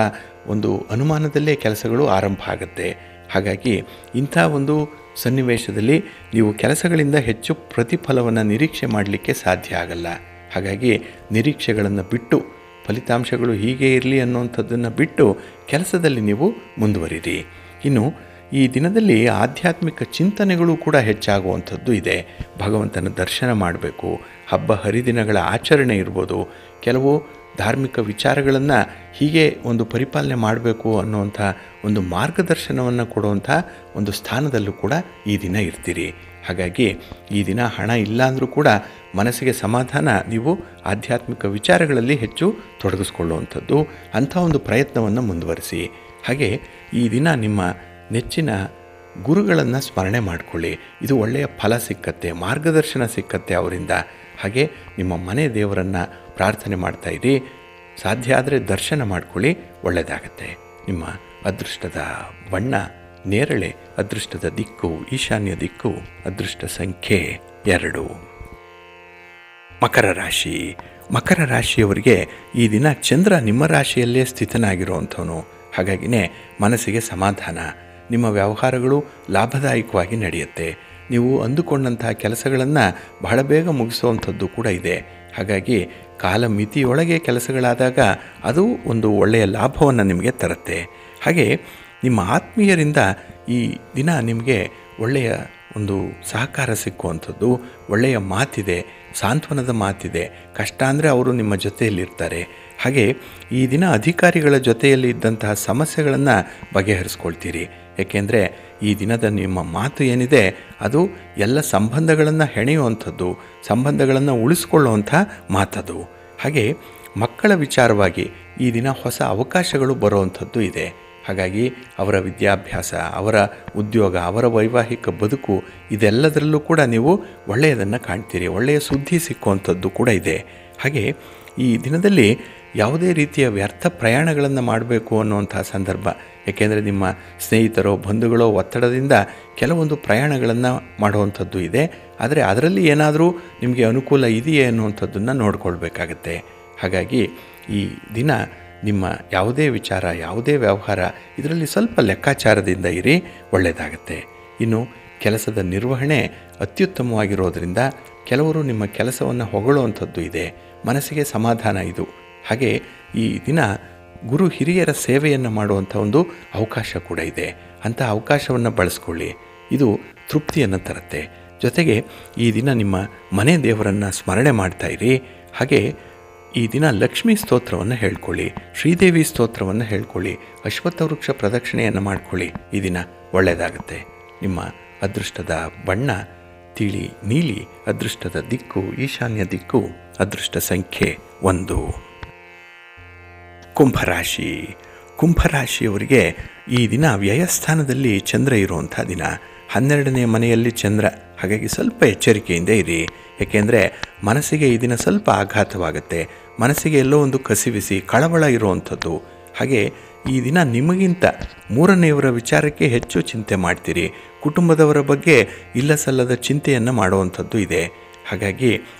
ಒಂದು ಅನುಮಾನದಲ್ಲೇ ಕೆಲಸಗಳು ಆರಂಭ ಆಗುತ್ತೆ. ಹಾಗಾಗಿ ಇಂಥ ಒಂದು ಸನ್ನಿವೇಶದಲ್ಲಿ ನೀವು ಕೆಲಸಗಳಿಂದ ಹೆಚ್ಚು ಪ್ರತಿಫಲವನ್ನು ನಿರೀಕ್ಷೆ ಮಾಡಲಿಕ್ಕೆ ಸಾಧ್ಯ ಆಗಲ್ಲ. ಹಾಗಾಗಿ ನಿರೀಕ್ಷೆಗಳನ್ನು ಬಿಟ್ಟು, ಫಲಿತಾಂಶಗಳು ಹೀಗೆ ಇರಲಿ ಅನ್ನುವಂಥದ್ದನ್ನು ಬಿಟ್ಟು ಕೆಲಸದಲ್ಲಿ ನೀವು ಮುಂದುವರಿರಿ. ಇನ್ನು ಈ ದಿನದಲ್ಲಿ ಆಧ್ಯಾತ್ಮಿಕ ಚಿಂತನೆಗಳು ಕೂಡ ಹೆಚ್ಚಾಗುವಂಥದ್ದು ಇದೆ. ಭಗವಂತನ ದರ್ಶನ ಮಾಡಬೇಕು, ಹಬ್ಬ ಹರಿದಿನಗಳ ಆಚರಣೆ ಇರ್ಬೋದು, ಕೆಲವು ಧಾರ್ಮಿಕ ವಿಚಾರಗಳನ್ನು ಹೀಗೆ ಒಂದು ಪರಿಪಾಲನೆ ಮಾಡಬೇಕು ಅನ್ನುವಂಥ ಒಂದು ಮಾರ್ಗದರ್ಶನವನ್ನು ಕೊಡುವಂಥ ಒಂದು ಸ್ಥಾನದಲ್ಲೂ ಕೂಡ ಈ ದಿನ ಇರ್ತೀರಿ. ಹಾಗಾಗಿ ಈ ದಿನ ಹಣ ಇಲ್ಲ ಅಂದರೂ ಕೂಡ ಮನಸ್ಸಿಗೆ ಸಮಾಧಾನ, ನೀವು ಆಧ್ಯಾತ್ಮಿಕ ವಿಚಾರಗಳಲ್ಲಿ ಹೆಚ್ಚು ತೊಡಗಿಸ್ಕೊಳ್ಳುವಂಥದ್ದು, ಅಂಥ ಒಂದು ಪ್ರಯತ್ನವನ್ನು ಮುಂದುವರಿಸಿ. ಹಾಗೆ ಈ ದಿನ ನಿಮ್ಮ ನೆಚ್ಚಿನ ಗುರುಗಳನ್ನು ಸ್ಮರಣೆ ಮಾಡಿಕೊಳ್ಳಿ. ಇದು ಒಳ್ಳೆಯ ಫಲ ಸಿಕ್ಕತ್ತೆ, ಮಾರ್ಗದರ್ಶನ ಸಿಕ್ಕತ್ತೆ ಅವರಿಂದ. ಹಾಗೆ ನಿಮ್ಮ ಮನೆ ದೇವರನ್ನು ಪ್ರಾರ್ಥನೆ ಮಾಡ್ತಾಯಿರಿ. ಸಾಧ್ಯ ಆದರೆ ದರ್ಶನ ಮಾಡಿಕೊಳ್ಳಿ, ಒಳ್ಳೆಯದಾಗತ್ತೆ. ನಿಮ್ಮ ಅದೃಷ್ಟದ ಬಣ್ಣ ನೇರಳೆ, ಅದೃಷ್ಟದ ದಿಕ್ಕು ಈಶಾನ್ಯ ದಿಕ್ಕು, ಅದೃಷ್ಟ ಸಂಖ್ಯೆ 2. ಮಕರ ರಾಶಿ. ಮಕರ ರಾಶಿಯವರಿಗೆ ಈ ದಿನ ಚಂದ್ರ ನಿಮ್ಮ ರಾಶಿಯಲ್ಲೇ ಸ್ಥಿತನಾಗಿರುವಂಥವನು. ಹಾಗಾಗಿನೇ ಮನಸ್ಸಿಗೆ ಸಮಾಧಾನ, ನಿಮ್ಮ ವ್ಯವಹಾರಗಳು ಲಾಭದಾಯಕವಾಗಿ ನಡೆಯುತ್ತೆ. ನೀವು ಅಂದುಕೊಂಡಂತಹ ಕೆಲಸಗಳನ್ನು ಬಹಳ ಬೇಗ ಮುಗಿಸುವಂಥದ್ದು ಕೂಡ ಇದೆ. ಹಾಗಾಗಿ ಕಾಲಮಿತಿಯೊಳಗೆ ಕೆಲಸಗಳಾದಾಗ ಅದು ಒಂದು ಒಳ್ಳೆಯ ಲಾಭವನ್ನು ನಿಮಗೆ ತರುತ್ತೆ. ಹಾಗೆ ನಿಮ್ಮ ಆತ್ಮೀಯರಿಂದ ಈ ದಿನ ನಿಮಗೆ ಒಳ್ಳೆಯ ಒಂದು ಸಹಕಾರ ಸಿಕ್ಕುವಂಥದ್ದು, ಒಳ್ಳೆಯ ಮಾತಿದೆ, ಸಾಂತ್ವನದ ಮಾತಿದೆ. ಕಷ್ಟ ಅಂದರೆ ಅವರು ನಿಮ್ಮ ಜೊತೆಯಲ್ಲಿರ್ತಾರೆ. ಹಾಗೆ ಈ ದಿನ ಅಧಿಕಾರಿಗಳ ಜೊತೆಯಲ್ಲಿ ಇದ್ದಂತಹ ಸಮಸ್ಯೆಗಳನ್ನು ಬಗೆಹರಿಸ್ಕೊಳ್ತೀರಿ. ಏಕೆಂದರೆ ಈ ದಿನದ ನಿಮ್ಮ ಮಾತು ಏನಿದೆ ಅದು ಎಲ್ಲ ಸಂಬಂಧಗಳನ್ನು ಹೆಣೆಯುವಂಥದ್ದು, ಸಂಬಂಧಗಳನ್ನು ಉಳಿಸ್ಕೊಳ್ಳುವಂಥ ಮಾತದು. ಹಾಗೆ ಮಕ್ಕಳ ವಿಚಾರವಾಗಿ ಈ ದಿನ ಹೊಸ ಅವಕಾಶಗಳು ಬರುವಂಥದ್ದು ಇದೆ. ಹಾಗಾಗಿ ಅವರ ವಿದ್ಯಾಭ್ಯಾಸ, ಅವರ ಉದ್ಯೋಗ, ಅವರ ವೈವಾಹಿಕ ಬದುಕು ಇದೆಲ್ಲದರಲ್ಲೂ ಕೂಡ ನೀವು ಒಳ್ಳೆಯದನ್ನು ಕಾಣ್ತೀರಿ. ಒಳ್ಳೆಯ ಸುದ್ದಿ ಸಿಕ್ಕುವಂಥದ್ದು ಕೂಡ ಇದೆ. ಹಾಗೆ ಈ ದಿನದಲ್ಲಿ ಯಾವುದೇ ರೀತಿಯ ವ್ಯರ್ಥ ಪ್ರಯಾಣಗಳನ್ನು ಮಾಡಬೇಕು ಅನ್ನುವಂಥ ಸಂದರ್ಭ. ಏಕೆಂದರೆ ನಿಮ್ಮ ಸ್ನೇಹಿತರೋ ಬಂಧುಗಳೋ ಒತ್ತಡದಿಂದ ಕೆಲವೊಂದು ಪ್ರಯಾಣಗಳನ್ನು ಮಾಡುವಂಥದ್ದು ಇದೆ. ಆದರೆ ಅದರಲ್ಲಿ ಏನಾದರೂ ನಿಮಗೆ ಅನುಕೂಲ ಇದೆಯೇ ಅನ್ನುವಂಥದ್ದನ್ನು ನೋಡಿಕೊಳ್ಬೇಕಾಗತ್ತೆ. ಹಾಗಾಗಿ ಈ ದಿನ ನಿಮ್ಮ ಯಾವುದೇ ವಿಚಾರ, ಯಾವುದೇ ವ್ಯವಹಾರ ಇದರಲ್ಲಿ ಸ್ವಲ್ಪ ಲೆಕ್ಕಾಚಾರದಿಂದ ಇರಿ, ಒಳ್ಳೆಯದಾಗತ್ತೆ. ಇನ್ನು ಕೆಲಸದ ನಿರ್ವಹಣೆ ಅತ್ಯುತ್ತಮವಾಗಿರೋದರಿಂದ ಕೆಲವರು ನಿಮ್ಮ ಕೆಲಸವನ್ನು ಹೊಗಳುವಂಥದ್ದು ಇದೆ. ಮನಸ್ಸಿಗೆ ಸಮಾಧಾನ ಇದು. ಹಾಗೆ ಈ ದಿನ ಗುರು ಹಿರಿಯರ ಸೇವೆಯನ್ನು ಮಾಡುವಂಥ ಒಂದು ಅವಕಾಶ ಕೂಡ ಇದೆ. ಅಂಥ ಅವಕಾಶವನ್ನು ಬಳಸ್ಕೊಳ್ಳಿ. ಇದು ತೃಪ್ತಿಯನ್ನು ತರುತ್ತೆ. ಜೊತೆಗೆ ಈ ದಿನ ನಿಮ್ಮ ಮನೆ ದೇವರನ್ನು ಸ್ಮರಣೆ ಮಾಡ್ತಾಯಿರಿ. ಹಾಗೆ ಈ ದಿನ ಲಕ್ಷ್ಮೀ ಸ್ತೋತ್ರವನ್ನು ಹೇಳ್ಕೊಳ್ಳಿ, ಶ್ರೀದೇವಿ ಸ್ತೋತ್ರವನ್ನು ಹೇಳ್ಕೊಳ್ಳಿ, ಅಶ್ವತ್ಥ ವೃಕ್ಷ ಪ್ರದಕ್ಷಿಣೆಯನ್ನು ಮಾಡ್ಕೊಳ್ಳಿ. ಈ ದಿನ ಒಳ್ಳೆಯದಾಗುತ್ತೆ. ನಿಮ್ಮ ಅದೃಷ್ಟದ ಬಣ್ಣ ತಿಳಿ ನೀಲಿ, ಅದೃಷ್ಟದ ದಿಕ್ಕು ಈಶಾನ್ಯ ದಿಕ್ಕು, ಅದೃಷ್ಟ ಸಂಖ್ಯೆ 1. ಕುಂಭರಾಶಿ. ಕುಂಭರಾಶಿಯವರಿಗೆ ಈ ದಿನ ವ್ಯಯಸ್ಥಾನದಲ್ಲಿ ಚಂದ್ರ ಇರುವಂಥ ದಿನ. 12ನೇ ಮನೆಯಲ್ಲಿ ಚಂದ್ರ. ಹಾಗಾಗಿ ಸ್ವಲ್ಪ ಎಚ್ಚರಿಕೆಯಿಂದ ಇರಿ. ಏಕೆಂದರೆ ಮನಸ್ಸಿಗೆ ಈ ದಿನ ಸ್ವಲ್ಪ ಆಘಾತವಾಗುತ್ತೆ. ಮನಸ್ಸಿಗೆ ಎಲ್ಲೋ ಒಂದು ಕಸಿವಿಸಿ ಕಳವಳ ಇರುವಂಥದ್ದು. ಹಾಗೆ ಈ ದಿನ ನಿಮಗಿಂತ 3ನೇಯವರ ವಿಚಾರಕ್ಕೆ ಹೆಚ್ಚು ಚಿಂತೆ ಮಾಡ್ತೀರಿ. ಕುಟುಂಬದವರ ಬಗ್ಗೆ ಇಲ್ಲಸಲ್ಲದ ಚಿಂತೆಯನ್ನು ಮಾಡುವಂಥದ್ದು ಇದೆ. ಹಾಗಾಗಿ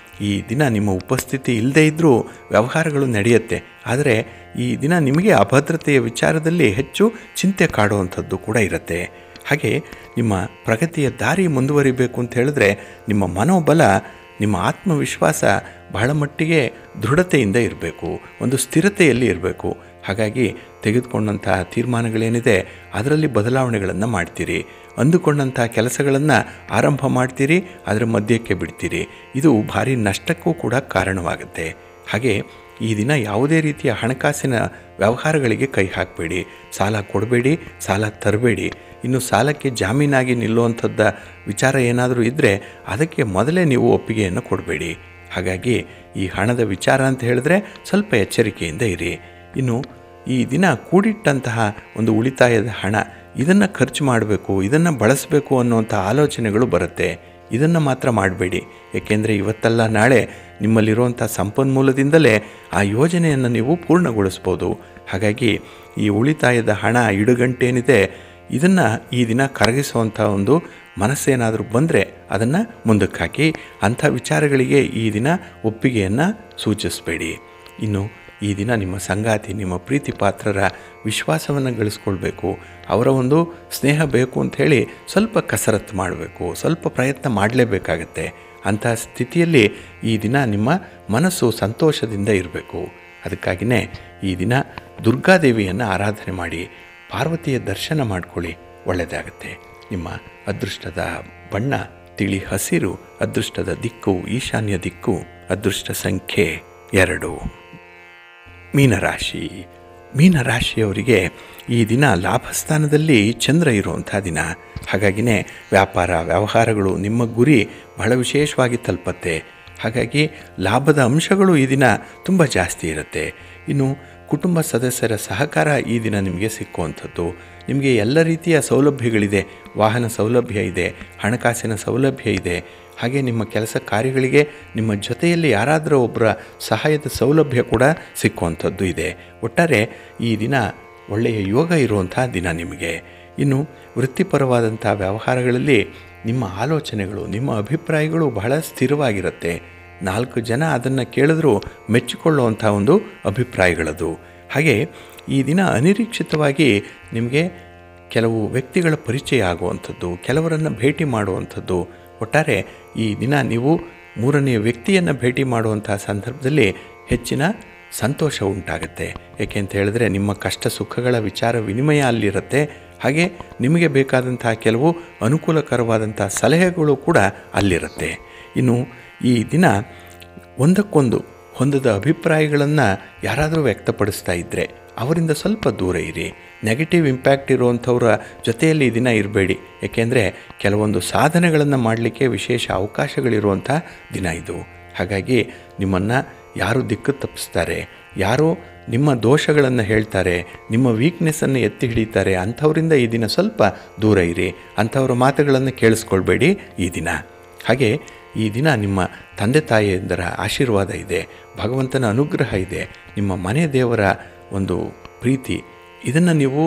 ಈ ದಿನ ನಿಮ್ಮ ಉಪಸ್ಥಿತಿ ಇಲ್ಲದೇ ಇದ್ದರೂ ವ್ಯವಹಾರಗಳು ನಡೆಯುತ್ತೆ. ಆದರೆ ಈ ದಿನ ನಿಮಗೆ ಅಭದ್ರತೆಯ ವಿಚಾರದಲ್ಲಿ ಹೆಚ್ಚು ಚಿಂತೆ ಕಾಡುವಂಥದ್ದು ಕೂಡ ಇರುತ್ತೆ. ಹಾಗೆ ನಿಮ್ಮ ಪ್ರಗತಿಯ ದಾರಿ ಮುಂದುವರಿಬೇಕು ಅಂತ ಹೇಳಿದ್ರೆ ನಿಮ್ಮ ಮನೋಬಲ, ನಿಮ್ಮ ಆತ್ಮವಿಶ್ವಾಸ ಬಹಳ ಮಟ್ಟಿಗೆ ದೃಢತೆಯಿಂದ ಇರಬೇಕು, ಒಂದು ಸ್ಥಿರತೆಯಲ್ಲಿ ಇರಬೇಕು. ಹಾಗಾಗಿ ತೆಗೆದುಕೊಂಡಂಥ ತೀರ್ಮಾನಗಳೇನಿದೆ ಅದರಲ್ಲಿ ಬದಲಾವಣೆಗಳನ್ನು ಮಾಡ್ತೀರಿ. ಅಂದುಕೊಂಡಂಥ ಕೆಲಸಗಳನ್ನು ಆರಂಭ ಮಾಡ್ತೀರಿ, ಅದರ ಮಧ್ಯಕ್ಕೆ ಬಿಡ್ತೀರಿ. ಇದು ಭಾರಿ ನಷ್ಟಕ್ಕೂ ಕೂಡ ಕಾರಣವಾಗುತ್ತೆ. ಹಾಗೆ ಈ ದಿನ ಯಾವುದೇ ರೀತಿಯ ಹಣಕಾಸಿನ ವ್ಯವಹಾರಗಳಿಗೆ ಕೈ ಹಾಕಬೇಡಿ. ಸಾಲ ಕೊಡಬೇಡಿ, ಸಾಲ ತರಬೇಡಿ. ಇನ್ನು ಸಾಲಕ್ಕೆ ಜಾಮೀನಾಗಿ ನಿಲ್ಲುವಂಥದ್ದು ವಿಚಾರ ಏನಾದರೂ ಇದ್ದರೆ ಅದಕ್ಕೆ ಮೊದಲೇ ನೀವು ಒಪ್ಪಿಗೆಯನ್ನು ಕೊಡಬೇಡಿ. ಹಾಗಾಗಿ ಈ ಹಣದ ವಿಚಾರ ಅಂತ ಹೇಳಿದ್ರೆ ಸ್ವಲ್ಪ ಎಚ್ಚರಿಕೆಯಿಂದ ಇರಿ. ಇನ್ನು ಈ ದಿನ ಕೂಡಿಟ್ಟಂತಹ ಒಂದು ಉಳಿತಾಯದ ಹಣ ಇದನ್ನು ಖರ್ಚು ಮಾಡಬೇಕು, ಇದನ್ನು ಬಳಸಬೇಕು ಅನ್ನುವಂಥ ಆಲೋಚನೆಗಳು ಬರುತ್ತೆ. ಇದನ್ನು ಮಾತ್ರ ಮಾಡಬೇಡಿ. ಏಕೆಂದರೆ ಇವತ್ತಲ್ಲ ನಾಳೆ ನಿಮ್ಮಲ್ಲಿರುವಂಥ ಸಂಪನ್ಮೂಲದಿಂದಲೇ ಆ ಯೋಜನೆಯನ್ನು ನೀವು ಪೂರ್ಣಗೊಳಿಸ್ಬೋದು. ಹಾಗಾಗಿ ಈ ಉಳಿತಾಯದ ಹಣ ಇಡುಗಂಟೇನಿದೆ ಇದನ್ನು ಈ ದಿನ ಕರಗಿಸುವಂಥ ಒಂದು ಮನಸ್ಸೇನಾದರೂ ಬಂದರೆ ಅದನ್ನು ಮುಂದಕ್ಕೆ ಹಾಕಿ. ಅಂಥ ವಿಚಾರಗಳಿಗೆ ಈ ದಿನ ಒಪ್ಪಿಗೆಯನ್ನು ಸೂಚಿಸಬೇಡಿ. ಇನ್ನು ಈ ದಿನ ನಿಮ್ಮ ಸಂಗಾತಿ, ನಿಮ್ಮ ಪ್ರೀತಿ ಪಾತ್ರರ ವಿಶ್ವಾಸವನ್ನು ಗಳಿಸ್ಕೊಳ್ಬೇಕು. ಅವರ ಒಂದು ಸ್ನೇಹ ಬೇಕು ಅಂಥೇಳಿ ಸ್ವಲ್ಪ ಕಸರತ್ತು ಮಾಡಬೇಕು, ಸ್ವಲ್ಪ ಪ್ರಯತ್ನ ಮಾಡಲೇಬೇಕಾಗತ್ತೆ. ಅಂಥ ಸ್ಥಿತಿಯಲ್ಲಿ ಈ ದಿನ ನಿಮ್ಮ ಮನಸ್ಸು ಸಂತೋಷದಿಂದ ಇರಬೇಕು. ಅದಕ್ಕಾಗಿಯೇ ಈ ದಿನ ದುರ್ಗಾದೇವಿಯನ್ನು ಆರಾಧನೆ ಮಾಡಿ, ಪಾರ್ವತಿಯ ದರ್ಶನ ಮಾಡಿಕೊಳ್ಳಿ, ಒಳ್ಳೆಯದಾಗುತ್ತೆ. ನಿಮ್ಮ ಅದೃಷ್ಟದ ಬಣ್ಣ ತಿಳಿ ಹಸಿರು, ಅದೃಷ್ಟದ ದಿಕ್ಕು ಈಶಾನ್ಯ ದಿಕ್ಕು, ಅದೃಷ್ಟ ಸಂಖ್ಯೆ 2. ಮೀನರಾಶಿ. ಮೀನರಾಶಿಯವರಿಗೆ ಈ ದಿನ ಲಾಭಸ್ಥಾನದಲ್ಲಿ ಚಂದ್ರ ಇರುವಂಥ ದಿನ. ಹಾಗಾಗಿಯೇ ವ್ಯಾಪಾರ ವ್ಯವಹಾರಗಳು ನಿಮ್ಮ ಗುರಿ ಬಹಳ ವಿಶೇಷವಾಗಿ ತಲುಪತ್ತೆ. ಹಾಗಾಗಿ ಲಾಭದ ಅಂಶಗಳು ಈ ದಿನ ತುಂಬ ಜಾಸ್ತಿ ಇರುತ್ತೆ. ಇನ್ನು ಕುಟುಂಬ ಸದಸ್ಯರ ಸಹಕಾರ ಈ ದಿನ ನಿಮಗೆ ಸಿಕ್ಕುವಂಥದ್ದು. ನಿಮಗೆ ಎಲ್ಲ ರೀತಿಯ ಸೌಲಭ್ಯಗಳಿದೆ. ವಾಹನ ಸೌಲಭ್ಯ ಇದೆ, ಹಣಕಾಸಿನ ಸೌಲಭ್ಯ ಇದೆ. ಹಾಗೆ ನಿಮ್ಮ ಕೆಲಸ ಕಾರ್ಯಗಳಿಗೆ ನಿಮ್ಮ ಜೊತೆಯಲ್ಲಿ ಯಾರಾದರೂ ಒಬ್ಬರ ಸಹಾಯದ ಸೌಲಭ್ಯ ಕೂಡ ಸಿಕ್ಕುವಂಥದ್ದು ಇದೆ. ಒಟ್ಟಾರೆ ಈ ದಿನ ಒಳ್ಳೆಯ ಯೋಗ ಇರುವಂಥ ದಿನ ನಿಮಗೆ. ಇನ್ನು ವೃತ್ತಿಪರವಾದಂಥ ವ್ಯವಹಾರಗಳಲ್ಲಿ ನಿಮ್ಮ ಆಲೋಚನೆಗಳು, ನಿಮ್ಮ ಅಭಿಪ್ರಾಯಗಳು ಬಹಳ ಸ್ಥಿರವಾಗಿರುತ್ತೆ. 4 ಜನ ಅದನ್ನು ಕೇಳಿದ್ರೂ ಮೆಚ್ಚಿಕೊಳ್ಳುವಂಥ ಒಂದು ಅಭಿಪ್ರಾಯಗಳದು. ಹಾಗೆ ಈ ದಿನ ಅನಿರೀಕ್ಷಿತವಾಗಿ ನಿಮಗೆ ಕೆಲವು ವ್ಯಕ್ತಿಗಳ ಪರಿಚಯ ಆಗುವಂಥದ್ದು, ಕೆಲವರನ್ನು ಭೇಟಿ ಮಾಡುವಂಥದ್ದು. ಒಟ್ಟಾರೆ ಈ ದಿನ ನೀವು 3ನೇ ವ್ಯಕ್ತಿಯನ್ನು ಭೇಟಿ ಮಾಡುವಂಥ ಸಂದರ್ಭದಲ್ಲಿ ಹೆಚ್ಚಿನ ಸಂತೋಷ ಉಂಟಾಗುತ್ತೆ. ಏಕೆ ಅಂತ ಹೇಳಿದ್ರೆ ನಿಮ್ಮ ಕಷ್ಟ ಸುಖಗಳ ವಿಚಾರ ವಿನಿಮಯ ಅಲ್ಲಿರುತ್ತೆ. ಹಾಗೆ ನಿಮಗೆ ಬೇಕಾದಂತಹ ಕೆಲವು ಅನುಕೂಲಕರವಾದಂಥ ಸಲಹೆಗಳು ಕೂಡ ಅಲ್ಲಿರುತ್ತೆ. ಇನ್ನು ಈ ದಿನ ಒಂದಕ್ಕೊಂದು ಹೊಂದದ ಅಭಿಪ್ರಾಯಗಳನ್ನು ಯಾರಾದರೂ ವ್ಯಕ್ತಪಡಿಸ್ತಾ ಇದ್ದರೆ ಅವರಿಂದ ಸ್ವಲ್ಪ ದೂರ ಇರಿ. ನೆಗೆಟಿವ್ ಇಂಪ್ಯಾಕ್ಟ್ ಇರುವಂಥವ್ರ ಜೊತೆಯಲ್ಲಿ ಈ ದಿನ ಇರಬೇಡಿ. ಏಕೆಂದರೆ ಕೆಲವೊಂದು ಸಾಧನೆಗಳನ್ನು ಮಾಡಲಿಕ್ಕೆ ವಿಶೇಷ ಅವಕಾಶಗಳಿರುವಂಥ ದಿನ ಇದು. ಹಾಗಾಗಿ ನಿಮ್ಮನ್ನು ಯಾರು ದಿಕ್ಕು ತಪ್ಪಿಸ್ತಾರೆ, ಯಾರು ನಿಮ್ಮ ದೋಷಗಳನ್ನು ಹೇಳ್ತಾರೆ, ನಿಮ್ಮ ವೀಕ್ನೆಸ್ಸನ್ನು ಎತ್ತಿ ಹಿಡಿತಾರೆ, ಅಂಥವರಿಂದ ಈ ದಿನ ಸ್ವಲ್ಪ ದೂರ ಇರಿ. ಅಂಥವ್ರ ಮಾತುಗಳನ್ನು ಕೇಳಿಸ್ಕೊಳ್ಬೇಡಿ ಈ ದಿನ. ಹಾಗೆ ಈ ದಿನ ನಿಮ್ಮ ತಂದೆ ತಾಯಿಯಂದರ ಆಶೀರ್ವಾದ ಇದೆ, ಭಗವಂತನ ಅನುಗ್ರಹ ಇದೆ, ನಿಮ್ಮ ಮನೆ ದೇವರ ಒಂದು ಪ್ರೀತಿ, ಇದನ್ನು ನೀವು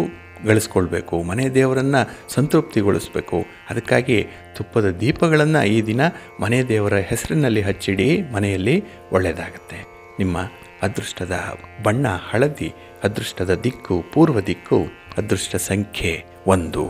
ಗಳಿಸ್ಕೊಳ್ಬೇಕು. ಮನೆ ದೇವರನ್ನು ಸಂತೃಪ್ತಿಗೊಳಿಸಬೇಕು. ಅದಕ್ಕಾಗಿ ತುಪ್ಪದ ದೀಪಗಳನ್ನು ಈ ದಿನ ಮನೆ ದೇವರ ಹೆಸರಿನಲ್ಲಿ ಹಚ್ಚಿಡಿ. ಮನೆಯಲ್ಲಿ ಒಳ್ಳೆಯದಾಗತ್ತೆ. ನಿಮ್ಮ ಅದೃಷ್ಟದ ಬಣ್ಣ ಹಳದಿ, ಅದೃಷ್ಟದ ದಿಕ್ಕು ಪೂರ್ವ ದಿಕ್ಕು, ಅದೃಷ್ಟ ಸಂಖ್ಯೆ 1.